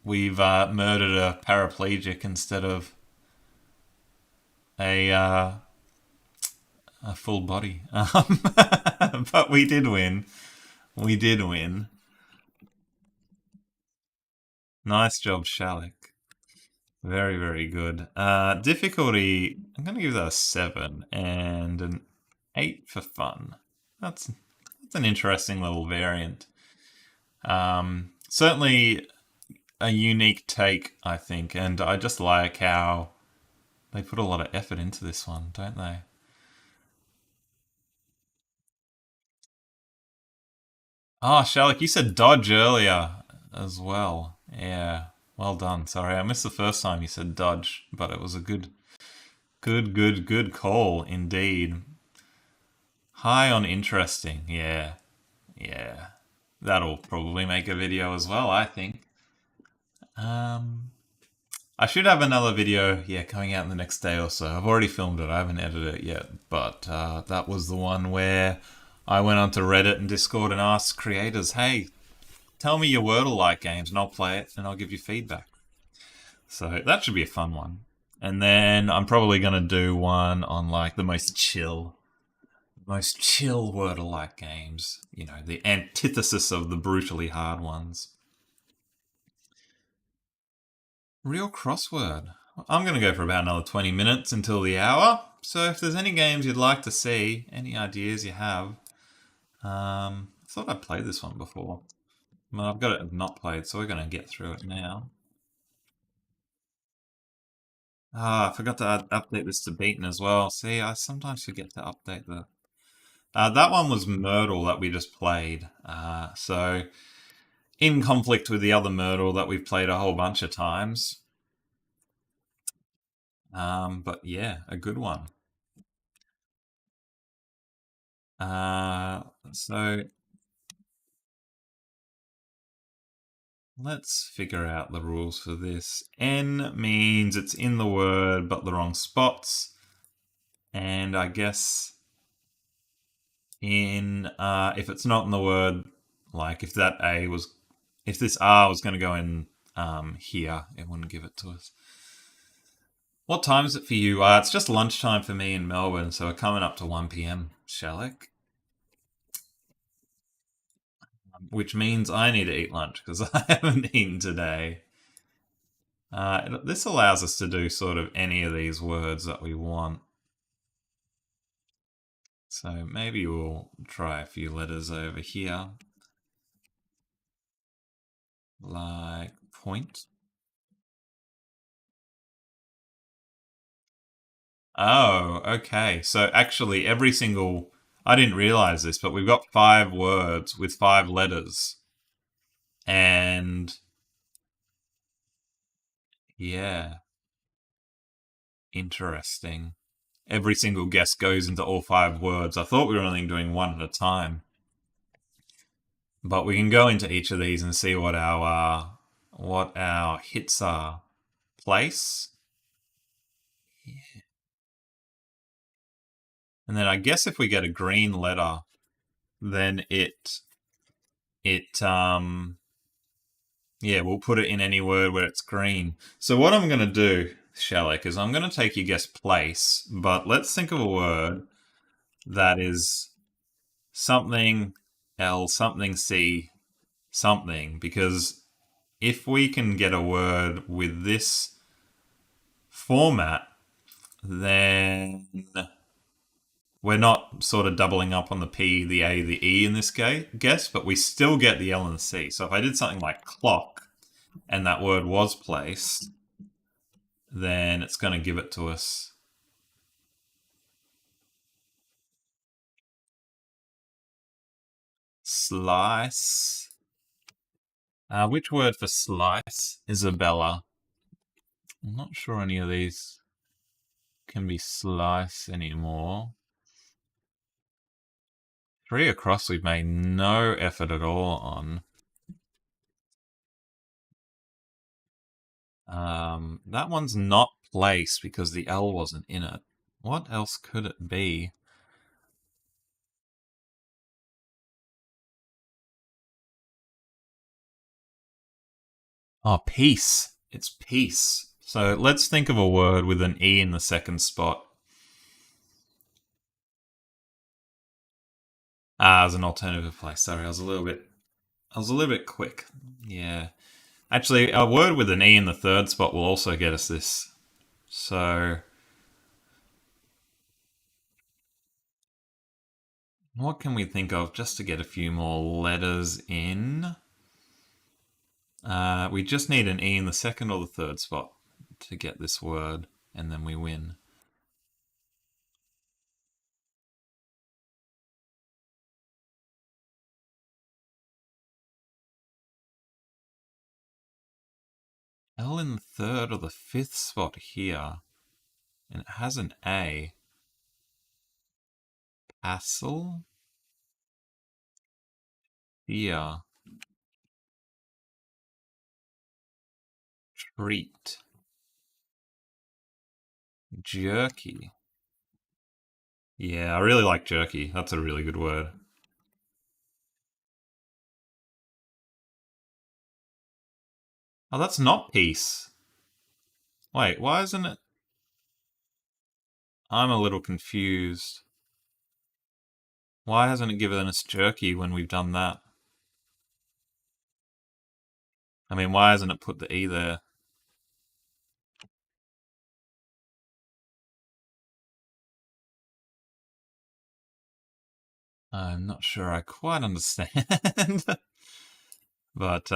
we've murdered a paraplegic instead of a full body. But we did win. We did win. Nice job, Shalik. Very, very good. Difficulty, I'm going to give that a 7 and an 8 for fun. That's an interesting little variant. Certainly a unique take, I think, and I just like how they put a lot of effort into this one, don't they? Oh, Shalik, you said dodge earlier as well. Yeah, well done. Sorry, I missed the first time you said dodge, but it was a good call indeed. High on interesting, yeah. Yeah. That'll probably make a video as well, I think. I should have another video, yeah, coming out in the next day or so. I've already filmed it, I haven't edited it yet, but that was the one where I went onto Reddit and Discord and asked creators, hey, tell me your Wordle-like games and I'll play it and I'll give you feedback. So that should be a fun one. And then I'm probably going to do one on like the most chill Wordle-like games. You know, the antithesis of the brutally hard ones. Real crossword. I'm going to go for about another 20 minutes until the hour. So if there's any games you'd like to see, any ideas you have, I thought I'd played this one before. Well, I've got it not played, so we're going to get through it now. I forgot to update this to beaten as well. See, I sometimes forget to update the... that one was Myrtle that we just played. So, in conflict with the other Myrtle that we've played a whole bunch of times. But yeah, a good one. So let's figure out the rules for this. N means it's in the word but the wrong spots. And I guess if it's not in the word, like if this R was going to go in here, it wouldn't give it to us. What time is it for you? It's just lunchtime for me in Melbourne, so we're coming up to 1 p.m. Shalek. Which means I need to eat lunch because I haven't eaten today. This allows us to do sort of any of these words that we want. So maybe we'll try a few letters over here. Like point. Oh, okay. So actually I didn't realize this, but we've got 5 words with 5 letters. And yeah, interesting. Every single guess goes into all 5 words. I thought we were only doing one at a time. But we can go into each of these and see what our hits are. Place. Yeah. And then I guess if we get a green letter, then we'll put it in any word where it's green. So what I'm going to do, Shalek, is I'm going to take your guess place, but let's think of a word that is something L, something C, something, because if we can get a word with this format, then we're not sort of doubling up on the P, the A, the E in this guess, but we still get the L and the C. So if I did something like clock and that word was placed, then it's going to give it to us. Slice. Which word for slice? Isabella. I'm not sure any of these can be slice anymore. 3 across we've made no effort at all on. That one's not place because the L wasn't in it. What else could it be? Oh, peace. It's peace. So let's think of a word with an E in the second spot. As an alternative place. Sorry, I was a little bit quick. Yeah. Actually, a word with an E in the third spot will also get us this. So what can we think of just to get a few more letters in? We just need an E in the second or the third spot to get this word, and then we win. L in the third or the fifth spot here, and it has an A. Passel? Here. Treat. Jerky. Yeah, I really like jerky. That's a really good word. Oh, that's not peace. Wait, why isn't it? I'm a little confused. Why hasn't it given us jerky when we've done that? I mean, why hasn't it put the E there? I'm not sure I quite understand. But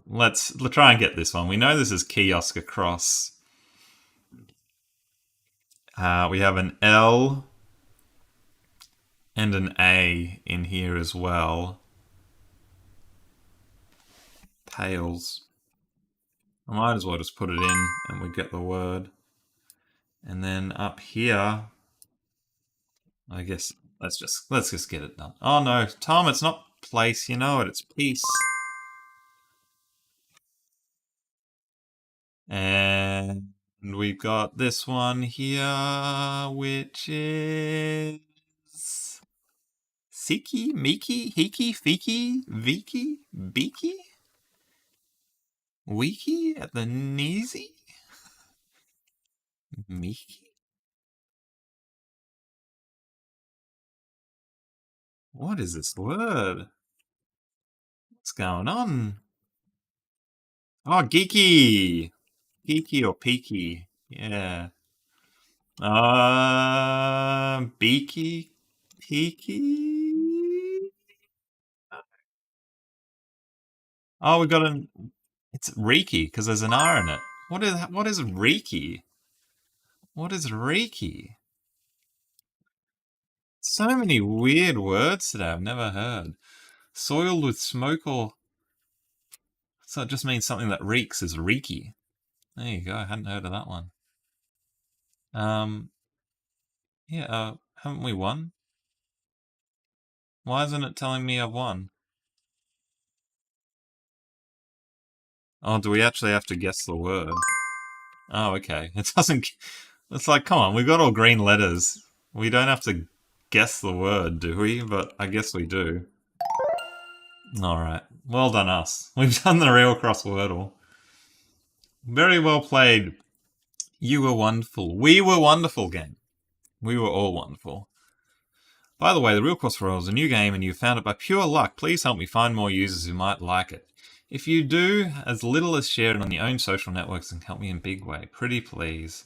let's try and get this one. We know this is kiosk across. We have an L and an A in here as well. Pails. I might as well just put it in and we get the word. And then up here, I guess let's just get it done. Oh no, Tom, it's not place, you know it, it's piece. And we've got this one here, which is Siki, Miki, Hiki, Fiki, Viki, Biki, Wiki at the Kneesy? Miki? What is this word? What's going on? Oh, geeky! Geeky or peaky. Yeah. Beaky? Peaky? Oh, we got an... It's Reiki, because there's an R in it. What is Reiki? What is Reiki? So many weird words today I've never heard. Soiled with smoke or... So it just means something that reeks is reeky. There you go, I hadn't heard of that one. Yeah, haven't we won? Why isn't it telling me I've won? Oh, do we actually have to guess the word? Oh, okay. It doesn't... It's like, come on, we've got all green letters. We don't have to guess the word, do we? But I guess we do. Alright. Well done us. We've done the real cross Wordle. Very well played. You were wonderful. We were wonderful, game. We were all wonderful. By the way, the Real Cross Wordle is a new game and you found it by pure luck. Please help me find more users who might like it. If you do, as little as share it on your own social networks and help me in a big way. Pretty please.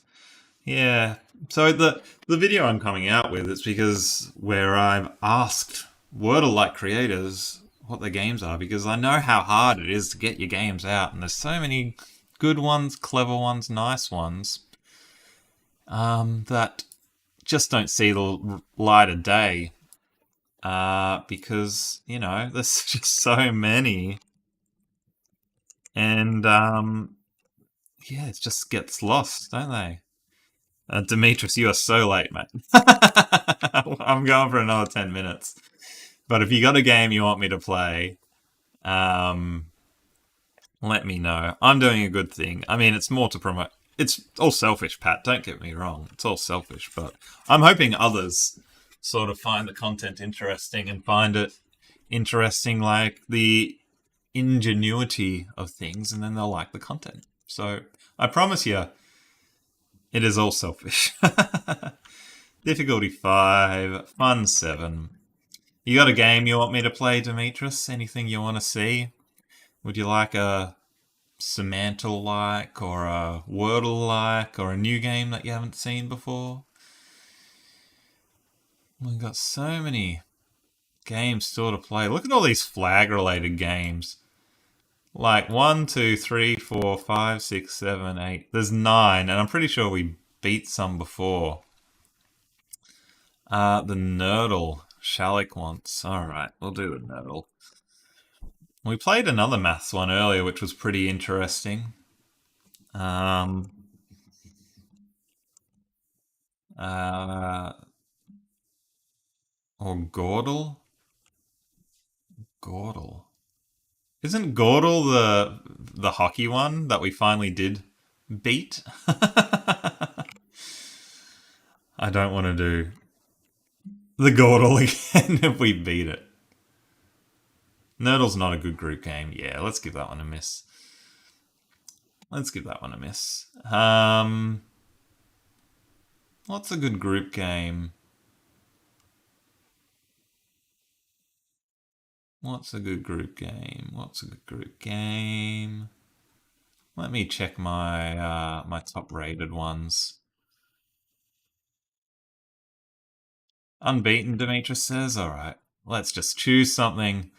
Yeah. So the video I'm coming out with is because where I've asked Wordle-like creators what their games are, because I know how hard it is to get your games out, and there's so many good ones, clever ones, nice ones that just don't see the light of day because, you know, there's just so many. And, yeah, it just gets lost, don't they? Demetrius, you are so late, mate. I'm going for another 10 minutes. But if you got a game you want me to play, let me know. I'm doing a good thing. I mean, it's more to promote. It's all selfish, Pat. Don't get me wrong. It's all selfish. But I'm hoping others sort of find the content interesting and find it interesting, like the ingenuity of things, and then they'll like the content. So I promise you, it is all selfish. Difficulty 5, fun 7. You got a game you want me to play, Demetrius? Anything you want to see? Would you like a Semantle-like, or a Wordle-like, or a new game that you haven't seen before? We've got so many games still to play. Look at all these flag-related games. Like 1, 2, 3, 4, 5, 6, 7, 8. There's 9, and I'm pretty sure we beat some before. The Nerdle. Shalik once. Alright, we'll do the Nerdle. We played another maths one earlier, which was pretty interesting. Or Gordle? Gordle. Isn't Gordle the hockey one that we finally did beat? I don't want to do the Gordle again if we beat it. Nerdle's not a good group game. Yeah, let's give that one a miss. Let's give that one a miss. What's a good group game? What's a good group game? What's a good group game? Let me check my top rated ones. Unbeaten, Demetrius says. All right, let's just choose something.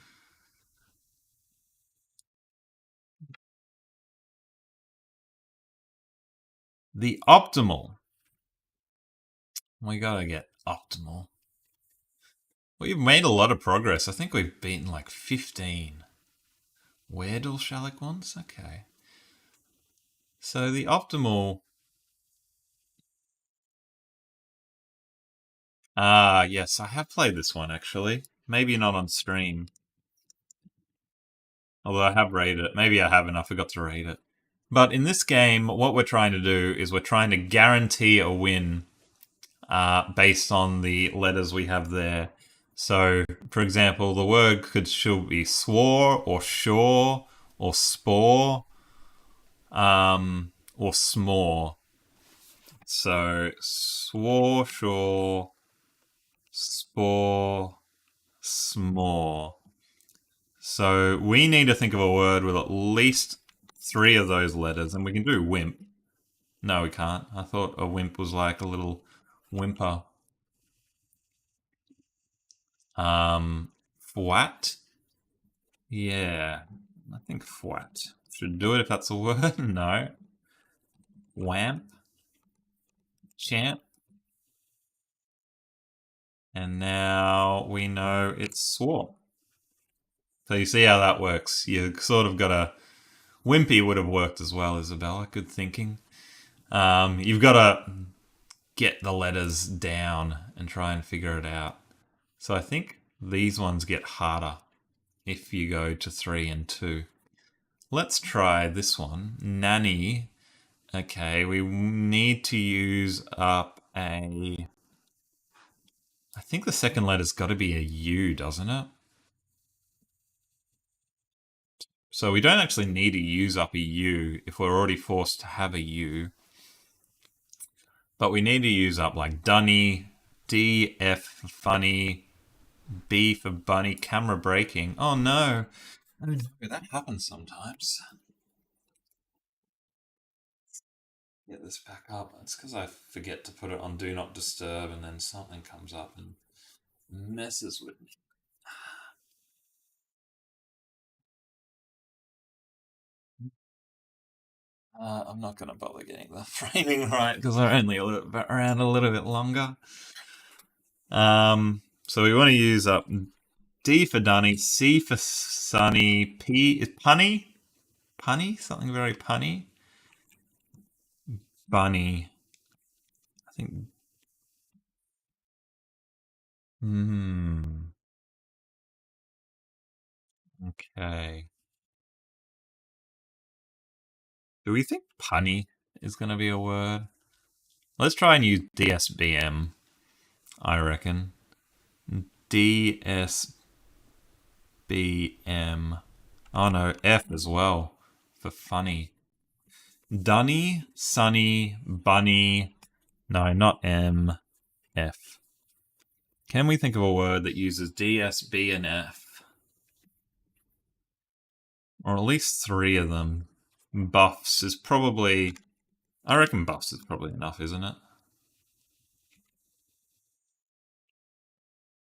The optimal. We gotta get optimal. We've made a lot of progress. I think we've beaten like 15 Wordle Shallak ones. Okay. So the optimal. Ah, yes, I have played this one actually. Maybe not on stream. Although I have rated it. Maybe I haven't. I forgot to rate it. But in this game, what we're trying to do is we're trying to guarantee a win based on the letters we have there. So, for example, the word should be swore or sure or spore or smore. So, swore, sure, spore, smore. So we need to think of a word with at least 3 of those letters, and we can do wimp. No, we can't. I thought a wimp was like a little whimper. Fwat? Yeah, I think fwat. Should do it if that's a word. No. Wamp? Champ? And now we know it's swore. So you see how that works. You sort of got a... Wimpy would have worked as well, Isabella. Good thinking. You've got to get the letters down and try and figure it out. So I think these ones get harder if you go to 3 and 2. Let's try this one. Nanny. Okay, we need to use up a... I think the second letter's got to be a U, doesn't it? So we don't actually need to use up a U if we're already forced to have a U. But we need to use up like Dunny, D, F for funny, B for bunny, camera breaking. Oh no. That happens sometimes. Get this back up. It's because I forget to put it on Do Not Disturb and then something comes up and messes with me. I'm not going to bother getting the framing right because we're only around a little bit longer. So we want to use up D for Dunny, C for Sunny, P is punny? Punny? Something very punny? Bunny. I think. Okay. Do we think punny is going to be a word? Let's try and use DSBM, I reckon. DSBM. Oh no, F as well for funny. Dunny, Sunny, Bunny. No, not M. F. Can we think of a word that uses DSB and F? Or at least 3 of them. Buffs is probably... I reckon buffs is probably enough, isn't it?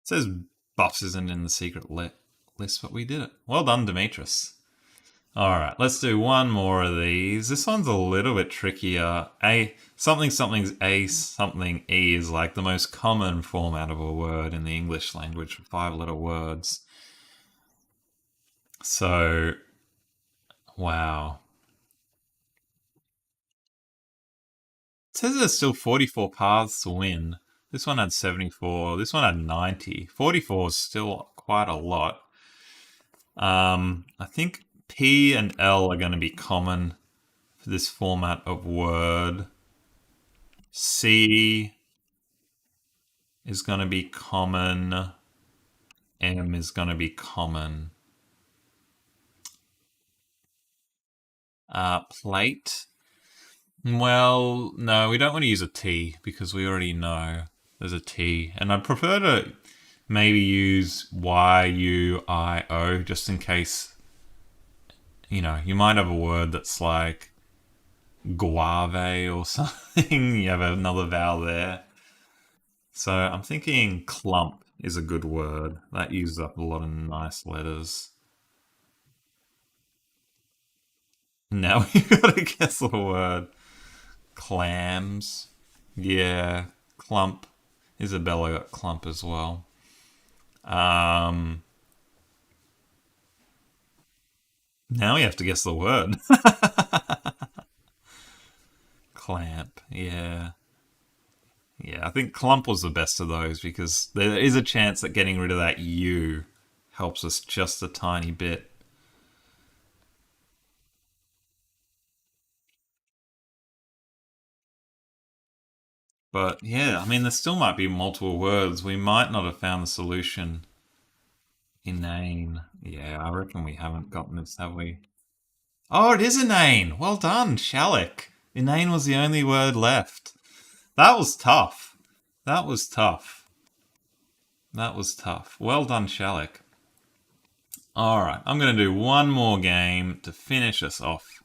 It says buffs isn't in the secret list, but we did it. Well done, Demetrius. Alright, let's do one more of these. This one's a little bit trickier. Something's A, something E is like the most common format of a word in the English language for 5-letter words. So, wow. It says there's still 44 paths to win. This one had 74. This one had 90. 44 is still quite a lot. I think P and L are going to be common for this format of word. C is going to be common. M is going to be common. Plate. Well, no, we don't want to use a T because we already know there's a T. And I'd prefer to maybe use YUIO just in case, you might have a word that's like guave or something. You have another vowel there. So I'm thinking clump is a good word. That uses up a lot of nice letters. Now we've got to guess the word. Clams. Yeah, clump. Isabella got clump as well. Um, Now we have to guess the word. Clamp. Yeah. Yeah, I think clump was the best of those because there is a chance that getting rid of that U helps us just a tiny bit. But yeah, I mean, there still might be multiple words. We might not have found the solution. Inane. Yeah, I reckon we haven't gotten this, have we? Oh, it is inane. Well done, Shallick. Inane was the only word left. That was tough. That was tough. That was tough. Well done, Shallick. All right, I'm going to do one more game to finish us off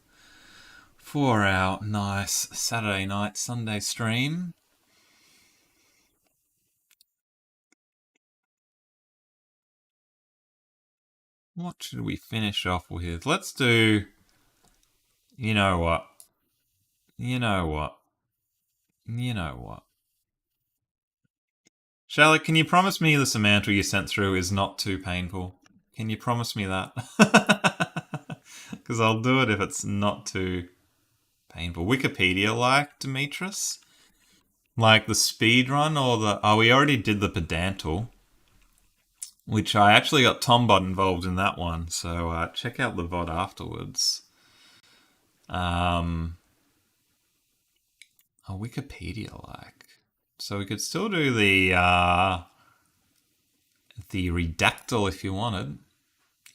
for our nice Saturday night, Sunday stream. What should we finish off with? Let's do. You know what? You know what? You know what? Charlotte, can you promise me the Semantle you sent through is not too painful? Can you promise me that? Because I'll do it if it's not too painful. Wikipedia like, Demetris? Like the speed run or the. Oh, we already did the Pedantal, which I actually got Tombot involved in that one. So check out the VOD afterwards. Um, a Wikipedia like. So we could still do the redactyl if you wanted.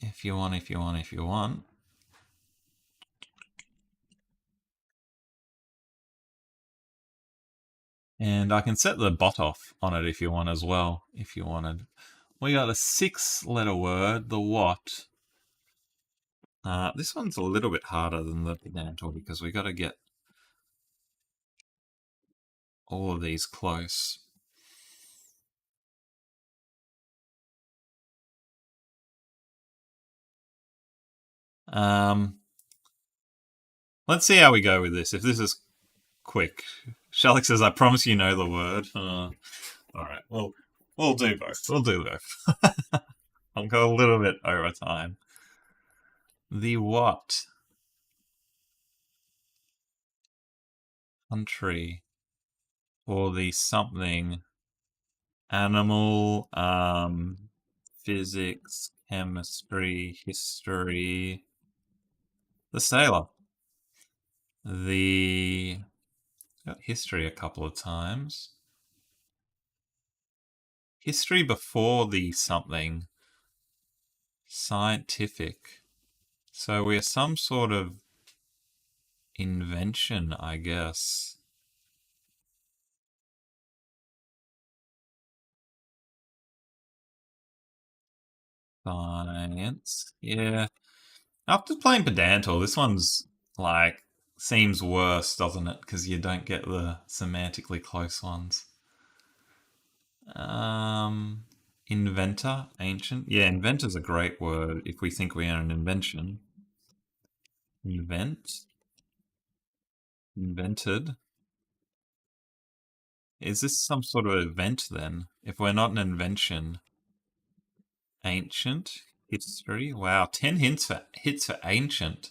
If you want. And I can set the bot off on it if you want as well, if you wanted. We got a 6-letter word, the what. This one's a little bit harder than the pedantal because we got to get all of these close. Let's see how we go with this. If this is quick, Shalix says, "I promise you know the word." All right, well, we'll do both. We'll do both. I'll go a little bit over time. The what? Country. Or the something. Animal. Physics, chemistry, history. The sailor. The got history a couple of times. History before the something. Scientific. So we're some sort of invention, I guess. Science. Yeah. After playing Pedantal, this one's like seems worse, doesn't it? Because you don't get the semantically close ones. Um, Inventor, ancient. Yeah, inventor's a great word if we think we are an invention. Invent, invented. Is this some sort of event then? If we're not an invention, ancient history. Wow, 10 hits for ancient.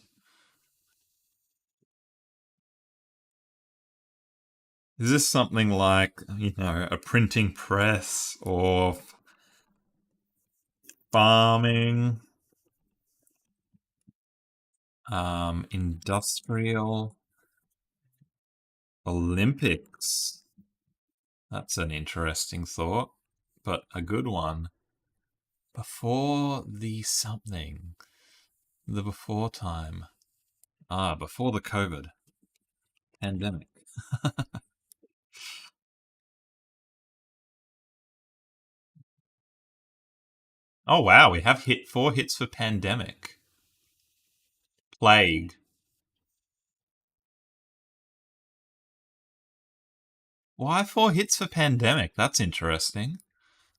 Is this something like a printing press or farming? Industrial Olympics. That's an interesting thought, but a good one. Before the something. The before time. Before the COVID. Pandemic. Oh wow, we have hit 4 hits for pandemic. Plague. Why 4 hits for pandemic? That's interesting.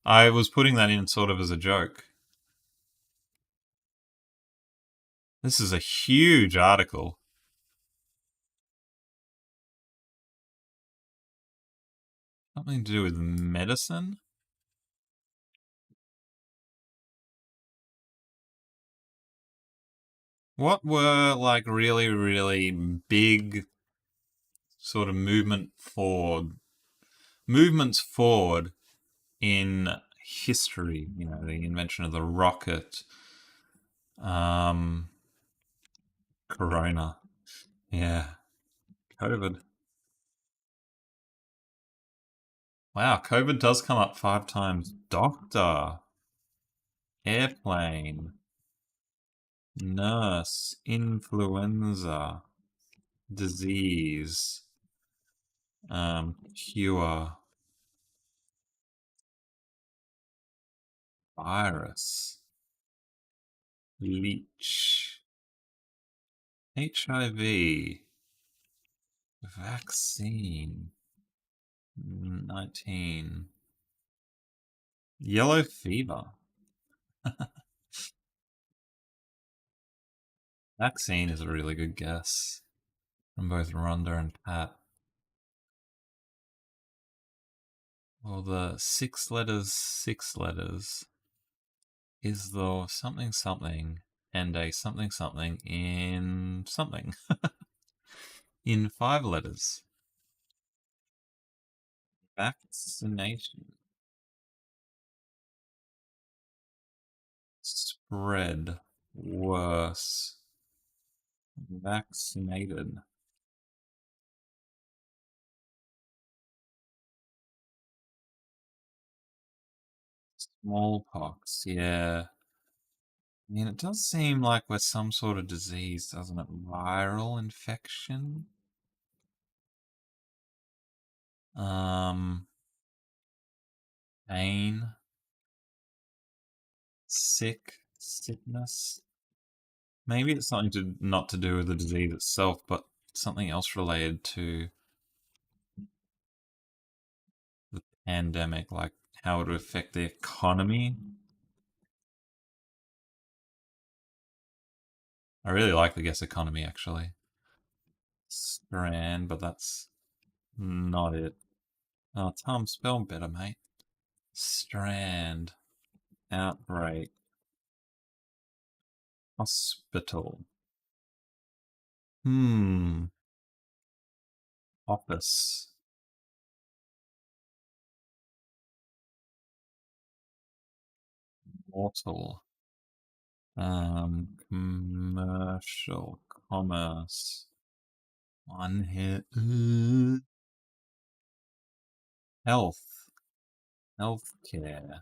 I was putting that in sort of as a joke. This is a huge article. Something to do with medicine? What were like really, really big sort of movements forward in history? You know, the invention of the rocket, um, Corona. Yeah, COVID. Wow, COVID does come up 5 times. Doctor, airplane, nurse, influenza, disease, cure, virus, leech, HIV, vaccine, 19, yellow fever. Vaccine is a really good guess from both Rhonda and Pat. Well, the 6 letters is the something something and a something something in something in 5 letters. Vaccination. Spread. Worse. Vaccinated. Smallpox. Yeah. I mean, it does seem like we're some sort of disease, doesn't it? Viral infection. Um, pain. Sickness. Maybe it's something to not to do with the disease itself, but something else related to the pandemic, like how it would affect the economy. I really like the guess economy actually. Strand, but that's not it. Oh, Tom, spell better, mate. Strand. Outbreak. Hospital. Office. Mortal. Commercial. Commerce. One hit. Health. Healthcare.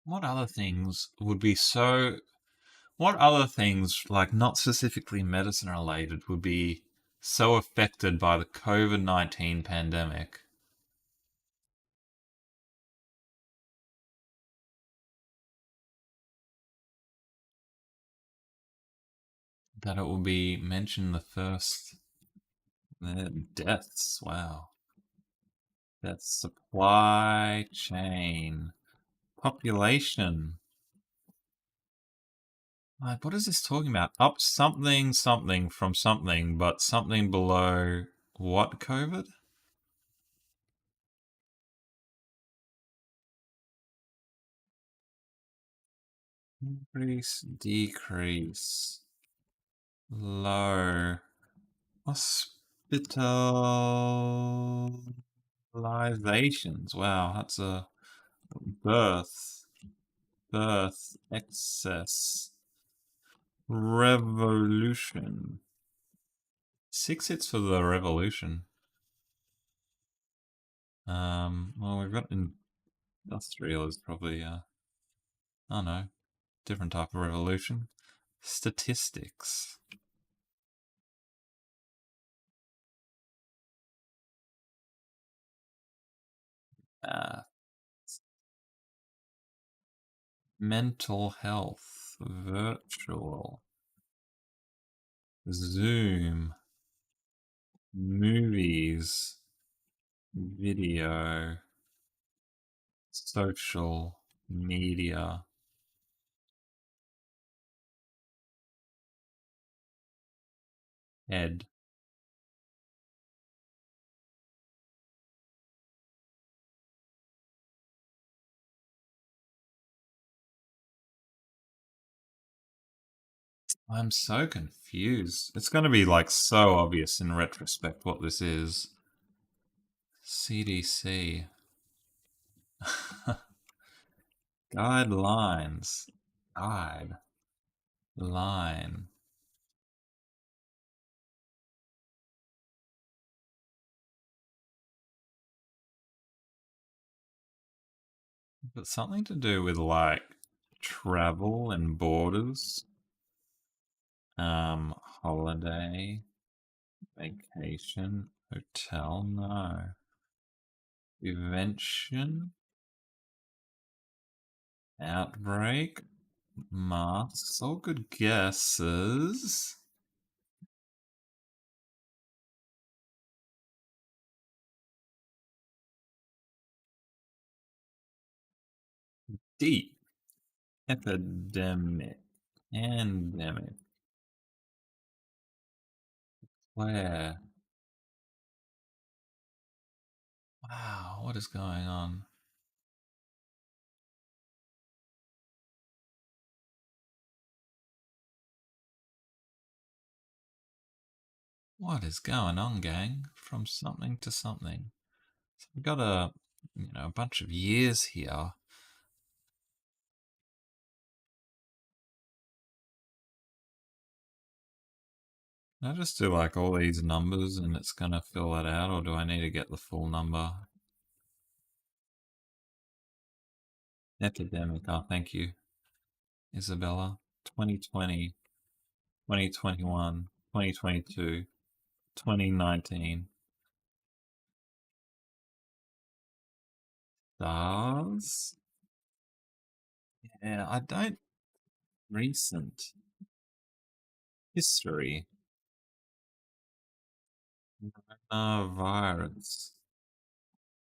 What other things would be so. What other things, like not specifically medicine related, would be so affected by the COVID-19 pandemic that it will be mentioned the first? Deaths, wow. That's supply chain. Population. Like, what is this talking about? Up something something from something, but something below what COVID? Increase, decrease, low, hospitalizations. Wow, that's a birth, excess, revolution. 6 hits for the revolution. Well, we've got industrial is probably, oh no, different type of revolution. Statistics. Uh, mental health, virtual, Zoom, movies, video, social media, ed. I'm so confused. It's going to be like so obvious in retrospect what this is. CDC. Guidelines. Guide. Line. But something to do with like travel and borders. Holiday. Vacation. Hotel. No. Prevention. Outbreak. Masks. All good guesses. D. Epidemic. Pandemic. Where? Wow, what is going on? What is going on, gang? From something to something. So we've got a bunch of years here. Can I just do like all these numbers and it's gonna fill that out, or do I need to get the full number? Epidemic, oh thank you, Isabella. 2020, 2021, 2022, 2019. SARS? Yeah, I don't. Recent. History. Coronavirus.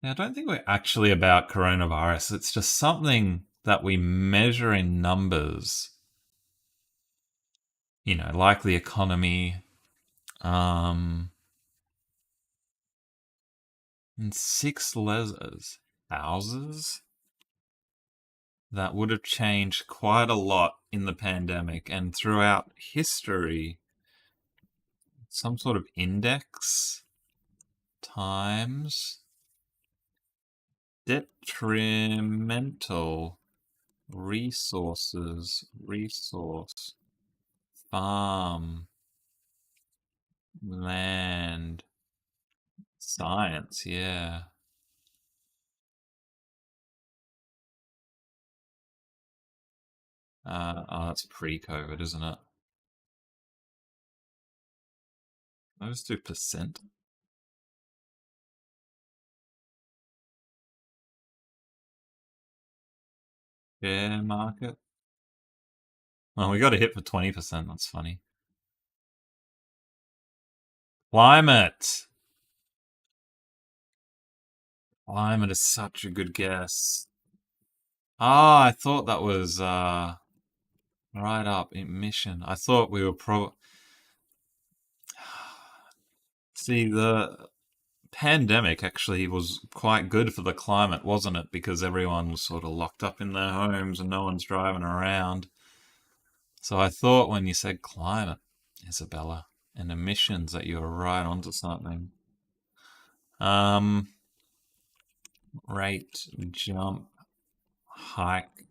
Yeah, I don't think we're actually about coronavirus. It's just something that we measure in numbers, like the economy, um, in 6 letters, houses. That would have changed quite a lot in the pandemic and throughout history. Some sort of index, times, detrimental, resources, resource, farm, land, science, yeah. Oh, that's pre-COVID, isn't it? I just do percent. Share market. Well, we got a hit for 20%. That's funny. Climate. Climate is such a good guess. Ah, I thought that was right up emission. I thought we were See, the pandemic actually was quite good for the climate, wasn't it? Because everyone was sort of locked up in their homes and no one's driving around. So I thought when you said climate, Isabella, and emissions that you were right onto something. Um, rate, jump, hike.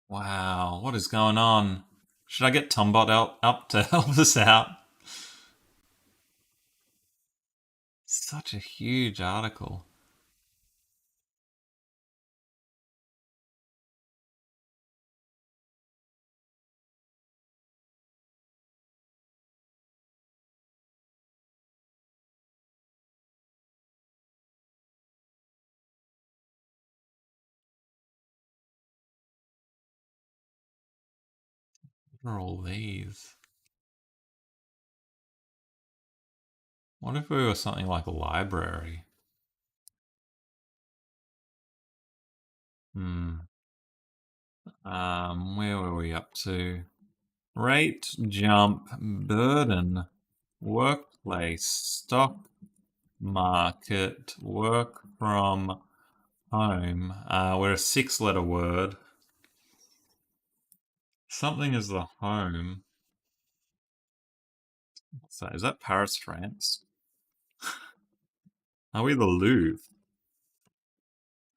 Wow, what is going on? Should I get Tombot up to help us out? Such a huge article. What are all these? What if we were something like a library? Hmm. Where were we up to? Rate, jump, burden, workplace, stock market, work from home. We're a six-letter word. Something is the home. What's that? Is that Paris, France? Are we the Louvre?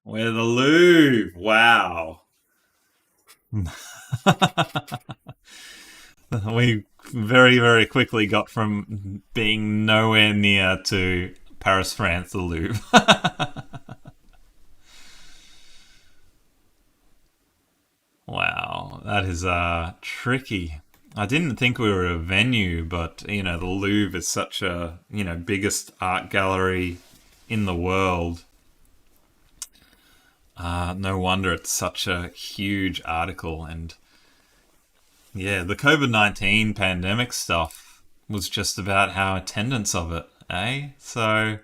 We're the Louvre. Wow. We very, very quickly got from being nowhere near to Paris, France, the Louvre. Wow, that is tricky. I didn't think we were a venue, but the Louvre is such a biggest art gallery in the world. No wonder it's such a huge article. And yeah, the COVID-19 pandemic stuff was just about how attendance of it, eh? So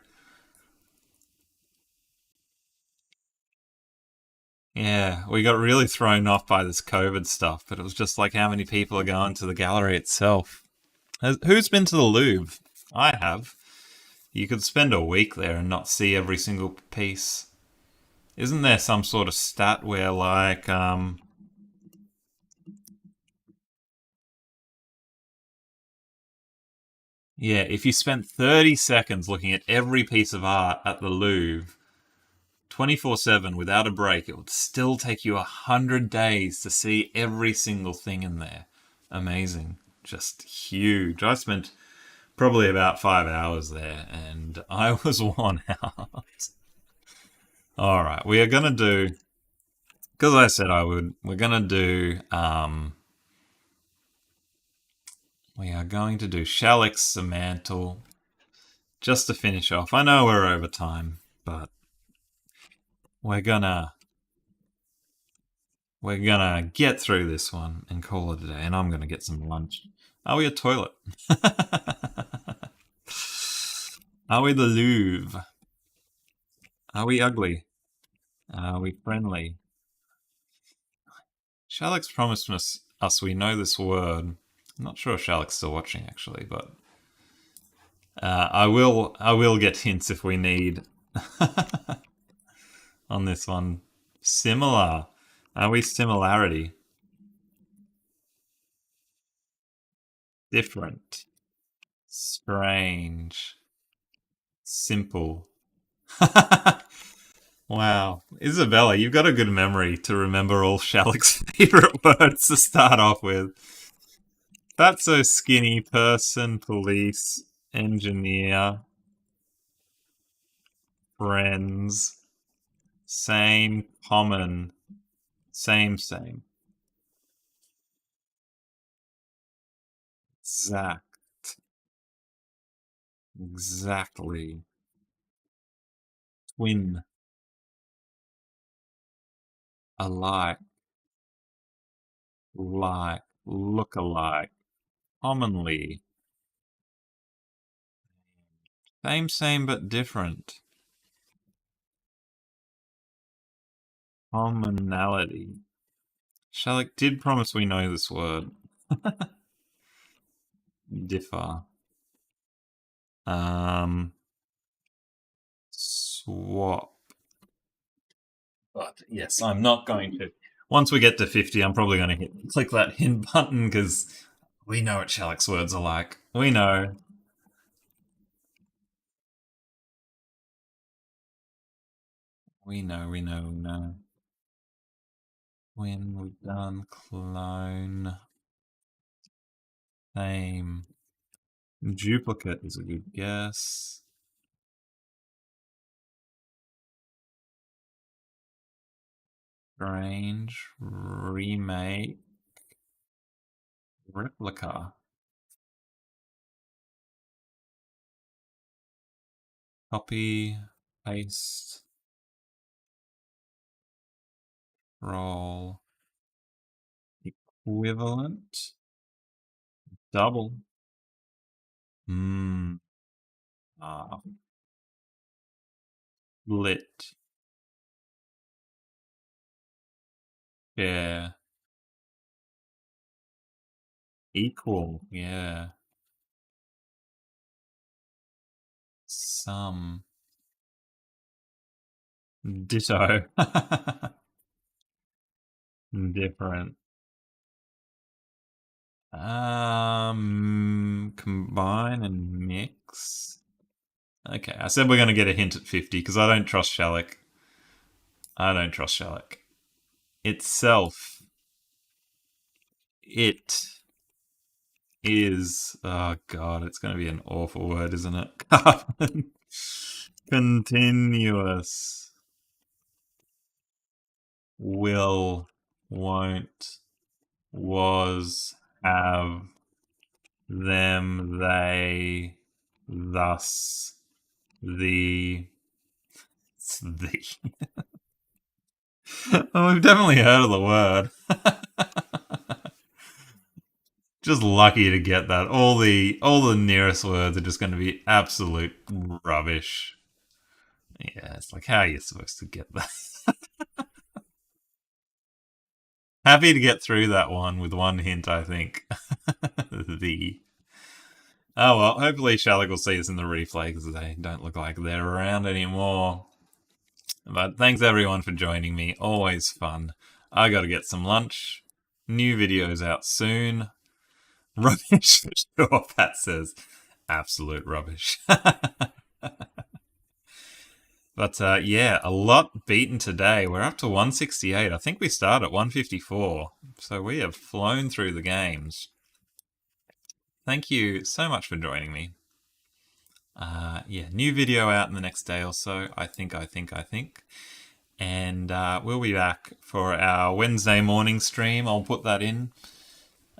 yeah, we got really thrown off by this COVID stuff, but it was just like how many people are going to the gallery itself. Who's been to the Louvre? I have. You could spend a week there and not see every single piece. Isn't there some sort of stat where, like, yeah, if you spent 30 seconds looking at every piece of art at the Louvre, 24/7 without a break, it would still take you 100 days to see every single thing in there. Amazing. Just huge. I spent probably about 5 hours there and I was worn out. All right, we are going to do, because I said I would, we're going to do, we are going to do Shallix Semantle just to finish off. I know we're over time, but we're gonna we're gonna get through this one and call it a day. And I'm gonna get some lunch. Are we a toilet? Are we the Louvre? Are we ugly? Are we friendly? Shallix promised us we know this word. I'm not sure if Shallix still watching actually, but I will get hints if we need on this one. Similar. Are we similarity? Different. Strange. Simple. Wow. Isabella, you've got a good memory to remember all Shallick's favourite words to start off with. That's so skinny. Person, police, engineer, friends, same, common, same. Exact. Exactly. Twin. Alike. Like. Look alike. Commonly. Same but different. Commonality. Shallick did promise we know this word. Differ. Um, swap. But yes, I'm not going to. Once we get to 50, I'm probably going to click that hint button because we know what Shallick's words are like. We know. We know. When we've done clone, same. Duplicate is a good guess. Strange. Remake. Replica. Copy. Paste. Roll. Equivalent. Double. Hmm. Ah. Lit. Yeah. Equal. Yeah. Some. Ditto. Different. Combine and mix. Okay, I said we're going to get a hint at 50 because I don't trust Shellac. I don't trust Shellac. Itself. It is. Oh, God, it's going to be an awful word, isn't it? Carbon. Continuous. Will. Won't. Was. Have. Them. They. Thus. The. It's the. Oh, we've definitely heard of the word. Just lucky to get that. All the nearest words are just going to be absolute rubbish. Yeah, it's like how are you supposed to get that? Happy to get through that one with one hint, I think. the. Oh well, hopefully Shalak will see us in the replay because they don't look like they're around anymore. But thanks everyone for joining me. Always fun. I gotta get some lunch. New videos out soon. Rubbish for sure, Pat says. Absolute rubbish. But yeah, a lot beaten today. We're up to 168. I think we start at 154. So we have flown through the games. Thank you so much for joining me. Yeah, new video out in the next day or so. I think. And we'll be back for our Wednesday morning stream. I'll put that in.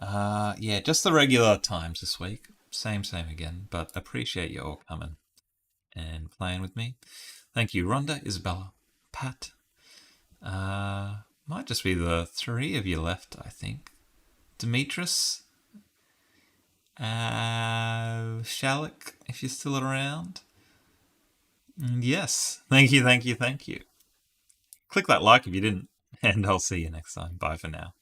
Yeah, just the regular times this week. Same again. But appreciate you all coming and playing with me. Thank you, Rhonda, Isabella, Pat. Might just be the three of you left, I think. Demetrius, Shalak, if you're still around. And yes, thank you. Click that like if you didn't, and I'll see you next time. Bye for now.